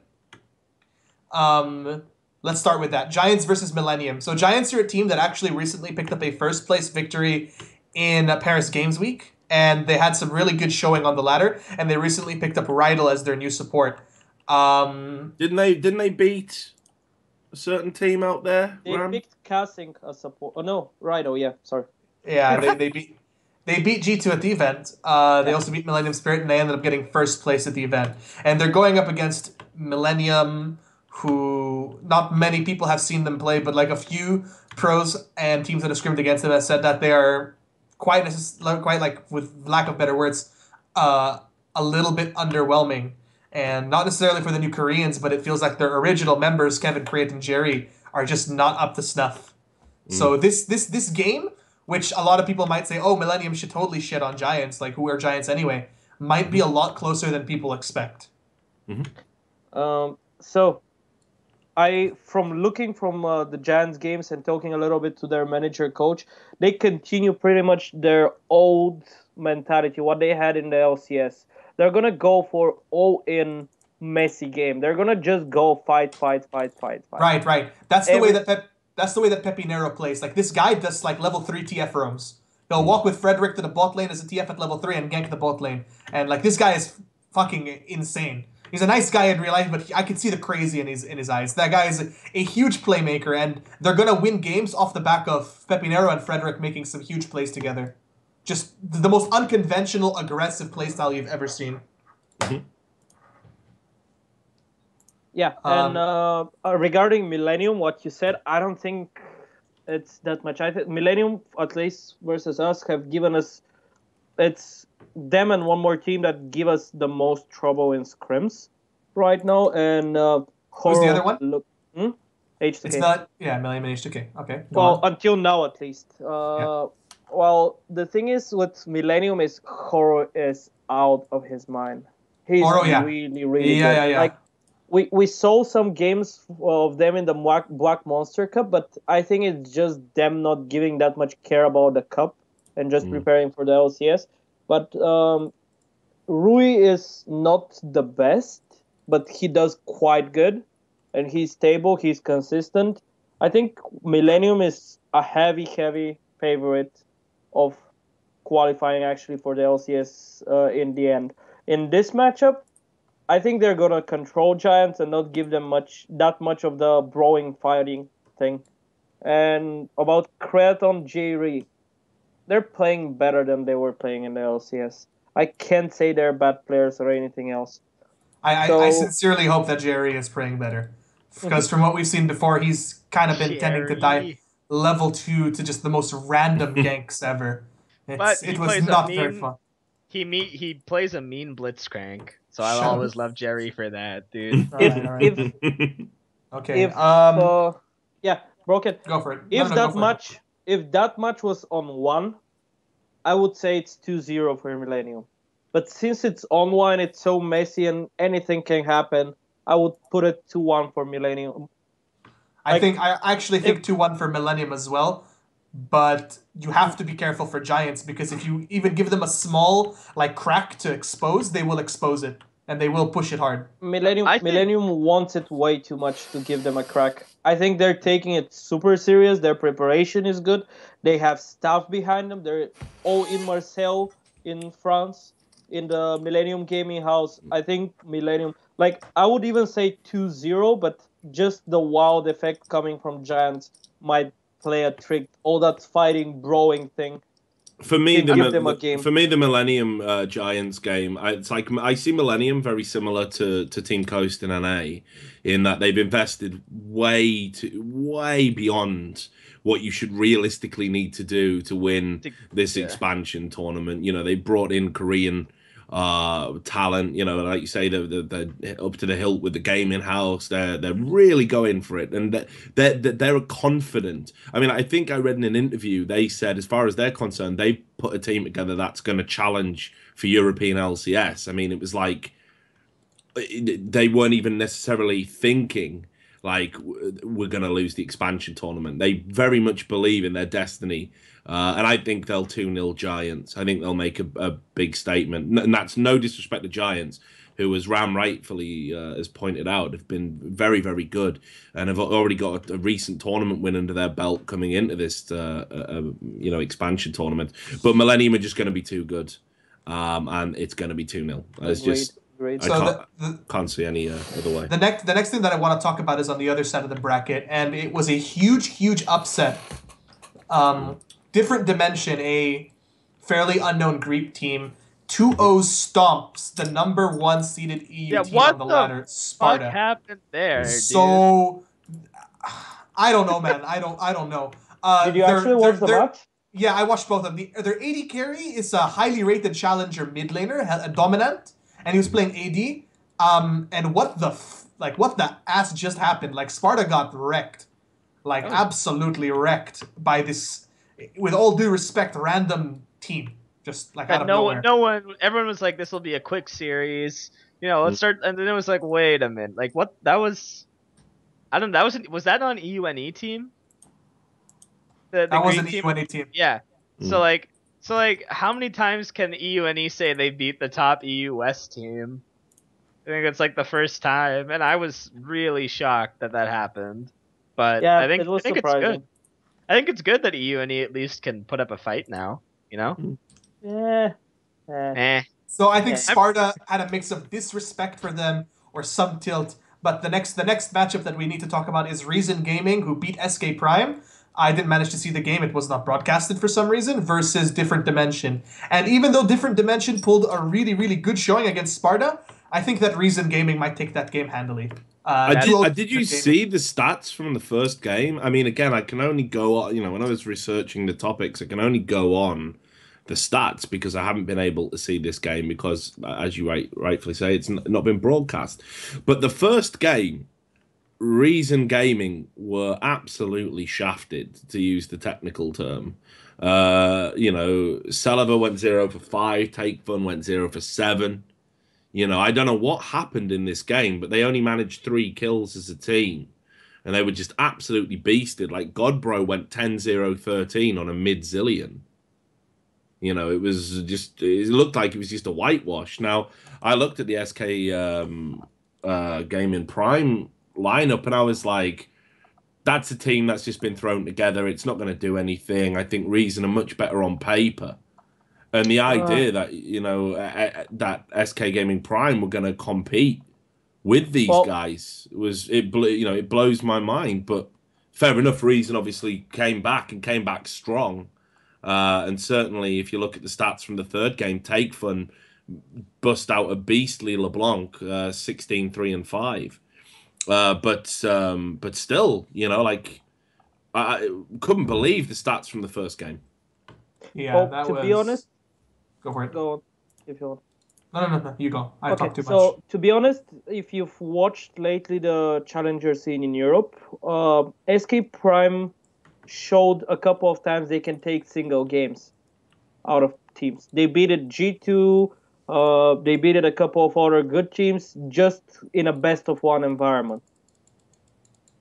Let's start with that. Giants versus Millennium. So Giants are a team that actually recently picked up a first place victory in Paris Games Week, and they had some really good showing on the ladder, and they recently picked up Rydal as their new support. Didn't they beat a certain team out there? They picked Casing as support. Oh no, Rydal, yeah, sorry. Yeah, they beat G2 at the event. They also beat Millennium Spirit, and they ended up getting first place at the event. And they're going up against Millennium, who not many people have seen them play, but like a few pros and teams that have scrimmed against them have said that they are quite like, with lack of better words, a little bit underwhelming. And not necessarily for the new Koreans, but it feels like their original members, Kevin, Create, and Jerry, are just not up to snuff. So this game, which a lot of people might say, oh, Millennium should totally shit on Giants, like, who are Giants anyway? might be a lot closer than people expect. So from looking from the Giants games and talking a little bit to their manager coach, they continue pretty much their old mentality, what they had in the LCS. They're gonna go for all-in messy game. They're gonna just go fight. Right. That's the way that Pepinero plays. Like, this guy does like level 3 TF roams. He'll walk with Frederick to the bot lane as a TF at level 3 and gank the bot lane. And like, this guy is fucking insane. He's a nice guy in real life, but I can see the crazy in his eyes. That guy is a huge playmaker, and they're gonna win games off the back of Pepinero and Frederick making some huge plays together. Just the most unconventional, aggressive playstyle you've ever seen. Yeah, and regarding Millennium, what you said, I don't think it's that much. I think Millennium, at least versus us, have given us... It's them and one more team that give us the most trouble in scrims right now. And who's the other one? H2K. It's not... Yeah, Millennium and H2K. Okay. Well, until now, at least. Well, the thing is with Millennium is Horo is out of his mind. He's really good. Yeah. Like, we saw some games of them in the Black Monster Cup, but I think it's just them not giving that much care about the cup and just preparing for the LCS. But Rui is not the best, but he does quite good, and he's stable, he's consistent. I think Millennium is a heavy favorite of qualifying actually for the LCS in the end. In this matchup, I think they're gonna control Giants and not give them that much of the brawling fighting thing. And about Kraton, Jerry, they're playing better than they were playing in the LCS. I can't say they're bad players or anything else. I sincerely hope that Jerry is playing better, because from what we've seen before, he's kind of been tending to die level 2 to just the most random ganks ever. It was not very fun. He plays a mean blitzcrank, so I always love Jerry for that, dude. Okay. Yeah, Broken. Go for it. If that match was on 1, I would say it's 2-0 for Millennium. But since it's on 1, it's so messy and anything can happen, I would put it 2-1 for Millennium. I actually think 2-1 for Millennium as well. But you have to be careful for Giants, because if you even give them a small crack to expose, they will expose it. And they will push it hard. Millennium wants it way too much to give them a crack. I think they're taking it super serious. Their preparation is good. They have staff behind them. They're all in Marseille, in France, in the Millennium Gaming House. I think Millennium... I would even say 2-0, but just the wild effect coming from Giants might play a trick. All that fighting, brawling thing. For me, the Millennium Giants game, it's like I see Millennium very similar to Team Coast in NA, in that they've invested way beyond what you should realistically need to do to win this expansion tournament. You know, they brought in Korean talent. You know, like you say, they're up to the hilt with the gaming house. They're really going for it, and they're confident. I mean, I think I read in an interview they said, as far as they're concerned, they put a team together that's going to challenge for European LCS. I mean, it was like they weren't even necessarily thinking like we're going to lose the expansion tournament. They very much believe in their destiny. And I think they'll 2-0 Giants. I think they'll make a big statement. And that's no disrespect to Giants, who, as Ram rightfully has pointed out, have been very, very good and have already got a recent tournament win under their belt coming into this expansion tournament. But Millennium are just going to be too good. And it's going to be 2-0. It's just... I can't see any other way. The next thing that I want to talk about is on the other side of the bracket, and it was a huge upset. Different dimension, a fairly unknown Greek team, 2-0 stomps the number 1 seeded EU team on the ladder, Sparta. What happened there? So, dude? I don't know, man. I don't know. Did you actually watch the match? Yeah, I watched both of them. Their AD carry is a highly rated challenger mid laner, a dominant. And he was playing AD, and what the ass just happened? Like, Sparta got wrecked, absolutely wrecked by this, with all due respect, random team. just like out And of nowhere. everyone was like, this will be a quick series. You know, let's start. And then it was like, wait a minute, like what? That was, I don't know. Was that on EUNE team? The That was green an team. EUNE team. Yeah. So like, how many times can EUNE say they beat the top EU West team? I think it's like the first time, and I was really shocked that happened. But Yeah, I think it was it's good. surprising. I think it's good that EUNE at least can put up a fight now. You know? Yeah. So I think Yeah. Sparta had a mix of disrespect for them or some tilt. But the next matchup that we need to talk about is Reason Gaming, who beat SK Prime. I didn't manage to see the game; it was not broadcasted for some reason. Versus Different Dimension, and even though Different Dimension pulled a really, really good showing against Sparta, I think that Reason Gaming might take that game handily. Did you see the stats from the first game? I mean, again, I can only go on, you know, when I was researching the topics, I can only go on the stats because I haven't been able to see this game because, as you rightfully say, it's not been broadcast. But the first game, Reason Gaming were absolutely shafted, to use the technical term. You know, Celeber went 0 for 5, Take Fun went 0 for 7. You know, I don't know what happened in this game, but they only managed 3 kills as a team. And they were just absolutely beasted. Like, Godbro went 10-0-13 on a mid-zillion. You know, it looked like it was just a whitewash. Now, I looked at the SK Gaming Prime lineup, and I was like, that's a team that's just been thrown together. It's not going to do anything. I think Reason are much better on paper. And the idea that, you know, that SK Gaming Prime were going to compete with these guys it blows my mind. But fair enough, Reason obviously came back strong. And certainly, if you look at the stats from the third game, Take Fun bust out a beastly LeBlanc, 16-3-5. But still, you know, like, I couldn't believe the stats from the first game. Yeah, be honest, go for it. Go on, if you want. No, you go. I talk too much. So, to be honest, if you've watched lately the challenger scene in Europe, SK Prime showed a couple of times they can take single games out of teams. They beat it G2, they beat it a couple of other good teams just in a best of one environment.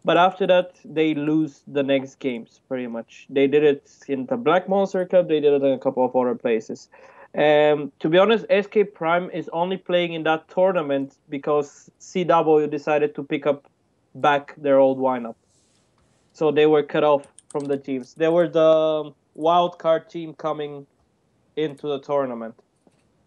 But after that, they lose the next games, pretty much. They did it in the Black Monster Cup, they did it in a couple of other places. To be honest, SK Prime is only playing in that tournament because CW decided to pick up back their old lineup. So they were cut off from the teams. They were the wild card team coming into the tournament.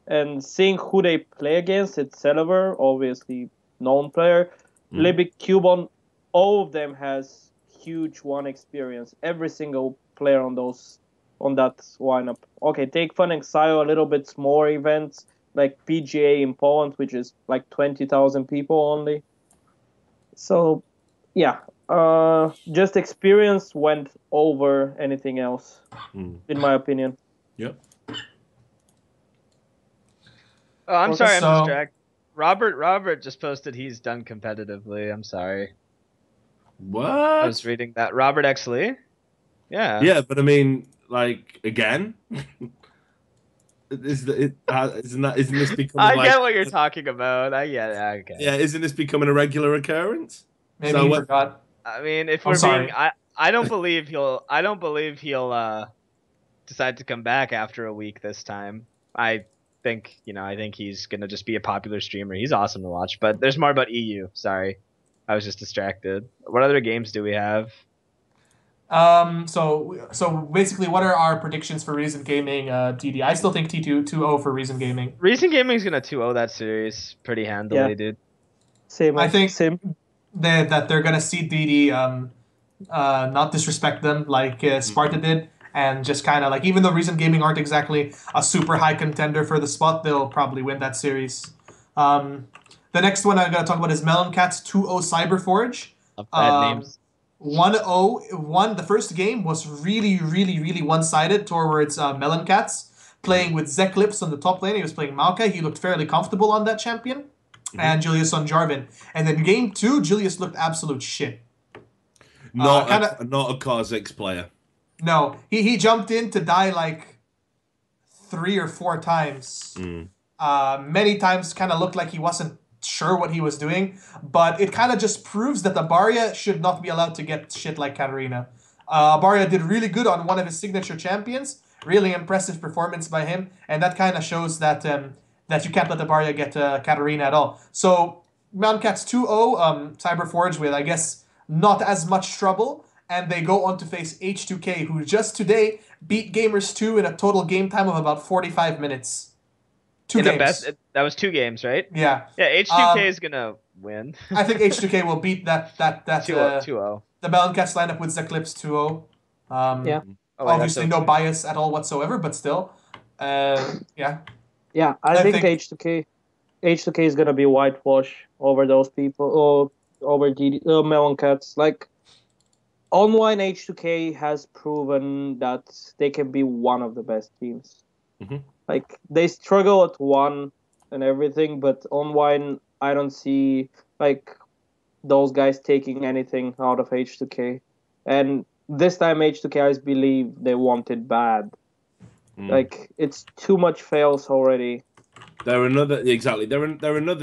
And seeing who they play against, it's Celeber, obviously known player. Libic, Cubon, all of them has huge one experience. Every single player on that lineup. Okay, Take Fun and Xio a little bit smaller events like PGA in Poland, which is like 20,000 people only. So, yeah, just experience went over anything else, in my opinion. Yep. Oh, I'm sorry, I'm distracted. Robert just posted he's done competitively. I'm sorry. What? I was reading that. Robert X. Lee? Yeah. Yeah, but I mean, like, again? Isn't this becoming I get what you're talking about. I get it. Okay. Yeah, isn't this becoming a regular occurrence? Maybe he forgot. I mean, if we're being, I don't believe he'll decide to come back after a week this time. I think he's gonna just be a popular streamer. He's awesome to watch, but there's more about EU. Sorry, I was just distracted. What other games do we have? So basically, what are our predictions for Reason Gaming, TD? I still think T2-2-0 for Reason Gaming. Reason Gaming's gonna 2-0 that series pretty handily, dude. Same. I think same. That they're gonna see DD, not disrespect them like Sparta did, and just kind of like, even though Reason Gaming aren't exactly a super high contender for the spot, they'll probably win that series. The next one I'm gonna talk about is Melon Cats 2-0 Cyberforge. Bad names. 1-0. The first game was really, really, really one-sided towards Melon Cats, playing with Zeklips on the top lane. He was playing Maokai. He looked fairly comfortable on that champion. And Julius on Jarvan. And then game 2, Julius looked absolute shit. Not a Kha'Zix player. No. He jumped in to die like 3 or 4 times. Many times kind of looked like he wasn't sure what he was doing, but it kind of just proves that Abaria should not be allowed to get shit like Katarina. Abaria did really good on one of his signature champions. Really impressive performance by him, and that kind of shows that that you can't let Abaria get Katarina at all. So Mountain 2-0, Cyberforge with, I guess, not as much trouble, and they go on to face H2K, who just today beat Gamers 2 in a total game time of about 45 minutes. 2 games. That was 2 games, right? Yeah. Yeah, H2K is gonna win. I think H2K will beat that 2-0. The Mountain lineup with Eclipse 2-0. Yeah. Oh, obviously, no bias at all whatsoever, but still, yeah. Yeah, I think H2K is gonna be whitewash over those people, or over Melon Cats. Like, online H2K has proven that they can be one of the best teams. Like, they struggle at 1 and everything, but online I don't see like those guys taking anything out of H2K. And this time H2K, I believe they want it bad. Like, it's too much fails already. They're another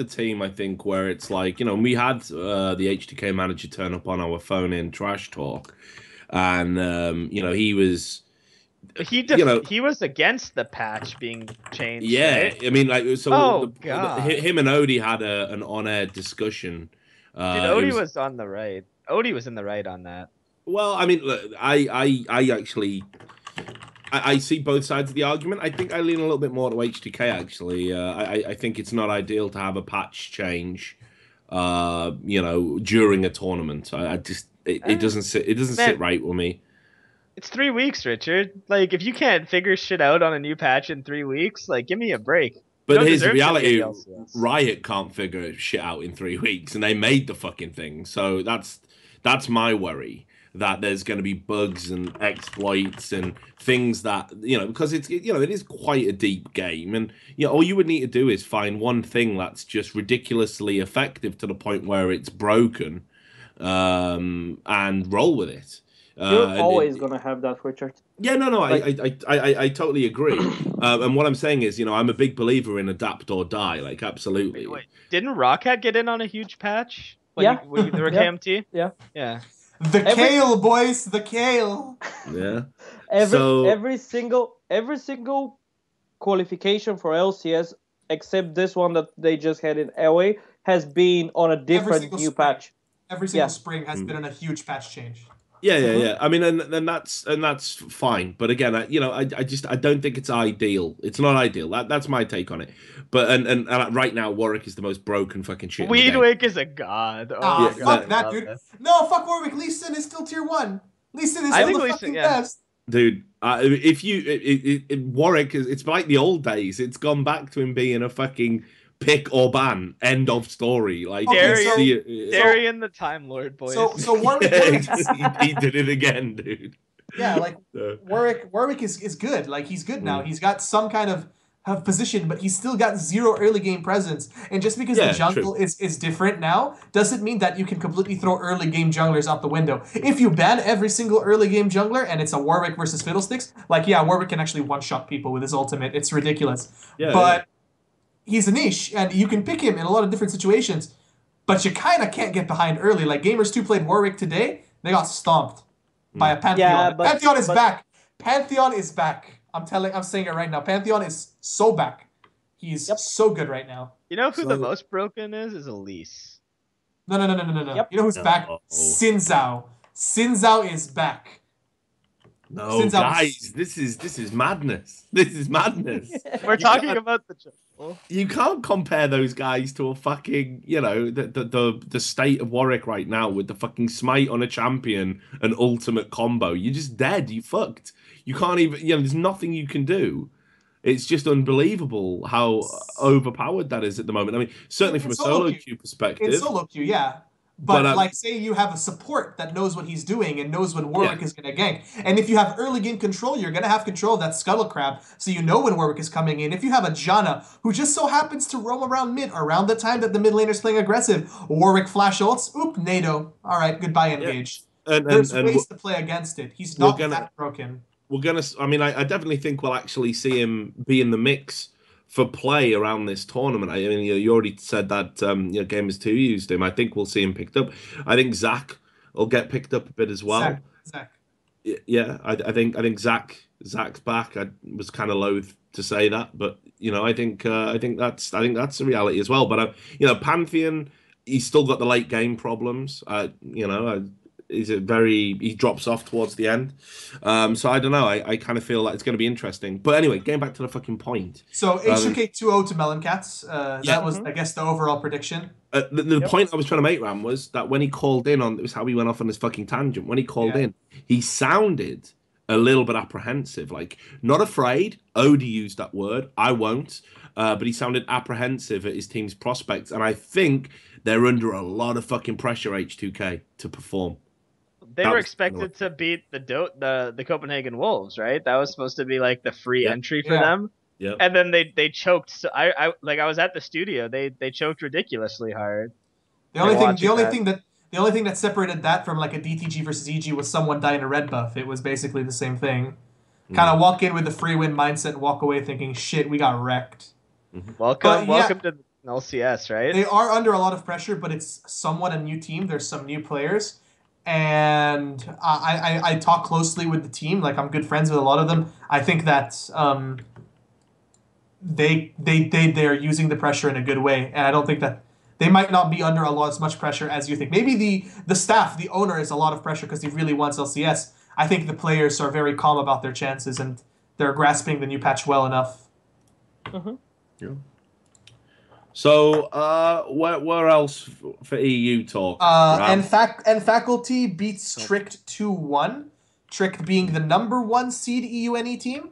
team, I think, where it's like, you know, we had the H2K manager turn up on our phone in Trash Talk, and you know, he was was against the patch being changed. Yeah, right? I mean, like, so God. Him and Odie had an on-air discussion. Dude, Odie was on the right. Odie was in the right on that. Well, I mean, look, I actually I see both sides of the argument. I think I lean a little bit more to H2K, actually. I think it's not ideal to have a patch change, you know, during a tournament. It doesn't sit right with me. It's 3 weeks, Richard. Like, if you can't figure shit out on a new patch in 3 weeks, like, give me a break. But here's the reality: Riot can't figure shit out in 3 weeks, and they made the fucking thing. So that's my worry, that there's going to be bugs and exploits and things that, you know, because it's, you know, it is quite a deep game, and, you know, all you would need to do is find one thing that's just ridiculously effective to the point where it's broken, and roll with it. You're always gonna have that, Richard. Yeah, no, like, I totally agree. And what I'm saying is, you know, I'm a big believer in adapt or die. Like, absolutely. Wait, didn't Roccat get in on a huge patch? Yeah. When they were KMT? Yeah. Yeah. The kale, boys, the kale. Yeah. Every single qualification for LCS, except this one that they just had in LA, has been on a different new patch. Every single spring has been on a huge patch change. Yeah. I mean, and that's fine. But again, I don't think it's ideal. It's not ideal. That's my take on it. But and right now, Warwick is the most broken fucking shit. Weedwick is a god. Oh, yeah, fuck that, dude. No, fuck Warwick. Lee Sin is still tier 1. Lee Sin is still the fucking best. Dude, if you Warwick is, it's like the old days. It's gone back to him being a fucking pick or ban. End of story. Like, Darian the Time Lord, boys. So Warwick, he did it again, dude. Yeah, like Warwick is good. Like, he's good now. He's got some kind of position, but he's still got 0 early game presence. And just because the jungle is different now, doesn't mean that you can completely throw early game junglers out the window. If you ban every single early game jungler and it's a Warwick versus Fiddlesticks, like, yeah, Warwick can actually one-shot people with his ultimate. It's ridiculous. But he's a niche, and you can pick him in a lot of different situations, but you kind of can't get behind early. Like, Gamers 2 played Warwick today, they got stomped by a Pantheon. Yeah, Pantheon is back. Pantheon is back. I'm saying it right now. Pantheon is so back. He's so good right now. You know who the most broken is Elise. No. Yep. You know who's back? Xin Zhao is back. No, guys, this is madness. This is madness. We're talking about the jungle. You can't compare those guys to a fucking, you know, the state of Warwick right now with the fucking smite on a champion and ultimate combo. You're just dead. You fucked. You can't even, you know, there's nothing you can do. It's just unbelievable how overpowered that is at the moment. I mean, certainly from a solo queue perspective. In solo queue, yeah. But like, say you have a support that knows what he's doing and knows when Warwick is going to gank. And if you have early game control, you're going to have control of that Scuttle Crab, so you know when Warwick is coming in. If you have a Janna who just so happens to roam around mid around the time that the mid laner's playing aggressive, Warwick flash ults, oop, NATO. All right, goodbye, engage. There's ways to play against it. He's not that broken. we're gonna. I mean, I definitely think we'll actually see him be in the mix for play around this tournament. I mean, you already said that Gamers 2 used him. I think we'll see him picked up. I think Zach will get picked up a bit as well. Zach. Yeah, I think Zach's back. I was kind of loath to say that, but I think that's a reality as well. But Pantheon, he's still got the late game problems. He drops off towards the end. So I don't know. I kind of feel like it's going to be interesting. But anyway, getting back to the fucking point. So HUK 2-0 to Melloncats. That was, I guess, the overall prediction. The point I was trying to make, Ram, was that when he called in it was how he went off on this fucking tangent. When he called in, he sounded a little bit apprehensive, like not afraid. Odie used that word. I won't. But he sounded apprehensive at his team's prospects. And I think they're under a lot of fucking pressure, H2K, to perform. They were expected to beat the Copenhagen Wolves, right? That was supposed to be like the free entry for them. Yeah. And then they choked. So I was at the studio. They choked ridiculously hard. The only thing that separated that from like a DTG versus EG was someone dying a red buff. It was basically the same thing. Kind of walk in with the free win mindset and walk away thinking, shit, we got wrecked. Welcome to LCS, right? They are under a lot of pressure, but it's somewhat a new team. There's some new players. And I talk closely with the team. Like, I'm good friends with a lot of them. I think that they're using the pressure in a good way. And I don't think that they might not be under as much pressure as you think. Maybe the staff, the owner, is a lot of pressure because he really wants LCS. I think the players are very calm about their chances and they're grasping the new patch well enough. Yeah. So, where else for EU talk? And Faculty beats Tricked 2-1. Tricked being the #1 seed EUNE team.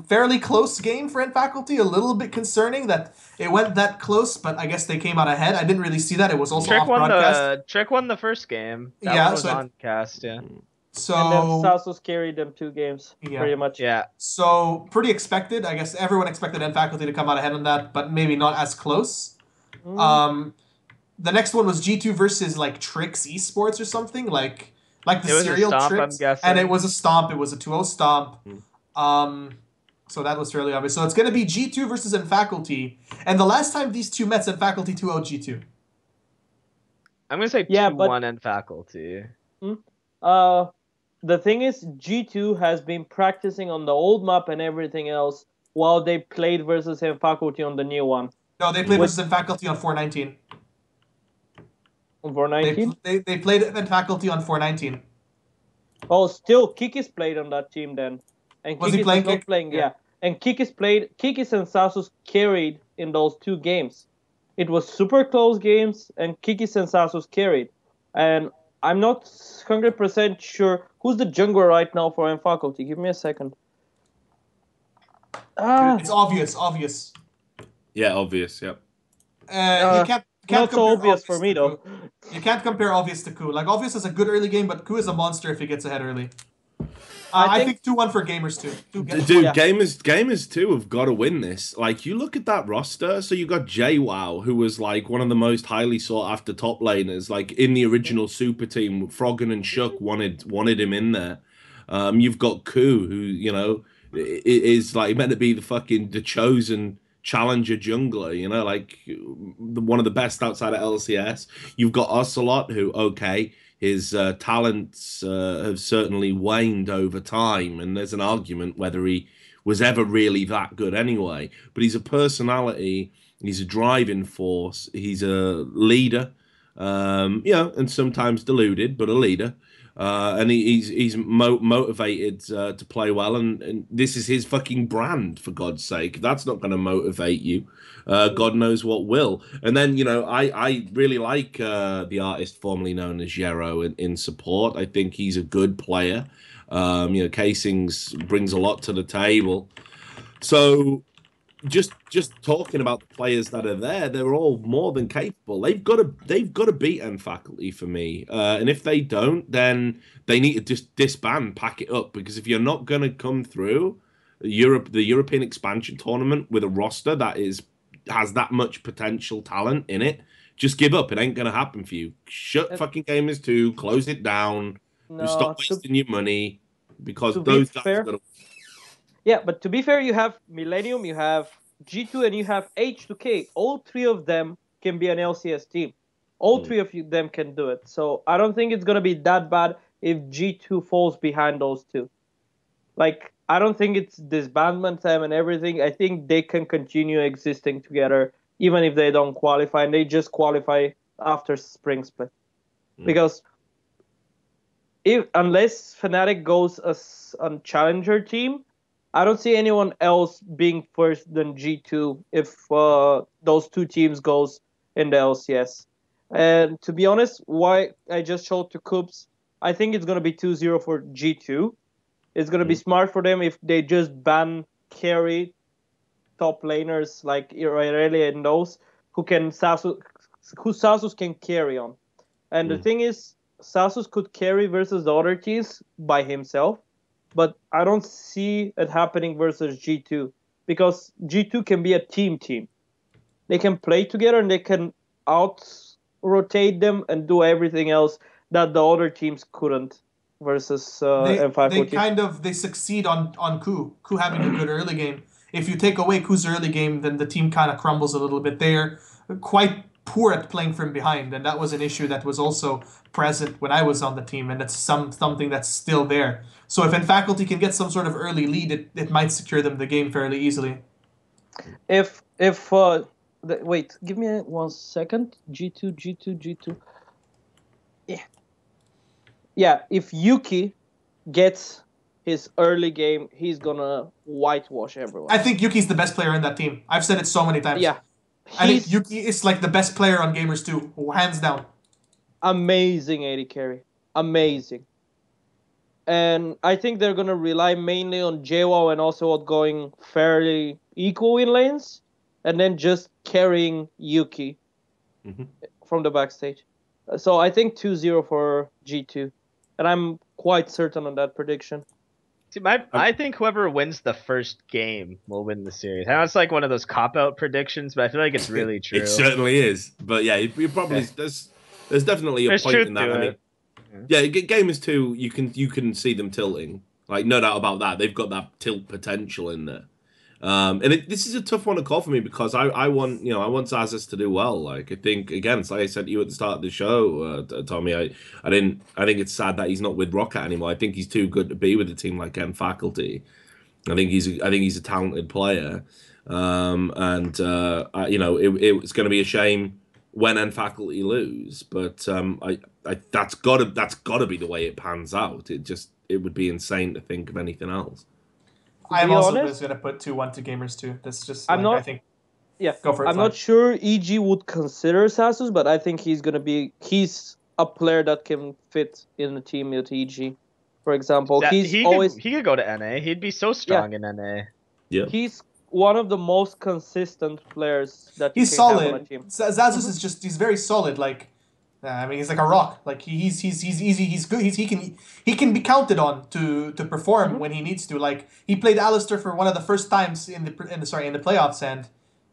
Fairly close game for Faculty. A little bit concerning that it went that close, but I guess they came out ahead. I didn't really see that. It was also off broadcast. Trick won the first game. That one was on cast, yeah. So, and then Sasus carried them 2 games, pretty much. Yeah. So, pretty expected. I guess everyone expected Faculty to come out ahead on that, but maybe not as close. The next one was G2 versus, like, Tricks Esports or something. Like the serial Tricks. And it was a stomp. It was a 2-0 stomp. So that was fairly obvious. So it's going to be G2 versus Faculty. And the last time these two met, Faculty 2-0 G2. I'm going to say 2-1 Faculty. The thing is, G2 has been practicing on the old map and everything else while they played versus Faculty on the new one. No, they played versus Faculty on 419. On 419? They played Faculty on 419. Oh, still, Kikis played on that team then. And was he playing? Not playing, yeah. And Kikis and Sasus carried in those 2 games. It was super close games, and Kikis and Sasus carried. And I'm not 100% sure who's the jungler right now for Faculty. Give me a second. It's obvious. Yeah, obvious. Yep. You can't not so obvious for me though. You can't compare obvious to Ku. Like obvious has a good early game, but Ku is a monster if he gets ahead early. I think 2-1 for Gamers 2. Dude, Gamers 2 have got to win this. Like, you look at that roster, so you got JWoww, who was, like, one of the most highly sought-after top laners. Like, in the original Super team, Froggen and Shook wanted him in there. You've got Ku, who, is, like, meant to be the chosen challenger jungler, like, one of the best outside of LCS. You've got Ocelot, who, okay, his talents have certainly waned over time, and there's an argument whether he was ever really that good anyway. But he's a personality, he's a driving force, he's a leader, and sometimes deluded, but a leader. And he's motivated to play well, and this is his fucking brand, for God's sake. If that's not going to motivate you, God knows what will. And then, I really like the artist formerly known as Yero in support. I think he's a good player. Casings brings a lot to the table. So just talking about the players that are there, they're all more than capable. They've got to beat Faculty for me. And if they don't, then they need to just disband, pack it up. Because if you're not going to come through the European expansion tournament with a roster that has that much potential talent in it, just give up. It ain't going to happen for you. Shut fucking Gamers 2, close it down, stop wasting your money. because To those be guys fair- are going to. Yeah, but to be fair, you have Millennium, you have G2, and you have H2K. All three of them can be an LCS team. All three of them can do it. So I don't think it's gonna be that bad if G2 falls behind those two. Like, I don't think it's disbandment time and everything. I think they can continue existing together even if they don't qualify, and they just qualify after spring split. Because unless Fnatic goes as a challenger team, I don't see anyone else being first than G2 if those two teams goes in the LCS. And to be honest, why I just showed to Kubz, I think it's going to be 2-0 for G2. It's going to be smart for them if they just ban carry top laners like Irelia and those who Sasus can carry on. And the thing is, Sasus could carry versus the other teams by himself, but I don't see it happening versus G2 because G2 can be a team. They can play together and they can out-rotate them and do everything else that the other teams couldn't versus they succeed on Ku having a good early game. If you take away Ku's early game, then the team kind of crumbles a little bit. They're quite poor at playing from behind, and that was an issue that was also present when I was on the team, and that's something that's still there. So if Faculty can get some sort of early lead, it might secure them the game fairly easily. Wait, give me 1 second. G2. Yeah, if Yuki gets his early game, he's gonna whitewash everyone. I think Yuki's the best player in that team. I've said it so many times. Yeah. I think Yuki is like the best player on Gamers 2, hands down. Amazing AD carry. Amazing. And I think they're going to rely mainly on JWoww and also going fairly equal in lanes, and then just carrying Yuki from the backstage. So I think 2-0 for G2. And I'm quite certain on that prediction. See, I think whoever wins the first game will win the series. I know it's like one of those cop-out predictions, but I feel like it's really true. It certainly is. But yeah, you probably there's definitely a point in that. I mean, Gamers 2, you can see them tilting. Like, no doubt about that. They've got that tilt potential in there. And this is a tough one to call for me because I want Zazas to do well. Like, I think, again, it's like I said to you at the start of the show, Tommy. I think it's sad that he's not with Roccat anymore. I think he's too good to be with a team like Faculty. I think he's a talented player, it's going to be a shame when Faculty lose. But that's gotta be the way it pans out. It would be insane to think of anything else. I'm also just going to put 2-1 to Gamers 2. That's just, I think... Yeah, go for it. I'm not sure EG would consider Sasus, but I think he's a player that can fit in the team with EG. For example, he could go to NA. He'd be so strong in NA. Yeah. He's one of the most consistent players that he's can solid. have on a team. Zazus is he's very solid. Like, I mean, he's like a rock. Like he's easy. He's good. He can be counted on to perform when he needs to. Like, he played Alistair for one of the first times in the playoffs, and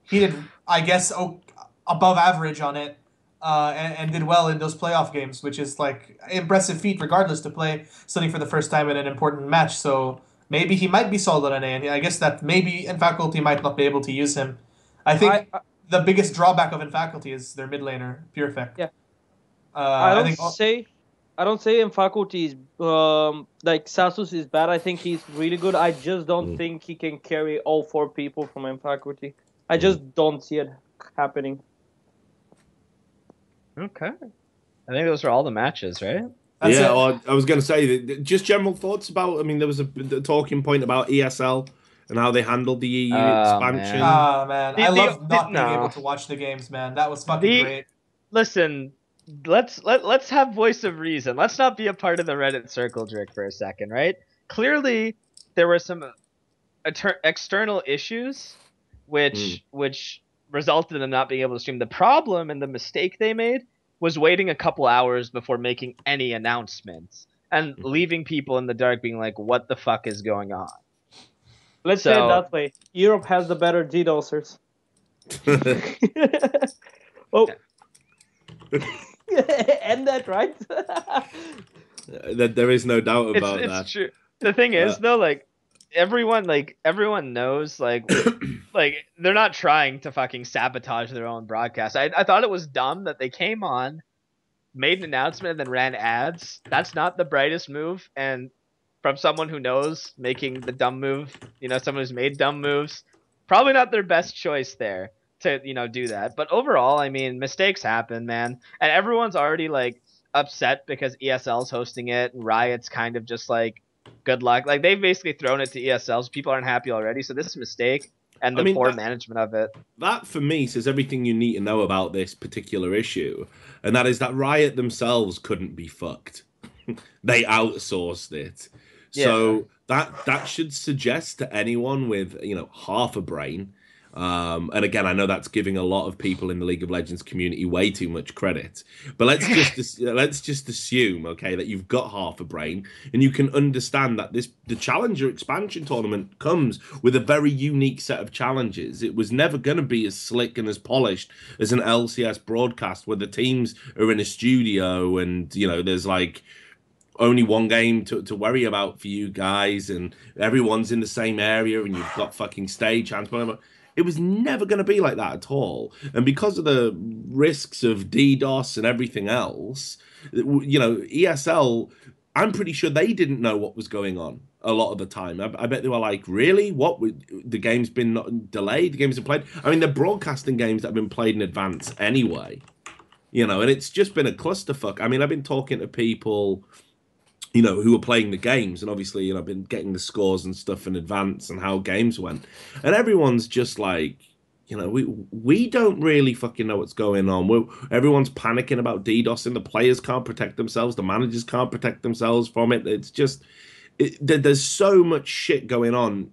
he did, I guess, above average on it, and did well in those playoff games, which is like impressive feat regardless to play something for the first time in an important match. So maybe he might be solid on A, and I guess that maybe Faculty might not be able to use him. I think the biggest drawback of Faculty is their mid laner, Purefect. Yeah. I don't say Faculty is like Sasus is bad. I think he's really good. I just don't think he can carry all 4 people from Faculty. I just don't see it happening. Okay. I think those are all the matches, right? That's it. I was going to say, just general thoughts about, I mean, there was a talking point about ESL and how they handled the EU expansion. Man. I love not being able to watch the games, man. That was fucking great. Listen, let's have voice of reason. Let's not be a part of the Reddit circle jerk for a second, right? Clearly, there were some external issues which resulted in them not being able to stream. The problem and the mistake they made was waiting a couple hours before making any announcements and leaving people in the dark being like, what the fuck is going on? Let's say it that way. Europe has the better DDoSers. Oh. End that, right? There is no doubt about that. It's true. The thing is, though, like everyone knows, like they're not trying to fucking sabotage their own broadcast. I thought it was dumb that they came on, made an announcement, and then ran ads. That's not the brightest move. And from someone who knows making the dumb move, someone who's made dumb moves, probably not their best choice there to do that. But overall, I mean, mistakes happen, man, and everyone's already like upset because ESL's hosting it, and Riot's kind of just like, good luck. Like they've basically thrown it to ESLs. People aren't happy already, so this is a mistake and the poor management of it. That for me says everything you need to know about this particular issue, and that is that Riot themselves couldn't be fucked. They outsourced it. Yeah. So that should suggest to anyone with half a brain. And again, I know that's giving a lot of people in the League of Legends community way too much credit, but let's just assume, okay, that you've got half a brain and you can understand that the Challenger expansion tournament comes with a very unique set of challenges. It was never going to be as slick and as polished as an LCS broadcast where the teams are in a studio and there's like only one game to worry about for you guys and everyone's in the same area and you've got fucking stage hands, whatever. It was never going to be like that at all. And because of the risks of DDoS and everything else, ESL, I'm pretty sure they didn't know what was going on a lot of the time. I bet they were like, really? What? The game's been delayed? The game's been played? I mean, they're broadcasting games that have been played in advance anyway. And it's just been a clusterfuck. I mean, I've been talking to people who were playing the games, and obviously, I've been getting the scores and stuff in advance and how games went, and everyone's just like, we don't really fucking know what's going on. Everyone's panicking about DDoS, and the players can't protect themselves, the managers can't protect themselves from it. It's just, there's so much shit going on,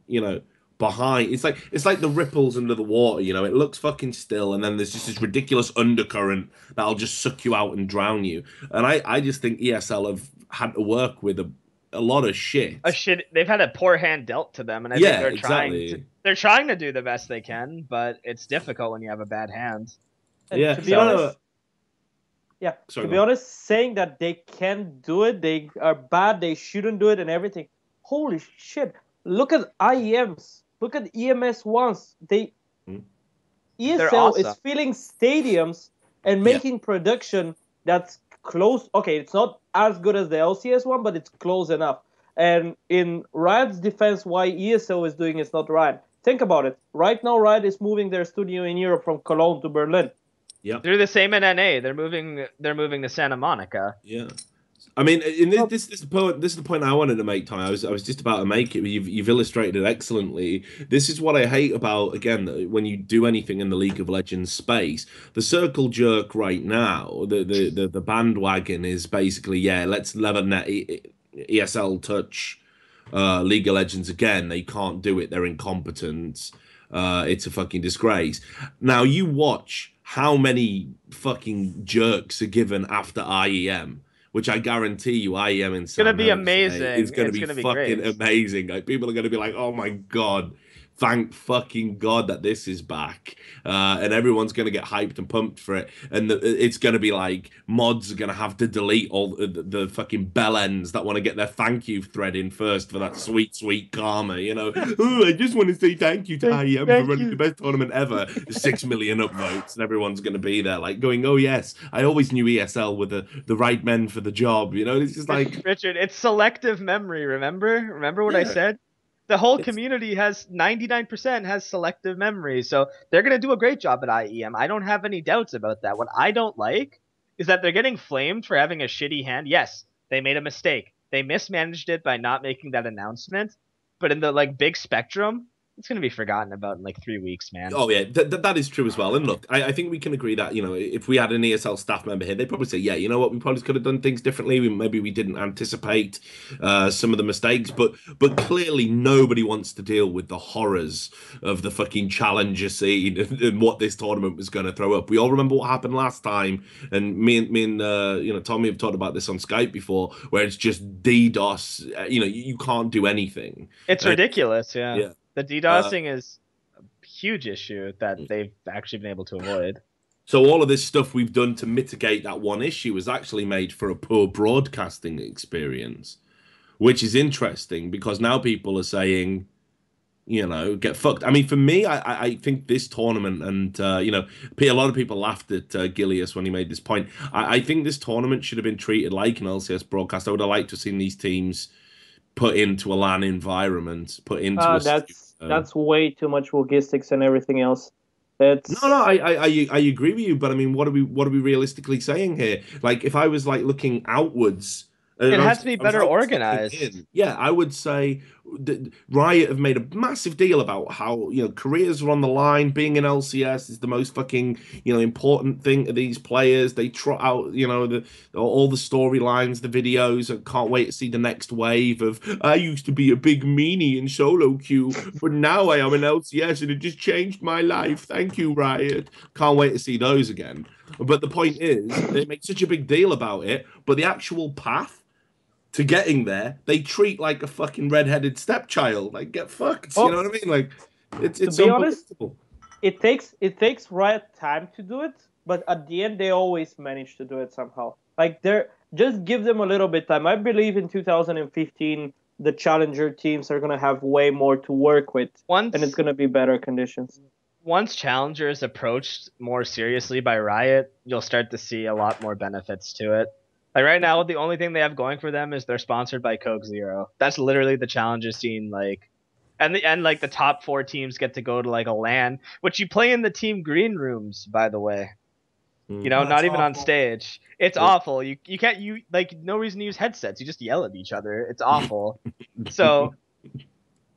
behind. It's like the ripples under the water, it looks fucking still, and then there's just this ridiculous undercurrent that'll just suck you out and drown you. And I just think ESL have had to work with a lot of shit. They've had a poor hand dealt to them, and I think they're trying to do the best they can, but it's difficult when you have a bad hand. And to be honest, saying that they can do it, they are bad, they shouldn't do it, and everything. Holy shit! Look at IEMs. Look at EMS ones. ESL awesome. is filling stadiums and making production that's close. Okay, it's not as good as the LCS one, but it's close enough. And in Riot's defense, why ESL is doing it's not right. Think about it. Right now, Riot is moving their studio in Europe from Cologne to Berlin. Yeah, they're the same in NA. They're moving to Santa Monica. Yeah. I mean, this is the point I wanted to make, Ty. I was just about to make it, but you've illustrated it excellently. This is what I hate about, again, when you do anything in the League of Legends space. The circle jerk right now, the bandwagon is basically, let's never let ESL touch League of Legends again. They can't do it. They're incompetent. It's a fucking disgrace. Now, you watch how many fucking jerks are given after IEM. Which I guarantee you, IEM in San Jose, gonna be amazing. It's gonna be fucking amazing. Like, people are gonna be like, "Oh my god, thank fucking god that this is back," and everyone's gonna get hyped and pumped for it. And it's gonna be like mods are gonna have to delete all the fucking bell ends that want to get their thank you thread in first for that sweet karma. Oh, I just want to say thank you to IEM for running the best tournament ever. 6 million upvotes, and everyone's gonna be there like going, "Oh yes, I always knew ESL were the right men for the job." It's just like, Richard, it's selective memory. Remember what I said? The whole community has 99% has selective memory, so they're going to do a great job at IEM. I don't have any doubts about that. What I don't like is that they're getting flamed for having a shitty hand. Yes, they made a mistake. They mismanaged it by not making that announcement, but in the big spectrum, it's going to be forgotten about in 3 weeks, man. Oh, yeah, that is true as well. And look, I think we can agree that, if we had an ESL staff member here, they'd probably say, yeah, you know what, we probably could have done things differently. Maybe we didn't anticipate some of the mistakes. But clearly nobody wants to deal with the horrors of the fucking challenger scene and what this tournament was going to throw up. We all remember what happened last time. And me and Tommy have talked about this on Skype before, where it's just DDoS. You can't do anything. It's ridiculous, yeah. The DDoSing is a huge issue that they've actually been able to avoid. So all of this stuff we've done to mitigate that one issue was actually made for a poor broadcasting experience. which is interesting because now people are saying, you know, get fucked. I mean, for me, I think this tournament, and you know, a lot of people laughed at Gilius when he made this point. I think this tournament should have been treated like an LCS broadcast. I would have liked to have seen these teams put into a LAN environment, put into a that's way too much logistics and everything else. It's No, I agree with you, but I mean, what are we realistically saying here? Like, if I was like looking outwards, It has to be better organized. Yeah, I would say Riot have made a massive deal about how, you know, careers are on the line. Being in LCS is the most fucking, you know, important thing to these players. They trot out, you know, all the storylines, the videos. I can't wait to see the next wave of, I used to be a big meanie in solo queue, but now I am in LCS and it just changed my life. Thank you, Riot. Can't wait to see those again. But the point is, they make such a big deal about it, but the actual path to getting there, they treat like a fucking redheaded stepchild. Like, get fucked. You know what I mean? Like, it's to be honest, it takes Riot time to do it, but at the end they always manage to do it somehow. Like, just give them a little bit time. I believe in 2015 the challenger teams are gonna have way more to work with, and it's gonna be better conditions. Once Challenger is approached more seriously by Riot, you'll start to see a lot more benefits to it. Like right now, the only thing they have going for them is they're sponsored by Coke Zero. That's literally the Challenger scene, like, and like the top 4 teams get to go to like a LAN, which you play in the team green rooms, by the way. You know, not even awful. On stage. It's awful. You can't like no reason to use headsets. You just yell at each other. It's awful. so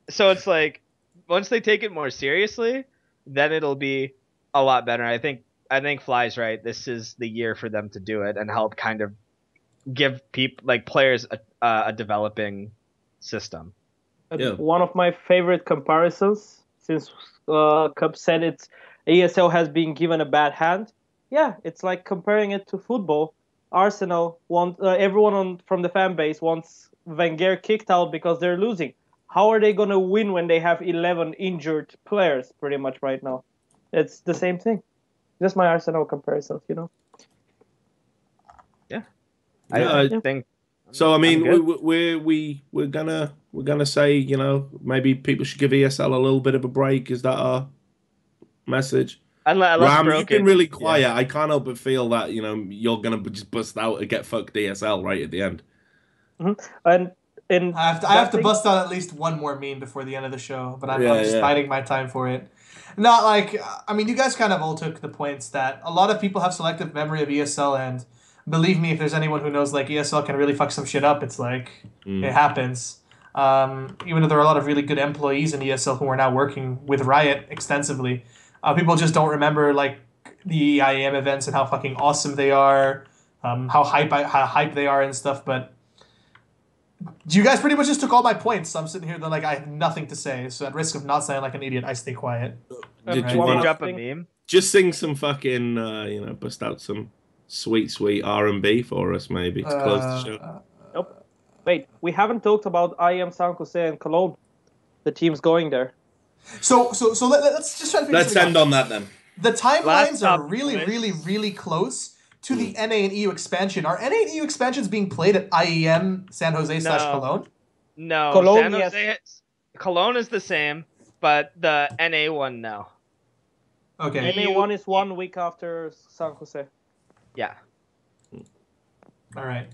it's like once they take it more seriously, then it'll be a lot better. I think Fly's right. This is the year for them to do it and help kind of give people like players a developing system. Yeah. One of my favorite comparisons, since Kubz said it's ESL has been given a bad hand. Yeah, it's like comparing it to football. Arsenal everyone from the fan base wants Wenger kicked out because they're losing. How are they gonna win when they have 11 injured players pretty much right now? It's the same thing. Just my Arsenal comparisons, you know. Yeah. I think so. I mean, we're gonna say, you know, maybe people should give ESL a little bit of a break. Is that our message? Ram, you've been really quiet. Yeah. I can't help but feel that, you know, you're gonna just bust out and get fucked ESL right at the end. Mm-hmm. And I have to bust out at least one more meme before the end of the show, but I'm just biding my time for it. Not like, I mean, you guys kind of all took the points that a lot of people have selective memory of ESL, and believe me, if there's anyone who knows like ESL can really fuck some shit up, it's like it happens. Even though there are a lot of really good employees in ESL who are now working with Riot extensively, people just don't remember like the IAM events and how fucking awesome they are, how hype they are and stuff. But you guys pretty much just took all my points. So I'm sitting here, like I have nothing to say. So at risk of not sounding like an idiot, I stay quiet. Did you want to drop a meme? Just sing some fucking, you know, bust out some sweet R&B for us, maybe, to close the show. Nope. Wait, we haven't talked about IM San Jose and Cologne. The team's going there. So let's just try to figure Let's end on that then. The timelines are really close to the NA and EU expansion. Are NA and EU expansions being played at IEM San Jose / Cologne? No, Cologne, San Jose, Cologne is the same, but the NA one, no. Okay. NA one is 1 week after San Jose. Yeah. All right.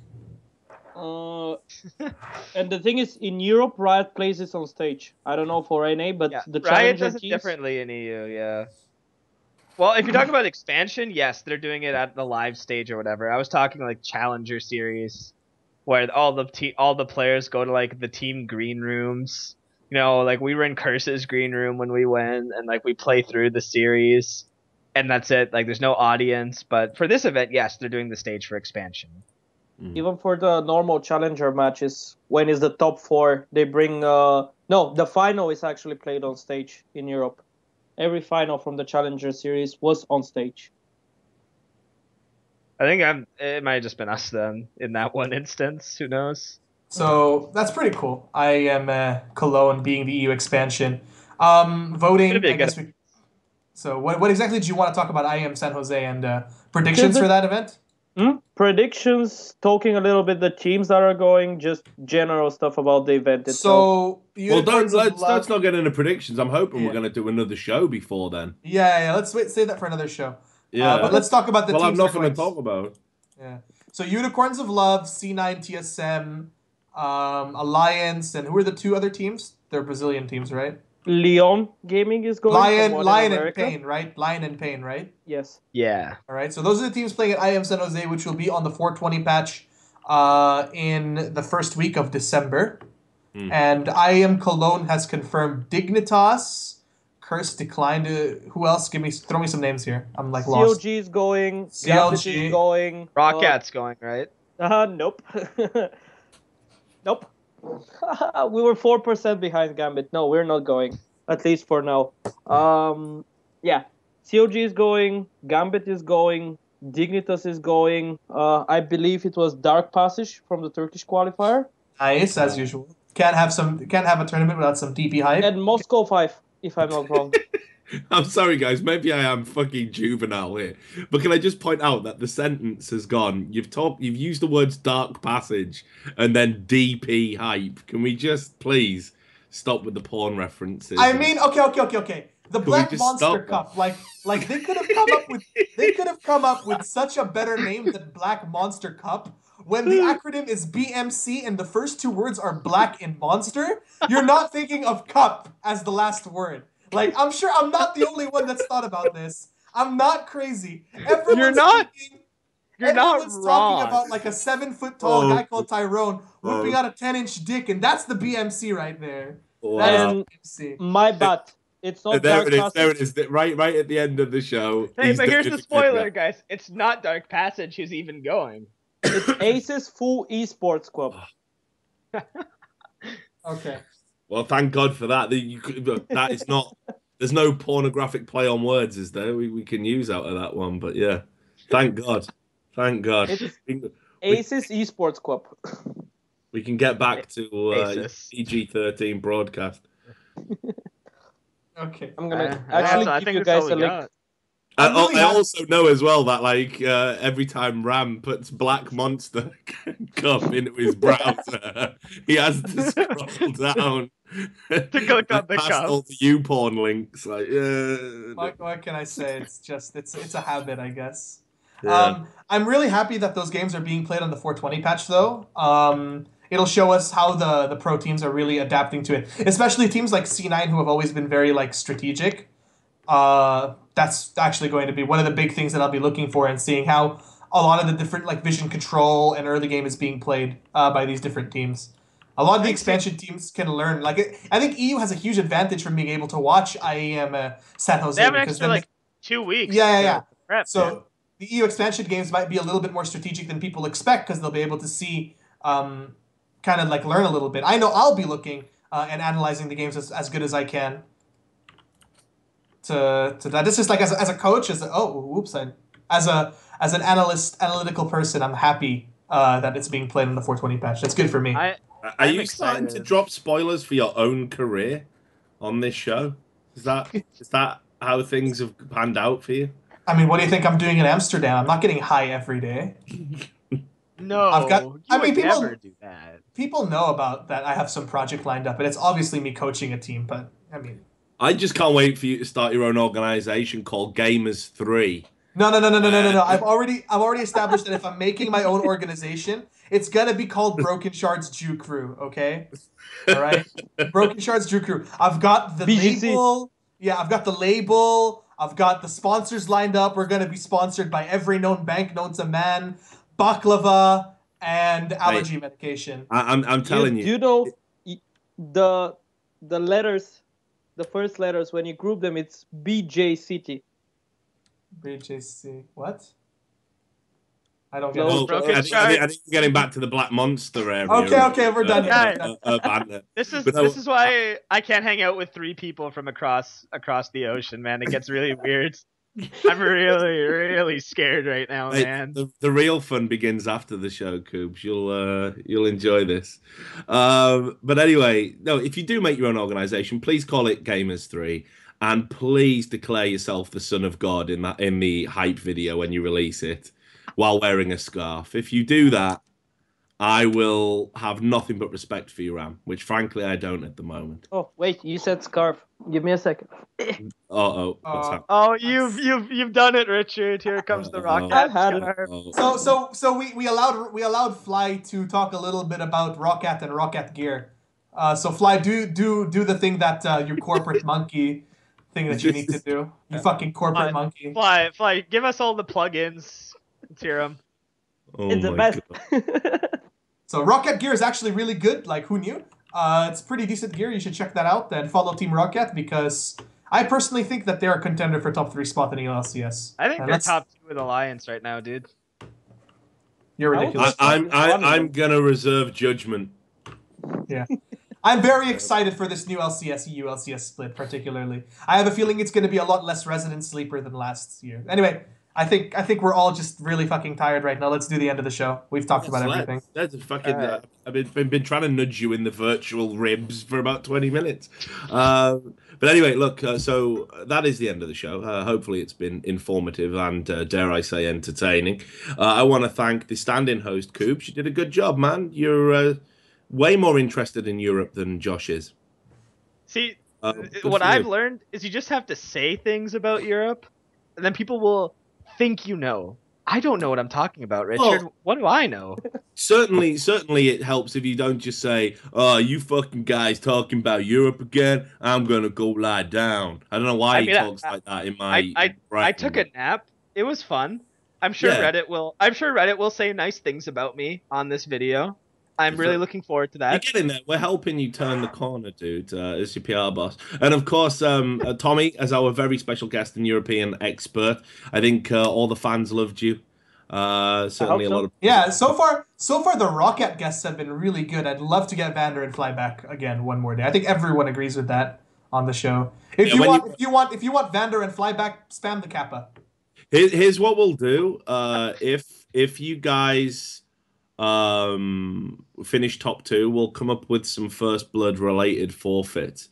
And the thing is, in Europe, Riot plays this on stage. I don't know for NA, but the Riot challenger does it teams differently in EU. Yeah. Well, if you're talking about expansion, yes, they're doing it at the live stage or whatever. I was talking like Challenger series, where all the players go to like the team green rooms. You know, like we were in Curse's green room when we went, and like we play through the series, and that's it. Like there's no audience. But for this event, yes, they're doing the stage for expansion. Even for the normal challenger matches, when it's the top 4, they bring no, the final is actually played on stage in Europe. Every final from the challenger series was on stage. I think it might have just been us then in that one instance. Who knows? So that's pretty cool. I am Cologne being the EU expansion. Voting, I guess So what exactly did you want to talk about IEM San Jose and predictions for that event? Predictions, talking a little bit the teams that are going, just general stuff about the event itself. So Well, Unicorns of let's Love. not get into predictions. I'm hoping Yeah. we're going to do another show before then. Yeah. Let's save that for another show. Yeah. But let's talk about the Well, I've teams. that are nothing to going. talk about. Yeah. So Unicorns of Love, C9 TSM, Alliance, and who are the two other teams? They're Brazilian teams, right? Lion Gaming is going. Lion and Pain, right? Lion and Pain, right? Yes. Yeah. All right. So those are the teams playing at IM San Jose, which will be on the 420 patch in the first week of December. And IM Cologne has confirmed Dignitas. Curse declined. Who else? Throw me some names here. I'm like lost. COG is going. CLG is going. Rockat's going, right? Nope. Nope. We were 4% behind Gambit. No, we're not going. At least for now. Yeah. COG is going. Gambit is going. Dignitas is going. I believe it was Dark Passage from the Turkish qualifier. Nice, as usual. Can't have a tournament without some DP hype. And Moscow 5, if I'm not wrong. I'm sorry, guys. Maybe I am fucking juvenile here, but can I just point out that the sentence has gone? You've used the words "dark passage" and then DP hype. Can we just please stop with the porn references? I mean, okay. The Black Monster Cup, like they could have come up with such a better name than Black Monster Cup. When the acronym is BMC and the first two words are black and monster, you're not thinking of cup as the last word. Like, I'm sure I'm not the only one that's thought about this. I'm not crazy. You're not everyone's wrong. talking about like a 7-foot-tall guy called Tyrone whipping out a 10-inch dick, and that's the BMC right there. And my bad. It's not Dark Passage. There it is. Right at the end of the show. Hey, but here's the spoiler, guys. It's not Dark Passage who's even going. It's Ace's full esports squad. Okay. Well, thank God for that. That is not. There's no pornographic play on words, is there? We can use out of that one, but yeah. Thank God. Thank God. It's Ace's esports squad. We can get back to PG-13 broadcast. Okay. I'm gonna I give think you that's guys all a we link. got. I also know as well that every time Ram puts Black Monster Cup into his browser, he has to scroll down to click on the past cup. all the YouPorn links. What can I say? It's a habit, I guess. Yeah. I'm really happy that those games are being played on the 420 patch, though. It'll show us how the pro teams are really adapting to it, especially teams like C9 who have always been very strategic. That's actually going to be one of the big things that I'll be looking for and seeing how a lot of the different vision control and early game is being played by these different teams. A lot of the expansion teams can learn. I think EU has a huge advantage from being able to watch IEM San Jose. They have an extra 2 weeks. Yeah. Prep, so the EU expansion games might be a little bit more strategic than people expect because they'll be able to see, kind of learn a little bit. I know I'll be looking and analyzing the games as good as I can. To that, this is as a coach, as an analytical person, I'm happy that it's being played on the 420 patch. That's good for me. Are you starting to drop spoilers for your own career on this show? Is that how things have panned out for you? I mean, what do you think I'm doing in Amsterdam? I'm not getting high every day. No, people never do that. People know about that. I have some project lined up, and it's obviously me coaching a team. But I mean, I just can't wait for you to start your own organization called Gamers 3. No. I've already established that if I'm making my own organization, it's gonna be called Brokenshard's Jew Crew. Okay, all right, Brokenshard's Jew Crew. I've got the BGC. label. Yeah, I've got the label. I've got the sponsors lined up. We're gonna be sponsored by every known bank known to man, baklava, and allergy medication. I'm telling you. You know the letters. The first letters, when you group them, it's BJ City. BJC. What? I don't get No, it. I think we're getting back to the Black Monster area. Okay, we're done. This is why I can't hang out with 3 people from across the ocean, man. It gets really weird. I'm really, really scared right now, man. The real fun begins after the show, Kubz. You'll enjoy this. But anyway, no, if you do make your own organization, please call it Gamers 3, and please declare yourself the son of God in the hype video when you release it. while wearing a scarf. If you do that, I will have nothing but respect for you, Ram, which frankly I don't at the moment. Oh, wait, you said scarf. Give me a second. Uh-oh, what's happening? Oh, you've done it, Richard. Here comes the Roccat. I've had it. Uh-oh. So we allowed Flyy to talk a little bit about Roccat and Roccat gear. So Flyy, do the thing that you corporate monkey thing that you need to do. You fucking corporate monkey. Flyy, give us all the plugins. Let's hear them. Oh It's the my best. God. So Roccat gear is actually really good. Like, who knew? It's pretty decent gear. You should check that out and follow Team Roccat because I personally think that they're a contender for top 3 spot in ELCS. I think they're top 2 with Alliance right now, dude. You're ridiculous. I'm gonna reserve judgment. Yeah. I'm very excited for this new LCS EU LCS split, particularly. I have a feeling it's going to be a lot less resident sleeper than last year. Anyway, I think we're all just really fucking tired right now. Let's do the end of the show. We've talked about everything. That's a fucking. I've been trying to nudge you in the virtual ribs for about 20 minutes. But anyway, look. So that is the end of the show. Hopefully, it's been informative and dare I say entertaining. I want to thank the stand-in host, Kubz. You did a good job, man. You're way more interested in Europe than Josh is. See, what I've learned is you just have to say things about Europe, and then people will think you know. I don't know what I'm talking about, Richard. Well, what do I know? Certainly it helps if you don't just say, "Oh, you fucking guys talking about Europe again. I'm gonna go lie down." I don't know why he talks like that in my. I took a nap. It was fun. I'm sure Reddit will say nice things about me on this video. I'm really looking forward to that. You're getting there. We're helping you turn the corner, dude, as your PR boss. And of course, Tommy, as our very special guest and European expert. I think all the fans loved you. Certainly a lot of... Yeah, so far the Roccat guests have been really good. I'd love to get Vander and Flyy back again one more day. I think everyone agrees with that on the show. If you want Vander and Flyy back, spam the Kappa. Here's what we'll do. If you guys finish top 2, we'll come up with some First Blood related forfeit,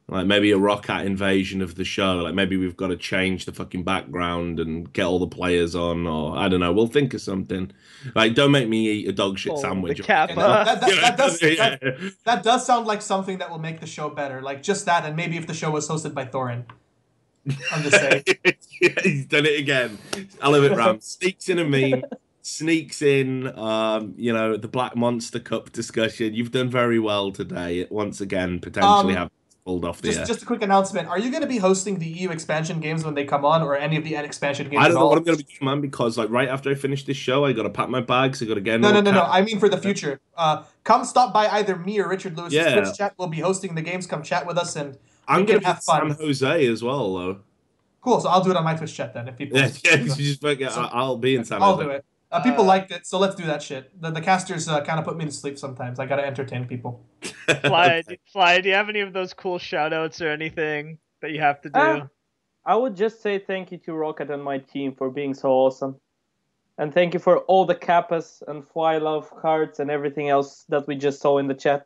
like maybe a Roccat invasion of the show. Like maybe we've got to change the fucking background and get all the players on, or I don't know. We'll think of something. Like, don't make me eat a dog shit sandwich. That does sound like something that will make the show better. Like just that, and maybe if the show was hosted by Thorin. I'm just saying. He's done it again. I love it, Ram. Sneaks in a meme. Sneaks in, the Black Monster Cup discussion. You've done very well today. Once again, potentially have pulled off the air. Just a quick announcement. Are you going to be hosting the EU expansion games when they come on, or any of the expansion games? I don't know what I'm going to be doing, man, because like right after I finish this show, I got to pack my bags. I got to get No. I mean for the future. Come stop by either me or Richard Lewis's Twitch chat. We'll be hosting the games. Come chat with us, and I'm going to have fun. San Jose as well, though. Cool. So I'll do it on my Twitch chat then. If people, I'll be in San Jose. I'll do it. People liked it, so let's do that shit. The casters kind of put me to sleep sometimes. I gotta entertain people. Flyy, do you have any of those cool shoutouts or anything that you have to do? I would just say thank you to Roccat and my team for being so awesome. And thank you for all the Kappas and Flyy love hearts and everything else that we just saw in the chat.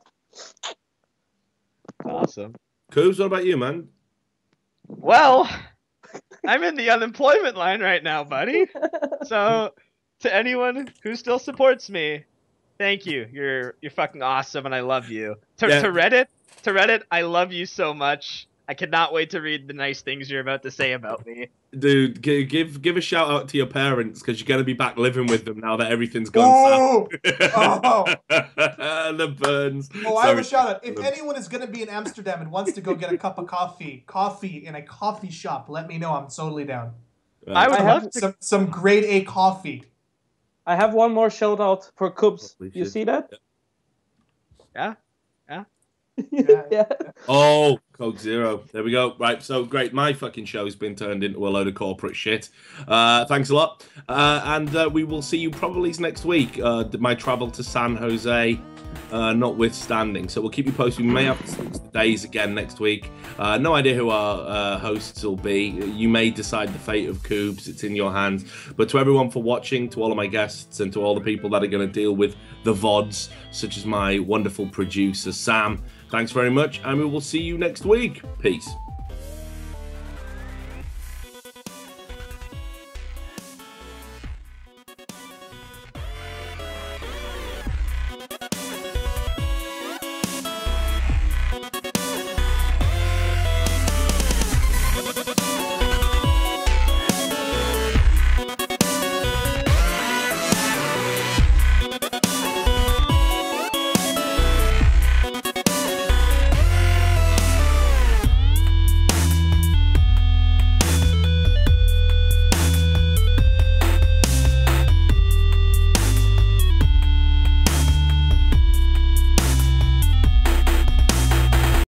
Awesome. Kubz, what about you, man? Well, I'm in the unemployment line right now, buddy. So... to anyone who still supports me, thank you. You're fucking awesome, and I love you. To Reddit, I love you so much. I cannot wait to read the nice things you're about to say about me. Dude, give a shout out to your parents, because you're gonna be back living with them now that everything's gone south. The burns. I have a shout out. If anyone is gonna be in Amsterdam and wants to go get a cup of coffee in a coffee shop, let me know. I'm totally down. I would love some grade A coffee. I have one more shout out for Kubz. You see that? Yeah. Yeah. Oh, Code Zero. There we go. Right, so great. My fucking show's been turned into a load of corporate shit. Thanks a lot. And we will see you probably next week. My travel to San Jose notwithstanding. So we'll keep you posted. We may have to switch the days again next week. No idea who our hosts will be. You may decide the fate of Kubz. It's in your hands. But to everyone for watching, to all of my guests, and to all the people that are going to deal with the VODs, such as my wonderful producer, Sam, thanks very much, and we will see you next week. Peace.